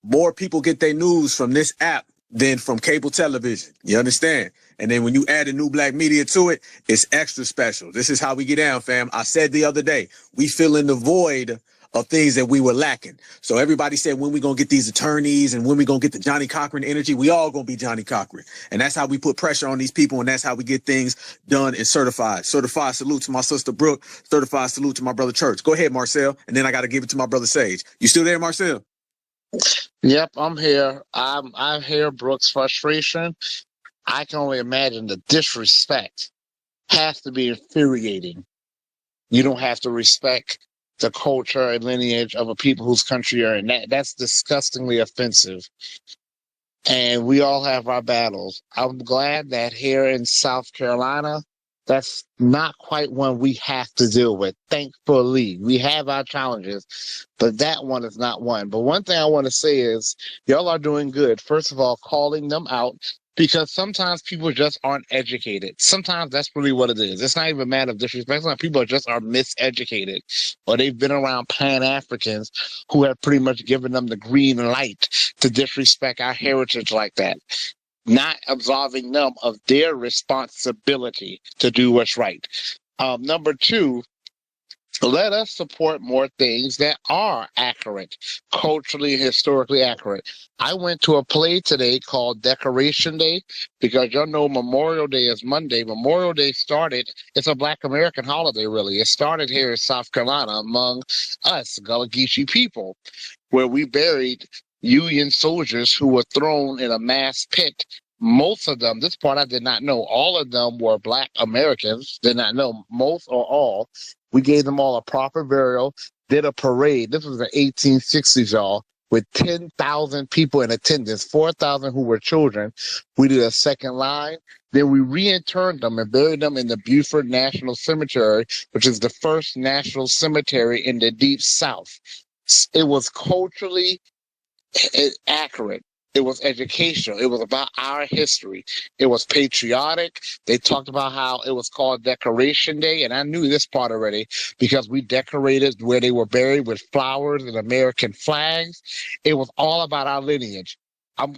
more people get their news from this app than from cable television. You understand? And then when you add a new black media to it, it's extra special. This is how we get down, fam. I said the other day, we fill in the void of things that we were lacking. So everybody said, when we going to get these attorneys and when we going to get the Johnny Cochran energy, we all going to be Johnny Cochran. And that's how we put pressure on these people. And that's how we get things done and certified. Certified salute to my sister Brooke. Certified salute to my brother Church. Go ahead, Marcel. And then I got to give it to my brother Sage. You still there, Marcel? Yep, I'm here. I hear Brooks' frustration. I can only imagine the disrespect has to be infuriating. You don't have to respect the culture and lineage of a people whose country you're in. That's disgustingly offensive. And we all have our battles. I'm glad that here in South Carolina, that's not quite one we have to deal with. Thankfully, we have our challenges, but that one is not one. But one thing I want to say is y'all are doing good. First of all, calling them out, because sometimes people just aren't educated. Sometimes that's really what it is. It's not even a matter of disrespect. Sometimes people just are miseducated, or they've been around Pan-Africans who have pretty much given them the green light to disrespect our heritage like that, not absolving them of their responsibility to do what's right. Number two, let us support more things that are accurate, culturally and historically accurate. I went to a play today called Decoration Day, because y'all know Memorial Day is Monday. Memorial Day started, it's a Black American holiday, really. It started here in South Carolina among us, Gullah Geechee people, where we buried Union soldiers who were thrown in a mass pit. Most of them, this part I did not know, all of them were Black Americans, did not know, most or all. We gave them all a proper burial, did a parade. This was the 1860s, y'all, with 10,000 people in attendance, 4,000 who were children. We did a second line. Then we reinterred them and buried them in the Beaufort National Cemetery, which is the first national cemetery in the Deep South. It was culturally accurate. It was educational. It was about our history. It was patriotic. They talked about how it was called Decoration Day, and I knew this part already because we decorated where they were buried with flowers and American flags. It was all about our lineage.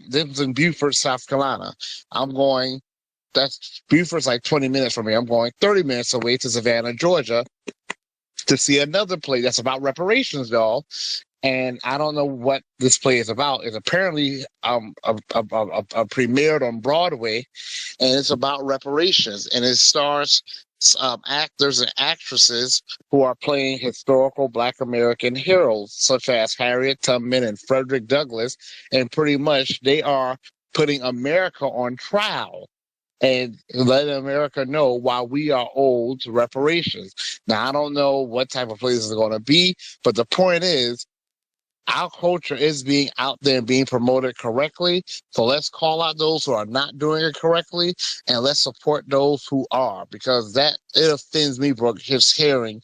This was in Beaufort, South Carolina. That's Beaufort's like 20 minutes from me. I'm going 30 minutes away to Savannah, Georgia, to see another play that's about reparations, y'all. And I don't know what this play is about. It's apparently premiered on Broadway, and it's about reparations. And it stars actors and actresses who are playing historical Black American heroes, such as Harriet Tubman and Frederick Douglass. And pretty much they are putting America on trial and letting America know why we are owed reparations. Now, I don't know what type of place it's going to be, but the point is, our culture is being out there and being promoted correctly. So let's call out those who are not doing it correctly, and let's support those who are, because it offends me, bro, just hearing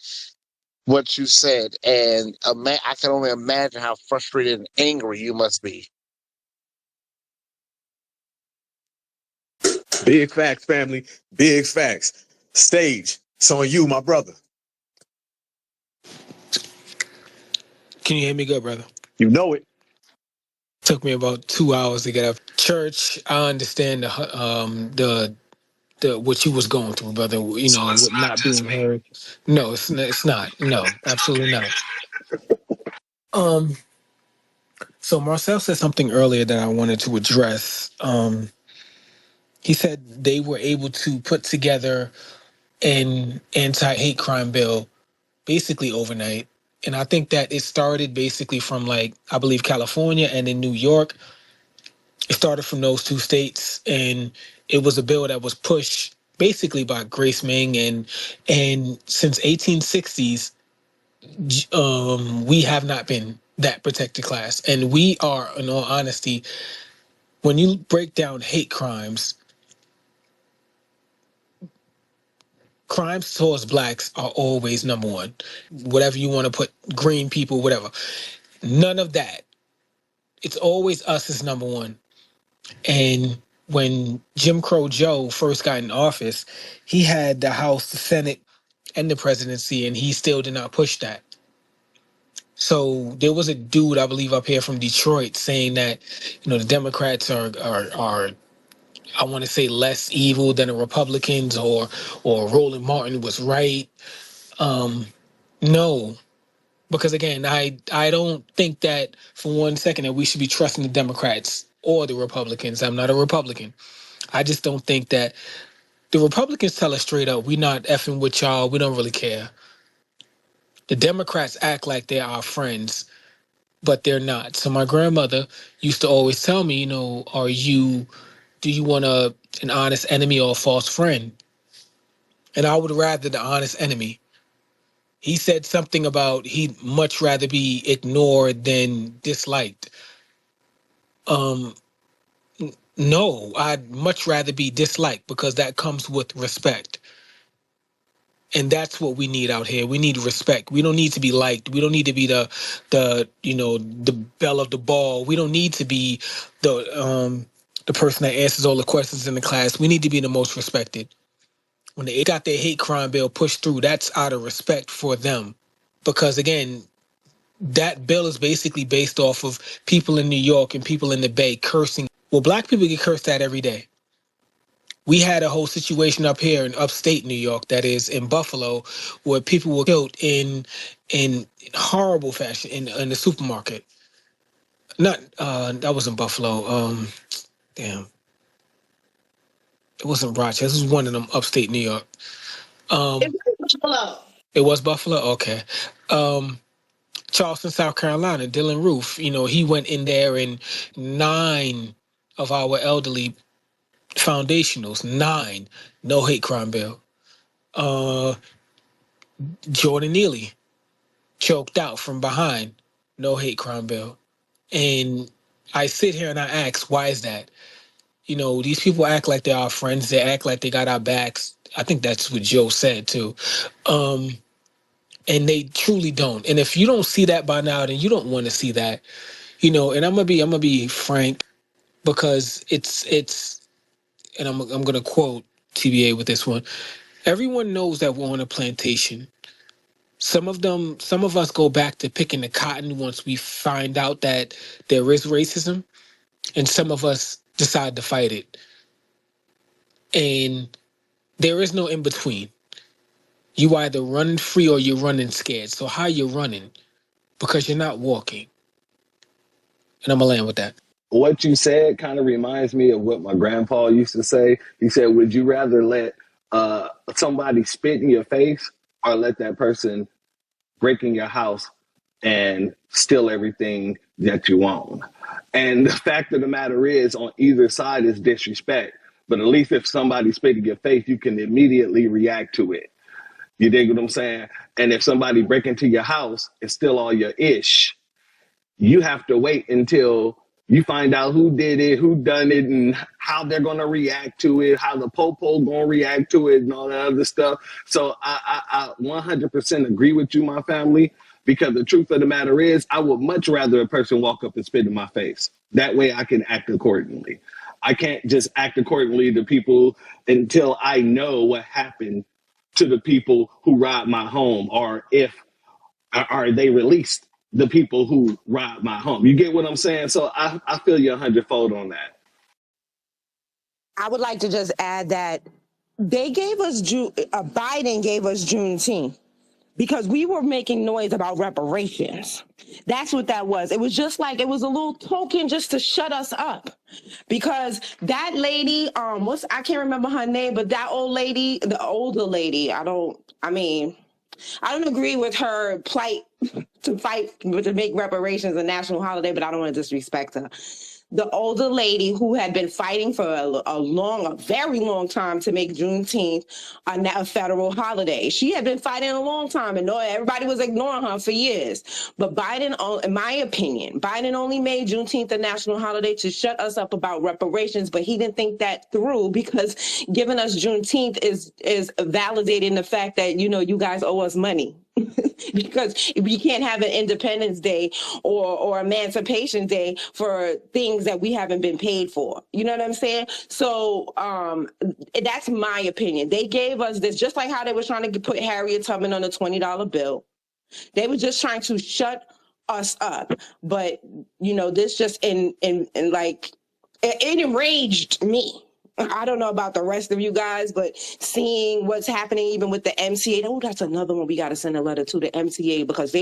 what you said. And I can only imagine how frustrated and angry you must be. Big facts, family. Big facts. Stage. It's on you, my brother. Can you hear me good, brother? You know it. Took me about 2 hours to get up. Church, I understand the what you was going through, brother. You know, So it's with not not just being me. heard. No, it's not. No, absolutely not. So Marcel said something earlier that I wanted to address. He said they were able to put together an anti-hate crime bill basically overnight. And I think that it started basically from, like, I believe California and in New York. It started from those two states, and it was a bill that was pushed basically by Grace Ming, and since 1860s, we have not been that protected class, and we are, in all honesty, when you break down hate crimes, crimes towards blacks are always number one. Whatever you want to put, green people, whatever. None of that. It's always us as number one. And when Jim Crow Joe first got in office, he had the House, the Senate, and the presidency, and he still did not push that. So there was a dude, I believe, up here from Detroit saying that, the Democrats are I want to say less evil than the Republicans, or Roland Martin was right. No, because again, I don't think that for 1 second that we should be trusting the Democrats or the Republicans. I'm not a Republican. I just don't think that the Republicans tell us straight up, we not effing with y'all. We don't really care. The Democrats act like they're our friends, but they're not. So my grandmother used to always tell me, do you want an honest enemy or a false friend? And I would rather the honest enemy. He said something about he'd much rather be ignored than disliked. No, I'd much rather be disliked because that comes with respect. And that's what we need out here. We need respect. We don't need to be liked. We don't need to be the belle of the ball. We don't need to be the person that answers all the questions in the class. We need to be the most respected. When they got their hate crime bill pushed through, that's out of respect for them. Because again, that bill is basically based off of people in New York and people in the Bay cursing. Well, black people get cursed at every day. We had a whole situation up here in upstate New York, that is in Buffalo, where people were killed in horrible fashion in the supermarket. Not that wasn't Buffalo. Damn, it wasn't Rochester. This was one of them upstate New York. It was Buffalo. Okay. Charleston, South Carolina. Dylan Roof. He went in there, and 9 of our elderly foundationals, 9, no hate crime bill. Jordan Neely choked out from behind, no hate crime bill. And I sit here and I ask, why is that? These people act like they're our friends. They act like they got our backs. I think that's what Joe said too. And they truly don't. And if you don't see that by now, then you don't want to see that. And I'm gonna be frank, because it's and I'm gonna quote TBA with this one. Everyone knows that we're on a plantation. Some of us go back to picking the cotton once we find out that there is racism, and some of us decide to fight it. And there is no in between. You either running free or you're running scared. So how you running? Because you're not walking. And I'm gonna land with that. What you said kind of reminds me of what my grandpa used to say. He said, would you rather let somebody spit in your face, or let that person break in your house and steal everything that you own? And the fact of the matter is, on either side is disrespect. But at least if somebody spit in your face, you can immediately react to it. You dig what I'm saying? And if somebody break into your house and steal all your ish, you have to wait until you find out who did it, who done it, and how they're going to react to it, how the popo going to react to it, and all that other stuff. So I 100% agree with you, my family, because the truth of the matter is, I would much rather a person walk up and spit in my face. That way I can act accordingly. I can't just act accordingly to people until I know what happened to the people who robbed my home, or if are they released the people who robbed my home. You get what I'm saying? So I feel you 100-fold on that. I would like to just add that they gave us Biden gave us Juneteenth because we were making noise about reparations. That's what that was. It was just like, it was a little token just to shut us up. Because that lady, I can't remember her name, but that old lady, the older lady, I don't agree with her plight to fight to make reparations a national holiday, but I don't want to disrespect her. the older lady who had been fighting for a very long time to make Juneteenth a federal holiday. She had been fighting a long time, and everybody was ignoring her for years. But Biden, in my opinion, Biden only made Juneteenth a national holiday to shut us up about reparations, but he didn't think that through, because giving us Juneteenth is validating the fact that, you guys owe us money. Because we can't have an Independence Day or Emancipation Day for things that we haven't been paid for. You know what I'm saying? So that's my opinion. They gave us this, just like how they were trying to put Harriet Tubman on a $20 bill. They were just trying to shut us up. But, this just it enraged me. I don't know about the rest of you guys, but seeing what's happening even with the MTA, that's another one we got to send a letter to the MTA, because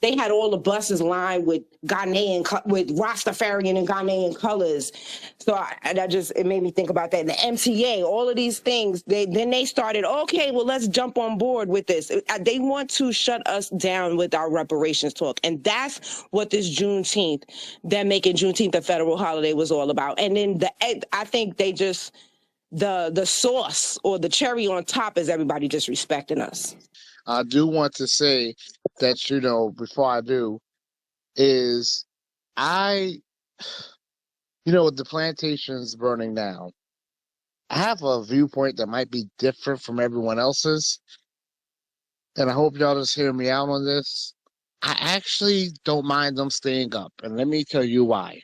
they had all the buses lined with Ghanaian, with Rastafarian and Ghanaian colors. So it made me think about that. The MTA, all of these things, then they started, okay, well, let's jump on board with this. They want to shut us down with our reparations talk. And that's what this Juneteenth, them making Juneteenth a federal holiday, was all about. And then I think they just, the sauce or the cherry on top is everybody just respecting us. I do want to say that, before I do, is with the plantations burning down, I have a viewpoint that might be different from everyone else's. And I hope y'all just hear me out on this. I actually don't mind them staying up. And let me tell you why.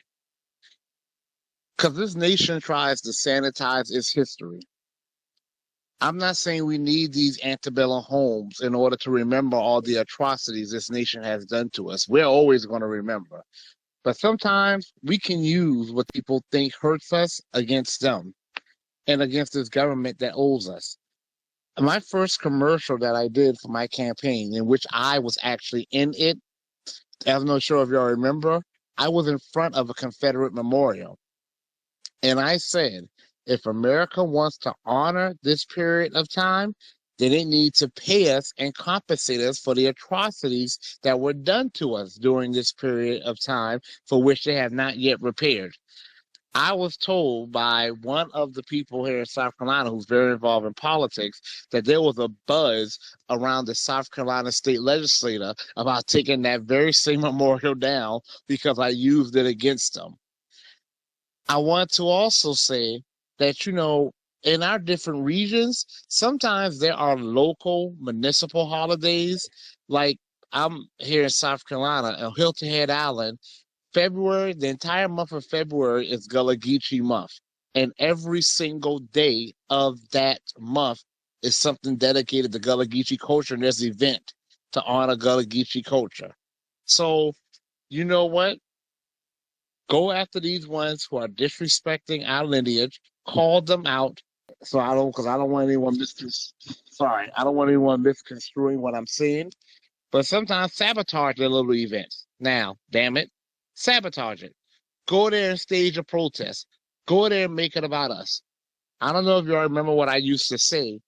Because this nation tries to sanitize its history. I'm not saying we need these antebellum homes in order to remember all the atrocities this nation has done to us. We're always going to remember. But sometimes we can use what people think hurts us against them and against this government that owes us. My first commercial that I did for my campaign, in which I was actually in it, I'm not sure if y'all remember, I was in front of a Confederate memorial. And I said, if America wants to honor this period of time, then it needs to pay us and compensate us for the atrocities that were done to us during this period of time, for which they have not yet repaired. I was told by one of the people here in South Carolina who's very involved in politics that there was a buzz around the South Carolina state legislature about taking that very same memorial down because I used it against them. I want to also say that, in our different regions, sometimes there are local municipal holidays. Like, I'm here in South Carolina, on Hilton Head Island. February, the entire month of February is Gullah Geechee month. And every single day of that month is something dedicated to Gullah Geechee culture, and there's an event to honor Gullah Geechee culture. So, you know what? Go after these ones who are disrespecting our lineage, call them out. So I don't want anyone misconstruing what I'm saying. But sometimes sabotage their little events. Now, damn it, sabotage it. Go there and stage a protest. Go there and make it about us. I don't know if y'all remember what I used to say,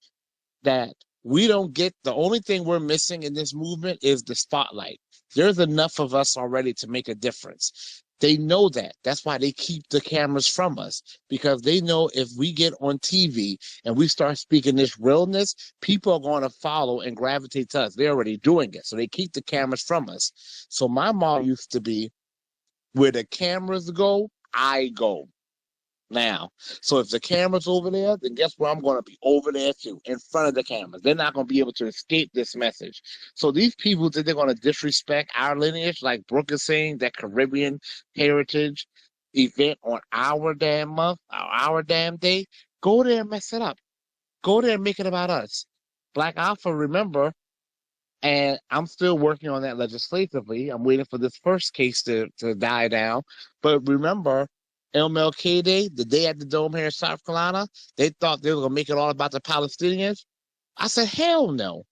that the only thing we're missing in this movement is the spotlight. There's enough of us already to make a difference. They know that. That's why they keep the cameras from us, because they know if we get on TV and we start speaking this realness, people are going to follow and gravitate to us. They're already doing it. So they keep the cameras from us. So my mom used to be, where the cameras go, I go. Now, so if the camera's over there, then guess where I'm going to be? Over there too, in front of the cameras. They're not going to be able to escape this message. So these people think they're going to disrespect our lineage, like Brooke is saying, that Caribbean heritage event on our damn month, our damn day. Go there and mess it up. Go there and make it about us. Black Alpha, remember, and I'm still working on that legislatively. I'm waiting for this first case to die down. But remember, MLK Day, the day at the Dome here in South Carolina, they thought they were going to make it all about the Palestinians. I said, hell no.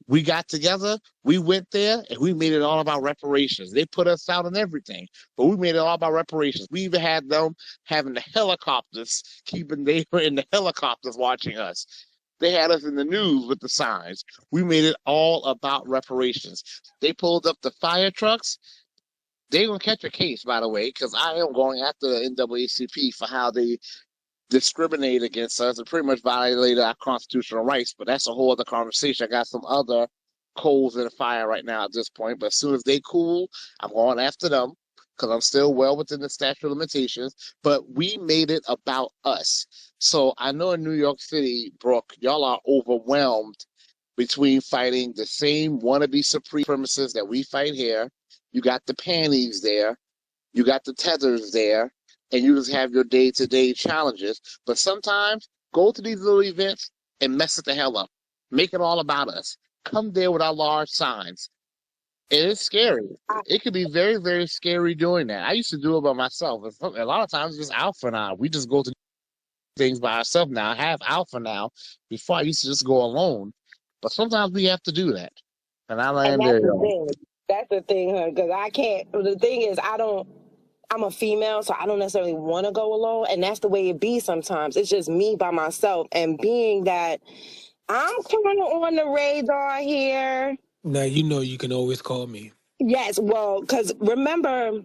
We got together, we went there, and we made it all about reparations. They put us out on everything, but we made it all about reparations. We even had them having the helicopters, they were in the helicopters watching us. They had us in the news with the signs. We made it all about reparations. They pulled up the fire trucks. They're gonna catch a case, by the way, because I am going after the NAACP for how they discriminate against us and pretty much violated our constitutional rights. But that's a whole other conversation. I got some other coals in the fire right now at this point. But as soon as they cool, I'm going after them because I'm still well within the statute of limitations. But we made it about us. So I know in New York City, Brooke, y'all are overwhelmed between fighting the same wannabe supremacists that we fight here. You got the panties there. You got the tethers there, and you just have your day-to-day challenges. But sometimes go to these little events and mess it the hell up. Make it all about us. Come there with our large signs. And it's scary. It could be very, very scary doing that. I used to do it by myself. A lot of times it's just Alpha now. We just go to things by ourselves now. I have Alpha now. Before I used to just go alone. But sometimes we have to do that. And I And land that's there, the y'all. thing. That's the thing, huh? Because I can't. The thing is, I'm a female, so I don't necessarily want to go alone. And that's the way it be sometimes. It's just me by myself. And being that I'm kind of on the radar here. Now you know you can always call me. Yes, well, because remember,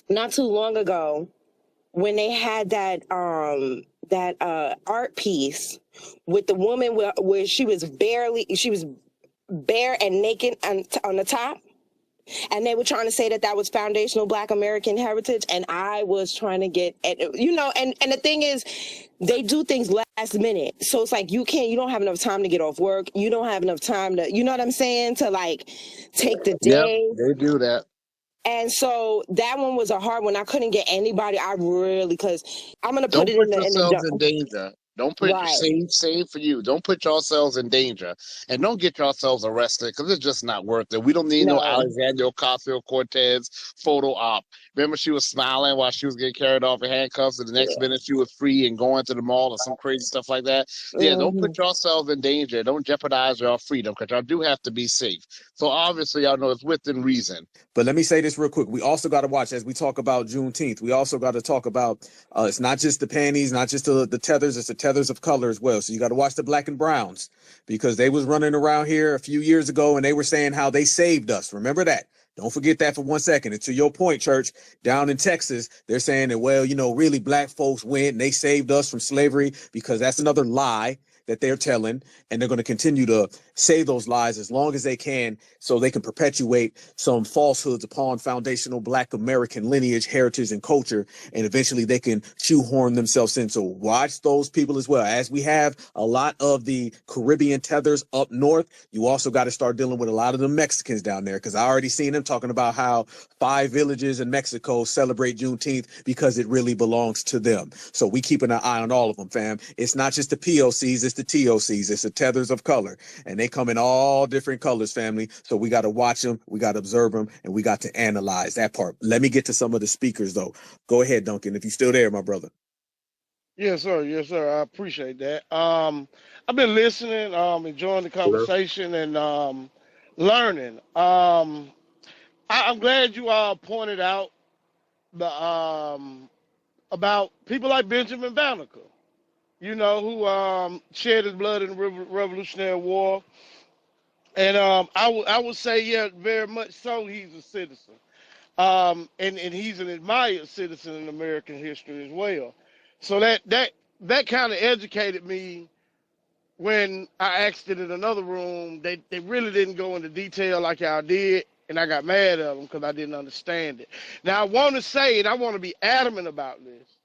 not too long ago, when they had that art piece with the woman where she was bare and naked on the top. And they were trying to say that was foundational Black American heritage. And I was trying to get, and the thing is, they do things last minute. So it's like, you don't have enough time to get off work. You don't have enough time to, you know what I'm saying? To like take the Yep, day. they do that. And so that one was a hard one. I couldn't get anybody. Because I'm going to put Don't it put in yourselves in the danger. Don't put right. same for you. Don't put yourselves in danger, and don't get yourselves arrested because it's just not worth it. We don't need no No. Alexandria Ocasio-Cortez photo op. Remember, she was smiling while she was getting carried off in handcuffs, and the next minute she was free and going to the mall or some crazy stuff like that. Yeah, don't put yourselves in danger. Don't jeopardize your freedom because y'all do have to be safe. So obviously, y'all know it's within reason. But let me say this real quick. We also got to watch as we talk about Juneteenth. We also got to talk about it's not just the panties, not just the tethers. It's the tethers of color as well. So you got to watch the black and browns because they was running around here a few years ago and they were saying how they saved us. Remember that. Don't forget that for 1 second. And to your point, Church, down in Texas, they're saying that, well, really black folks went and they saved us from slavery because that's another lie that they're telling, and they're going to continue to say those lies as long as they can so they can perpetuate some falsehoods upon foundational Black American lineage, heritage, and culture, and eventually they can shoehorn themselves in. So watch those people as well. As we have a lot of the Caribbean tethers up north, you also got to start dealing with a lot of the Mexicans down there, because I already seen them talking about how 5 villages in Mexico celebrate Juneteenth because it really belongs to them. So we keeping an eye on all of them, fam. It's not just the POCs, it's the TOCs, it's the tethers of color, and they come in all different colors, family. So we got to watch them, we got to observe them, and we got to analyze that part. Let me get to some of the speakers though. Go ahead, Duncan, if you're still there, my brother. Yes, sir. Yes, sir. I appreciate that. I've been listening, enjoying the conversation and learning. I'm glad you all pointed out the about people like Benjamin Banneker, who shed his blood in the Revolutionary War. And I would say, yeah, very much so, he's a citizen. And he's an admired citizen in American history as well. So that kind of educated me when I asked it in another room. They really didn't go into detail like y'all did, and I got mad at them because I didn't understand it. Now I want to say, and I want to be adamant about this,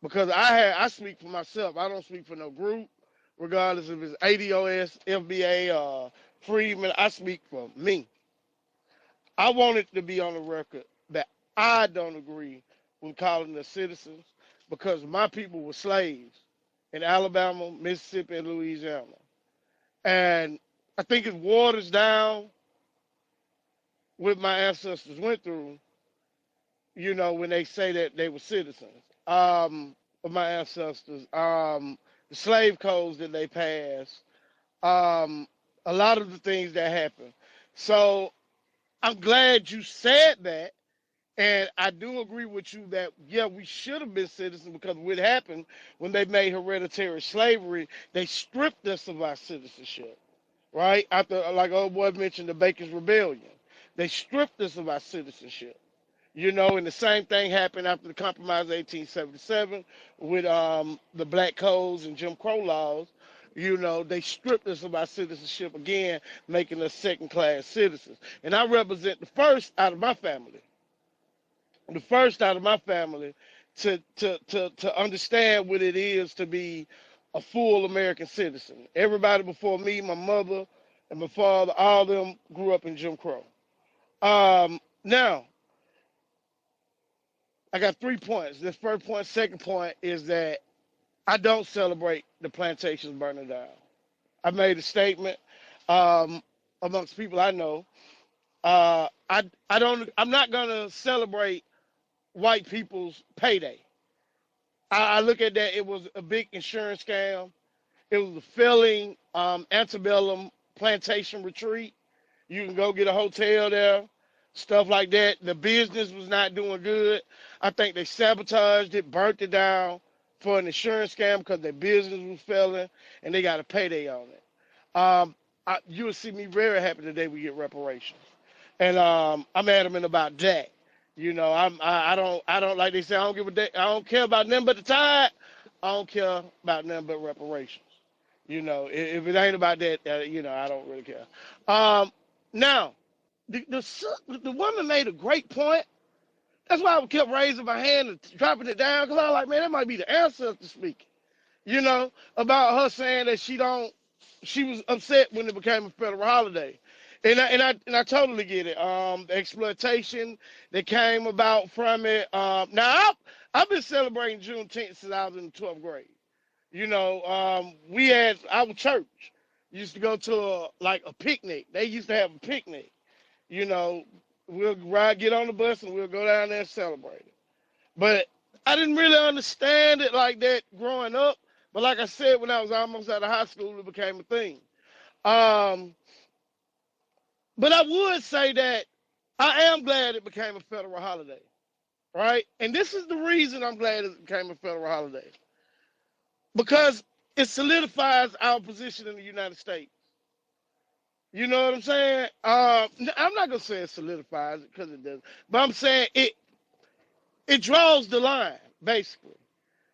because I speak for myself. I don't speak for no group, regardless if it's ADOS, FBA, Freedmen. I speak for me. I want it to be on the record that I don't agree with calling us citizens because my people were slaves in Alabama, Mississippi, and Louisiana. And I think it waters down what my ancestors went through, when they say that they were citizens of my ancestors. The slave codes that they passed, a lot of the things that happened. So I'm glad you said that. And I do agree with you that, yeah, we should have been citizens because what happened when they made hereditary slavery, they stripped us of our citizenship, right? After, like old boy mentioned, the Bacon's Rebellion. They stripped us of our citizenship. You know, and the same thing happened after the Compromise of 1877 with the Black Codes and Jim Crow laws. You know, they stripped us of our citizenship again, making us second-class citizens. And I represent the first out of my family. The first out of my family to understand what it is to be a full American citizen. Everybody before me, my mother and my father, all of them grew up in Jim Crow. Now, I got 3 points. This first point, second point is that I don't celebrate the plantations burning down. I made a statement amongst people I know. I'm not gonna celebrate white people's payday. I look at that, it was a big insurance scam. It was a failing antebellum plantation retreat. You can go get a hotel there, stuff like that. The business was not doing good. I think they sabotaged it, burnt it down for an insurance scam because their business was failing and they got a payday on it. You will see me very happy the day we get reparations. And I'm adamant about that. You know, I don't like they say I don't give a damn, I don't care about nothing but the tide. I don't care about nothing but reparations. You know, if it ain't about that, you know, I don't really care. Now, the woman made a great point. That's why I kept raising my hand and dropping it down, because I was like, man, that might be the ancestor speaking. You know, about her saying that she was upset when it became a federal holiday. And I totally get it. The exploitation that came about from it. Now I've been celebrating Juneteenth since I was in the 12th grade. You know, we had our church used to go to a picnic. They used to have a picnic. You know, we'll get on the bus and we'll go down there and celebrate it. But I didn't really understand it like that growing up. But like I said, when I was almost out of high school, it became a thing. But I would say that I am glad it became a federal holiday, right? And this is the reason I'm glad it became a federal holiday. Because it solidifies our position in the United States. You know what I'm saying? I'm not going to say it solidifies it, because it doesn't. But I'm saying it draws the line, basically.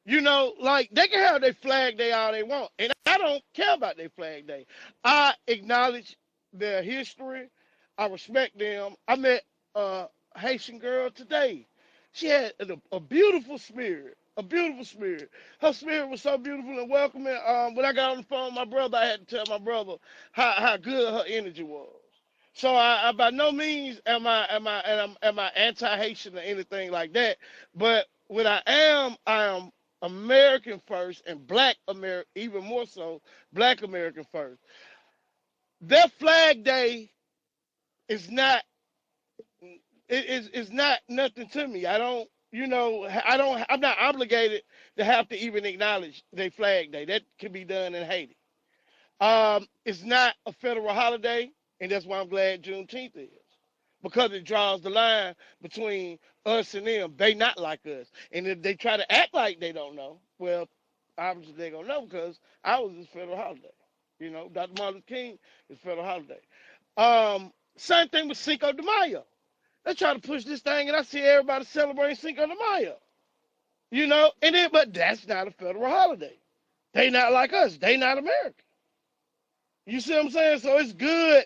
You know, like, they can have their flag day all they want. And I don't care about their flag day. I acknowledge their history. I respect them. I met a Haitian girl today. She had a beautiful spirit. A beautiful spirit. Her spirit was so beautiful and welcoming. When I got on the phone with my brother, I had to tell my brother how good her energy was. So I by no means am I anti-Haitian or anything like that. But what I am American first, and Black American, even more so, Black American first. Their flag day is not it's not nothing to me. I don't, you know, I'm not obligated to have to even acknowledge their flag day. That can be done in Haiti. It's not a federal holiday, and that's why I'm glad Juneteenth is. Because it draws the line between us and them. They not like us. And if they try to act like they don't know, well, obviously they're going to know, because ours is federal holiday. You know, Dr. Martin Luther King is federal holiday. Same thing with Cinco de Mayo. They try to push this thing, and I see everybody celebrating Cinco de Mayo. You know, but that's not a federal holiday. They not like us. They not American. You see what I'm saying? So it's good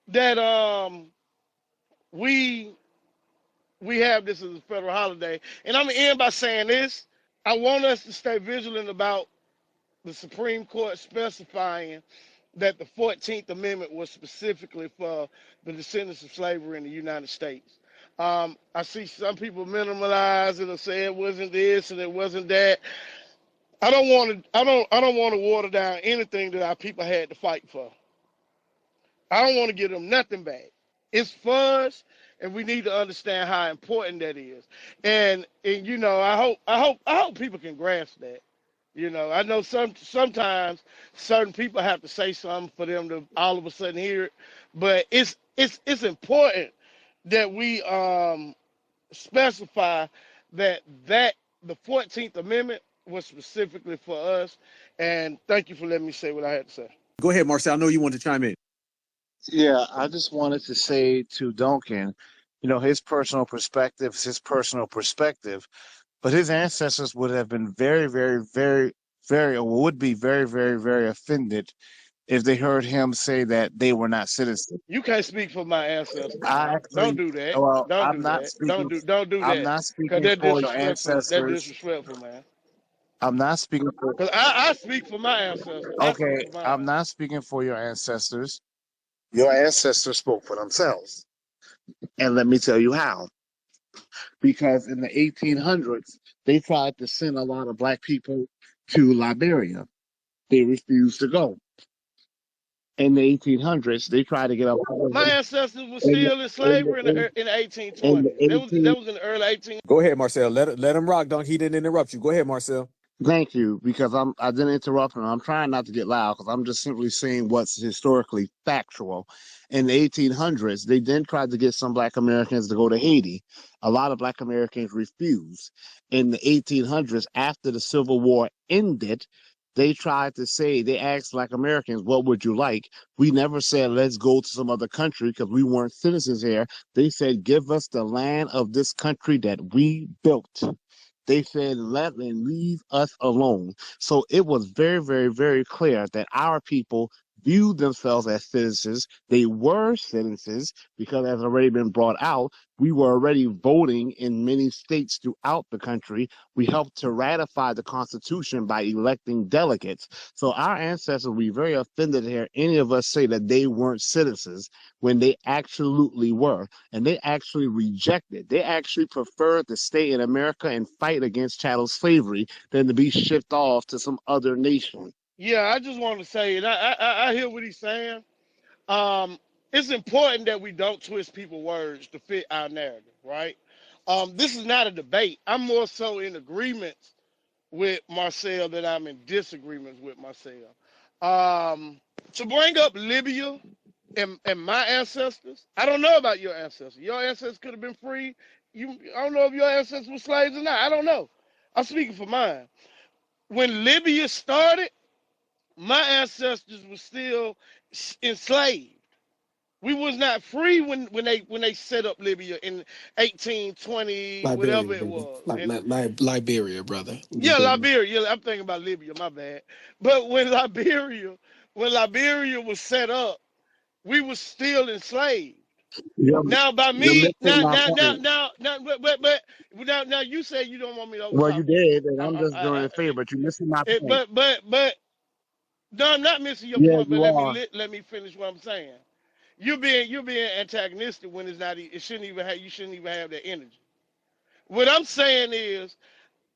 that we have this as a federal holiday. And I'm going to end by saying this. I want us to stay vigilant about the Supreme Court specifying that the 14th Amendment was specifically for the descendants of slavery in the United States. I see some people minimalize it or say it wasn't this and it wasn't that. I don't want to water down anything that our people had to fight for. I don't want to give them nothing back. It's fuzz, and we need to understand how important that is. And you know, I hope people can grasp that. You know, I know sometimes certain people have to say something for them to all of a sudden hear it, but it's important that we specify that the 14th Amendment was specifically for us. And thank you for letting me say what I had to say. Go ahead, Marcel. I know you want to chime in. Yeah, I just wanted to say to Duncan You know, his personal perspective is his personal perspective, but his ancestors would have been very, very, very, very, or would be very, very, very offended if they heard him say that they were not citizens. You can't speak for my ancestors, I man. Don't actually, do that. well, Don't do that. Don't do I'm that. not Cause speaking they're for your disrespectful. They're ancestors. disrespectful, man. I'm not speaking for, Cause I speak for my ancestors. I speak okay, for mine. I'm not speaking for your ancestors. Your ancestors spoke for themselves. And let me tell you how. Because in the 1800s, they tried to send a lot of black people to Liberia. They refused to go. In the 1800s, they tried to get a lot of My them ancestors were in the, still in in slavery the, in the in 1820s. the 18. That was in the early 18. Go ahead, Marcel. Let him rock, Dunk. He didn't interrupt you. Go ahead, Marcel. Thank you, because I didn't interrupt him. I'm trying not to get loud because I'm just simply saying what's historically factual. In the 1800s, they then tried to get some Black Americans to go to Haiti. A lot of Black Americans refused. In the 1800s, after the Civil War ended, they tried to say, they asked Black Americans, what would you like? We never said, let's go to some other country because we weren't citizens here. They said, give us the land of this country that we built. They said, let and leave us alone. So it was very, very, very clear that our people viewed themselves as citizens. They were citizens because, as already been brought out, we were already voting in many states throughout the country. We helped to ratify the Constitution by electing delegates. So our ancestors would be very offended to hear any of us say that they weren't citizens when they absolutely were. And they actually rejected. They actually preferred to stay in America and fight against chattel slavery than to be shipped off to some other nation. Yeah, I just want to say, and I hear what he's saying. It's important that we don't twist people's words to fit our narrative, right? This is not a debate. I'm more so in agreement with Marcel than I'm in disagreements with Marcel. To bring up Libya and my ancestors, I don't know about your ancestors. Your ancestors could have been free. I don't know if your ancestors were slaves or not. I don't know. I'm speaking for mine. When Libya started, my ancestors were still enslaved. We was not free when they set up Libya in 1820, Liberia, whatever it brother. was. And Liberia, brother. yeah, Liberia. Liberia. Yeah, I'm thinking about Libya. My bad. But when Liberia was set up, we was still enslaved. You're, Now, by you're me, missing my point. now you say you don't want me to Well, overtalk you you. did, and I'm just doing I, a favor, but you're missing my it, point. but no, I'm not missing your Yeah, point. But you are. let me finish what I'm saying. You're being antagonistic when it's not. It shouldn't even have. You shouldn't even have that energy. What I'm saying is,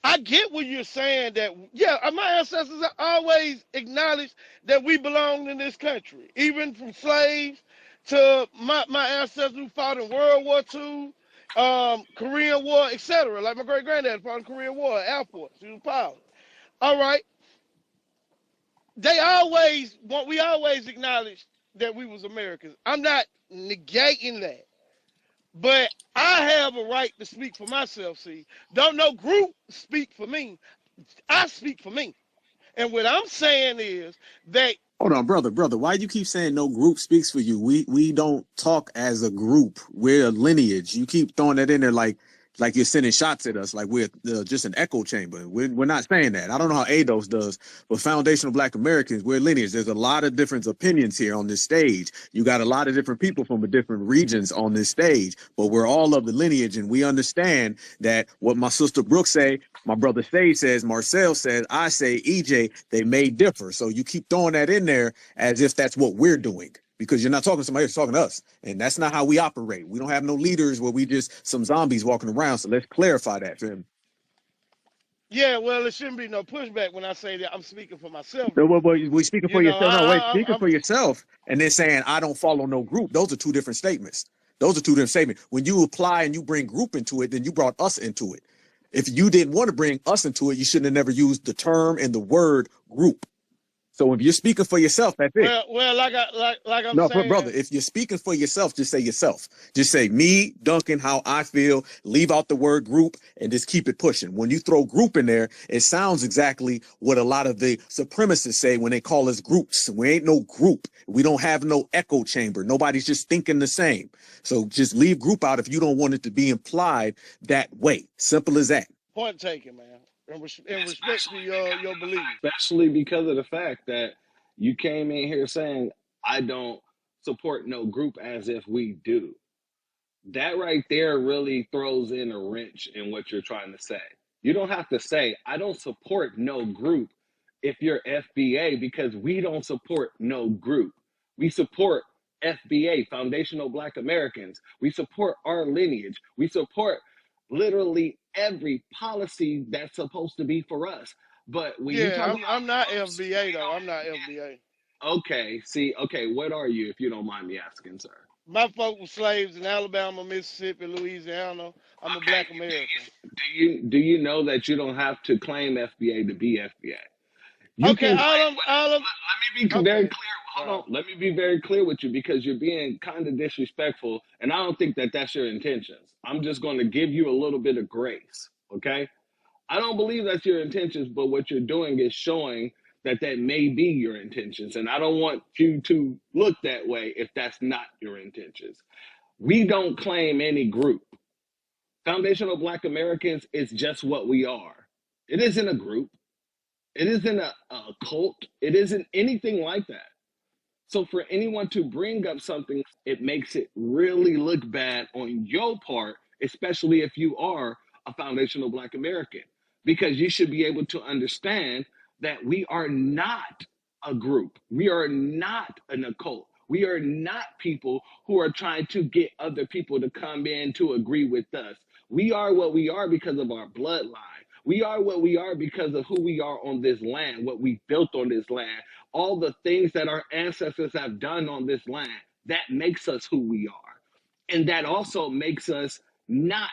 I get what you're saying. That yeah, my ancestors have always acknowledged that we belonged in this country, even from slaves to my ancestors who fought in World War II, Korean War, etc. Like my great granddad fought in Korean War, Air Force, he was a pilot. All right, we always acknowledged that we was Americans. I'm not negating that. But I have a right to speak for myself, see. Don't no group speak for me. I speak for me. And what I'm saying is that Hold on, brother. Why do you keep saying no group speaks for you? We don't talk as a group. We're a lineage. You keep throwing that in there like you're sending shots at us, like we're just an echo chamber. We're not saying that. I don't know how ADOS does, but Foundational Black Americans, we're lineage. There's a lot of different opinions here on this stage. You got a lot of different people from different regions on this stage, but we're all of the lineage, and we understand that what my sister Brooke say, my brother Shay says, Marcel says, I say, EJ, they may differ. So you keep throwing that in there as if that's what we're doing, because you're not talking to somebody, you're talking to us. And that's not how we operate. We don't have no leaders where we just some zombies walking around. So let's clarify that for him. yeah, well, it shouldn't be no pushback when I say that I'm speaking for myself. No, Then, we speaking you for know, yourself. No, wait, I, speaking I'm for yourself and then saying I don't follow no group. Those are two different statements. Those are two different statements. When you apply and you bring group into it, then you brought us into it. If you didn't want to bring us into it, you shouldn't have never used the term and the word group. So if you're speaking for yourself, that's it. Well, like I'm No, saying, brother, if you're speaking for yourself, just say yourself. Just say me, Duncan, how I feel, leave out the word group, and just keep it pushing. When you throw group in there, it sounds exactly what a lot of the supremacists say when they call us groups. We ain't no group. We don't have no echo chamber. Nobody's just thinking the same. So just leave group out if you don't want it to be implied that way. Simple as that. point taken, man. In respect to your belief. Especially because of the fact that you came in here saying, I don't support no group as if we do. That right there really throws in a wrench in what you're trying to say. You don't have to say, I don't support no group if you're FBA, because we don't support no group. We support FBA, Foundational Black Americans. We support our lineage. We support literally every policy that's supposed to be for us. But when you talk about I'm not groups, FBA though. I'm not FBA. okay, what are you, if you don't mind me asking, sir? My folk were slaves in Alabama, Mississippi, Louisiana. I'm a Black American. Do you know that you don't have to claim FBA to be FBA? You Okay, can claim. all of. Let me be very clear. Hold on. Let me be very clear with you, because you're being kind of disrespectful, and I don't think that that's your intentions. I'm just going to give you a little bit of grace, okay? I don't believe that's your intentions, but what you're doing is showing that that may be your intentions, and I don't want you to look that way if that's not your intentions. We don't claim any group. Foundational Black Americans is just what we are. It isn't a group. It isn't a cult. It isn't anything like that. So for anyone to bring up something, it makes it really look bad on your part, especially if you are a foundational Black American, because you should be able to understand that we are not a group. We are not an occult. We are not people who are trying to get other people to come in to agree with us. We are what we are because of our bloodline. We are what we are because of who we are on this land, what we built on this land, all the things that our ancestors have done on this land. That makes us who we are. And that also makes us not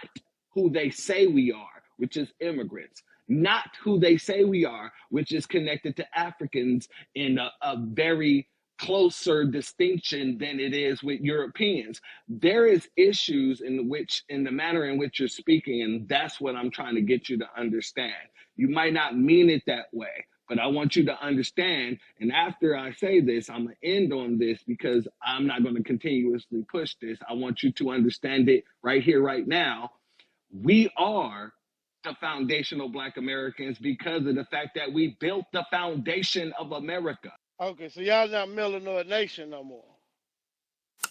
who they say we are, which is immigrants, not who they say we are, which is connected to Africans in a very closer distinction than it is with Europeans. There is issues in the manner in which you're speaking, and that's what I'm trying to get you to understand. You might not mean it that way, but I want you to understand. And after I say this, I'm going to end on this, because I'm not going to continuously push this. I want you to understand it right here, right now. We are the foundational Black Americans because of the fact that we built the foundation of America. Okay, so y'all not Melanoid Nation no more.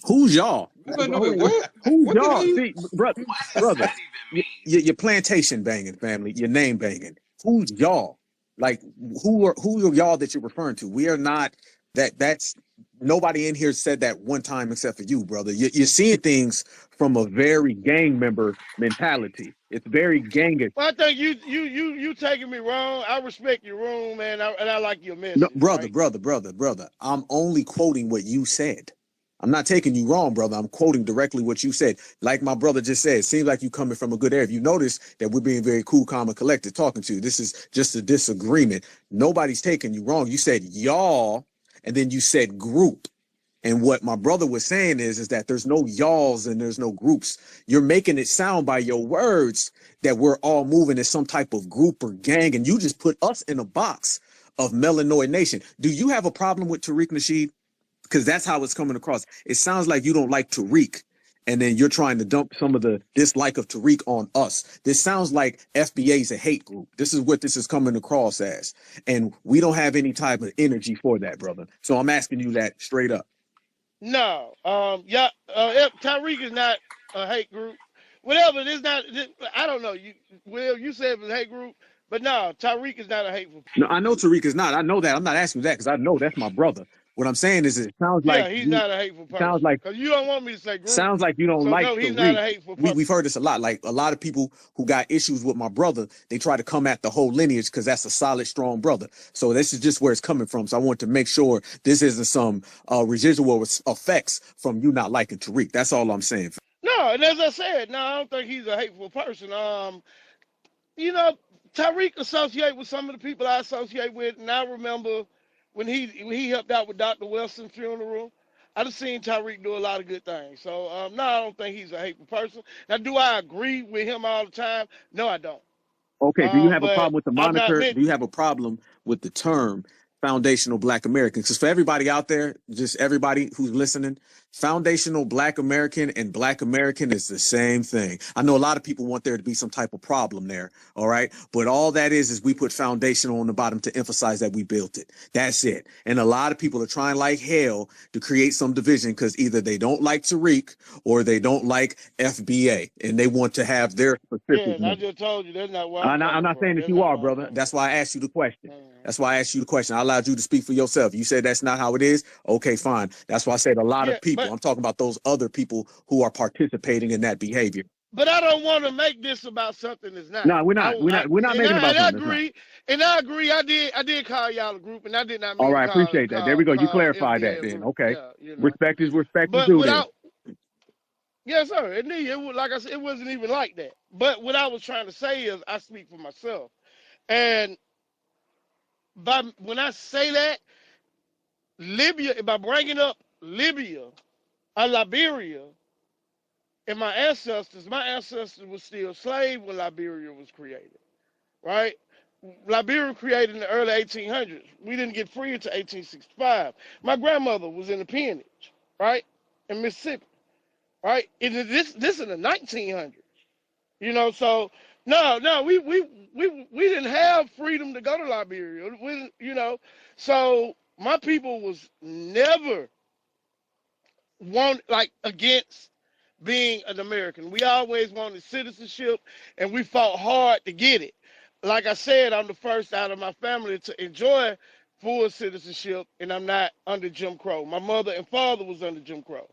Who's y'all? Wait, no, what? Who's What the hell y'all? you? See, brother, your plantation banging family, your name banging. Who's y'all? Like, who are y'all that you're referring to? We are not that. That's nobody in here said that one time except for you, brother. You're seeing things from a very gang member mentality. It's very gangish. Well, I think you taking me wrong. I respect your room, man, and I like your message. No, brother, right? brother. I'm only quoting what you said. I'm not taking you wrong, brother. I'm quoting directly what you said. Like my brother just said, it seems like you coming from a good area. If you notice that we're being very cool, calm, and collected talking to you. This is just a disagreement. Nobody's taking you wrong. You said y'all, and then you said group. And what my brother was saying is that there's no y'alls and there's no groups. You're making it sound by your words that we're all moving as some type of group or gang, and you just put us in a box of Melanoid Nation. Do you have a problem with Tariq Nasheed? Because that's how it's coming across. It sounds like you don't like Tariq, and then you're trying to dump some of the dislike of Tariq on us. This sounds like FBA is a hate group. This is what this is coming across as. And we don't have any type of energy for that, brother. So I'm asking you that straight up. No, Tyreek is not a hate group. Whatever, it's not. I don't know. You said it was a hate group, but no, Tyreek is not a hateful. No, I know Tariq is not. I know that. I'm not asking you that because I know that's my brother. What I'm saying is, it sounds like he's not a hateful person. Sounds like because you don't want me to say group. Sounds like you don't so like. No, he's Tariq. not a hateful person. We've heard this a lot. Like a lot of people who got issues with my brother, they try to come at the whole lineage because that's a solid, strong brother. So this is just where it's coming from. So I want to make sure this isn't some residual effects from you not liking Tariq. That's all I'm saying. No, and as I said, no, I don't think he's a hateful person. Tyreek associate with some of the people I associate with, and I remember when he helped out with Dr. Wilson's funeral. I done seen Tyreek do a lot of good things. So no, I don't think he's a hateful person. Now, do I agree with him all the time? No, I don't. Okay, do you have a But problem with the I'm not moniker? meant. Do you have a problem with the term foundational Black American? Because for everybody out there, just everybody who's listening, foundational Black American and Black American is the same thing. I know a lot of people want there to be some type of problem there, all right? But all that is we put foundational on the bottom to emphasize that we built it. That's it. And a lot of people are trying like hell to create some division because either they don't like Tariq or they don't like FBA, and they want to have their Yeah, specific and I name. just told you that's not where I'm I'm coming not saying from. that That's you not are, where I'm brother. coming That's why I asked you the question. from. That's why I asked you the question. I allowed you to speak for yourself. You said that's not how it is. Okay, fine. That's why I said a lot Yeah, of people. but I'm talking about those other people who are participating in that behavior. I don't want to make this about something that's not. No, we're not. We're not making it about And I something that's not. agree. And I agree. I did call y'all a group, and I did not All mean to right, appreciate that. There we go. You call clarified that FBA a then. group. Okay. Yeah, you know. Respect is But due then. yes, sir. It was like I said, it wasn't even like that. But what I was trying to say is, I speak for myself, and when I say that, Libya, by bringing up Libya or Liberia, and my ancestors were still slaves when Liberia was created, right? Liberia created in the early 1800s. We didn't get free until 1865. My grandmother was in the peonage, right, in Mississippi, right? And this in the 1900s, you know. So no, we didn't have freedom to go to Liberia, you know. So my people was never against being an American. We always wanted citizenship, and we fought hard to get it. Like I said, I'm the first out of my family to enjoy full citizenship, and I'm not under Jim Crow. My mother and father was under Jim Crow.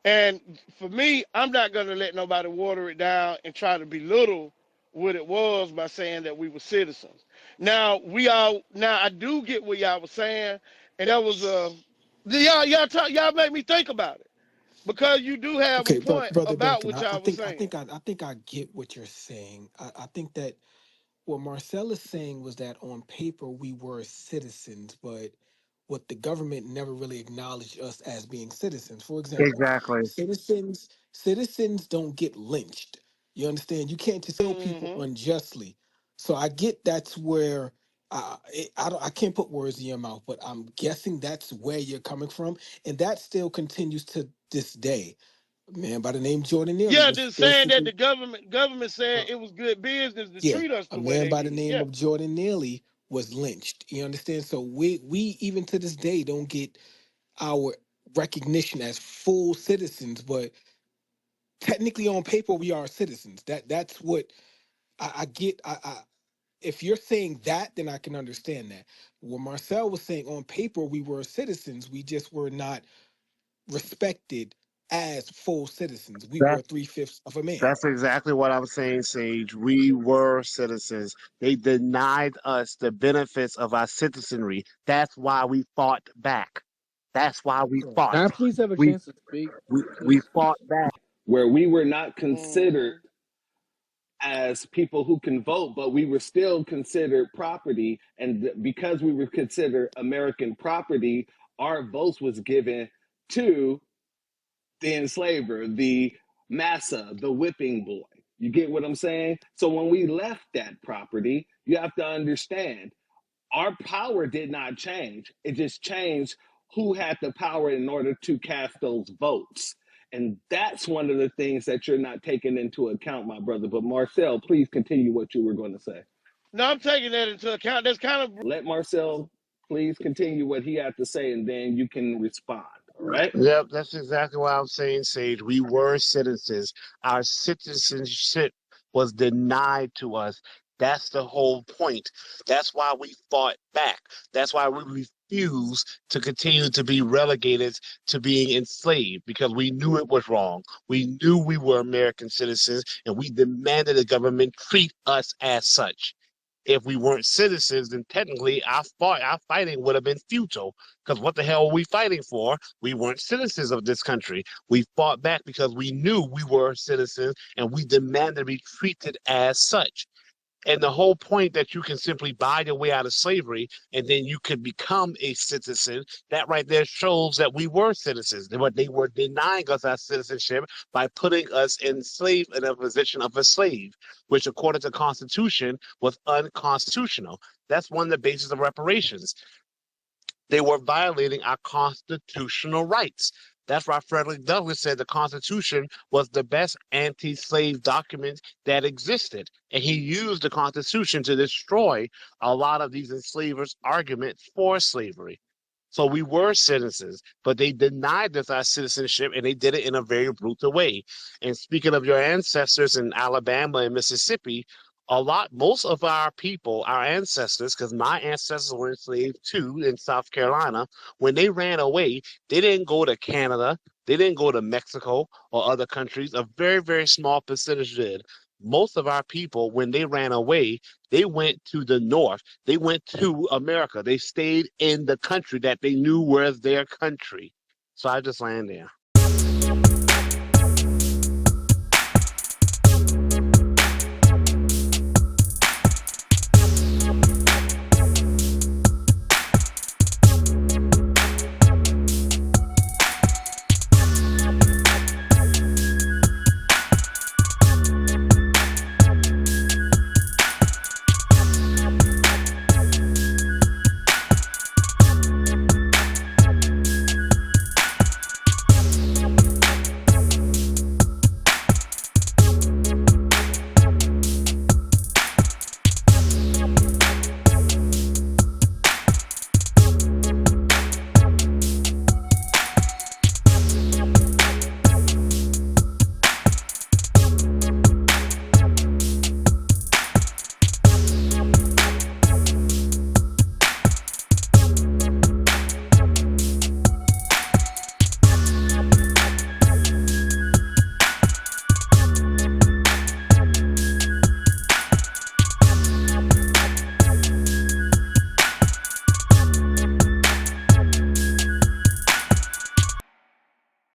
And for me, I'm not going to let nobody water it down and try to belittle what it was by saying that we were citizens. Now, I do get what y'all was saying, and that was, y'all make me think about it, because you do have a Okay, point brother about Duncan, what y'all was saying. I think I get what you're saying. I think that what Marcel is saying was that on paper we were citizens, but what the government never really acknowledged us as being citizens. For example, Exactly. citizens don't get lynched. You understand? You can't just kill people Hmm. unjustly. So I get that's where I can't put words in your mouth, but I'm guessing that's where you're coming from, and that still continues to this day. A man by the name Jordan Neely Yeah, was just saying that basically the government said it was good business to yeah, treat us a the way man they by the did. name Yeah. of Jordan Neely was lynched. You understand? So we even to this day don't get our recognition as full citizens, but technically on paper we are citizens. That's what I get. If you're saying that, then I can understand that. What Marcel was saying, on paper we were citizens, we just were not respected as full citizens. We were 3/5 of a man. That's exactly what I'm saying, Sage. We were citizens. They denied us the benefits of our citizenry. That's why we fought back. That's why we fought. Can I please have a We chance to speak, we please? fought back. Where we were not considered Hmm. as people who can vote, but we were still considered property. And because we were considered American property, our votes was given to the enslaver, the massa, the whipping boy. You get what I'm saying? So when we left that property, you have to understand our power did not change. It just changed who had the power in order to cast those votes. And that's one of the things that you're not taking into account, my brother. But Marcel, please continue what you were going to say. No, I'm taking that into account. That's kind of. Let Marcel please continue what he had to say, and then you can respond. All right? Yep, that's exactly what I'm saying, Sage. We were citizens. Our citizenship was denied to us. That's the whole point. That's why we fought back. That's why we refused to continue to be relegated to being enslaved, because we knew it was wrong. We knew we were American citizens, and we demanded the government treat us as such. If we weren't citizens, then technically our fighting would have been futile. Because what the hell were we fighting for? We weren't citizens of this country. We fought back because we knew we were citizens, and we demanded to be treated as such. And the whole point that you can simply buy your way out of slavery and then you can become a citizen, that right there shows that we were citizens. But they were denying us our citizenship by putting us enslaved in a position of a slave, which according to the Constitution was unconstitutional. That's one of the bases of reparations. They were violating our constitutional rights. That's why Frederick Douglass said the Constitution was the best anti-slave document that existed. And he used the Constitution to destroy a lot of these enslavers' arguments for slavery. So we were citizens, but they denied us our citizenship, and they did it in a very brutal way. And speaking of your ancestors in Alabama and Mississippi, most of our people, our ancestors, because my ancestors were enslaved too in South Carolina, when they ran away, they didn't go to Canada, they didn't go to Mexico or other countries. A very, very small percentage did. Most of our people, when they ran away, they went to the north. They went to America. They stayed in the country that they knew was their country. So I just land there.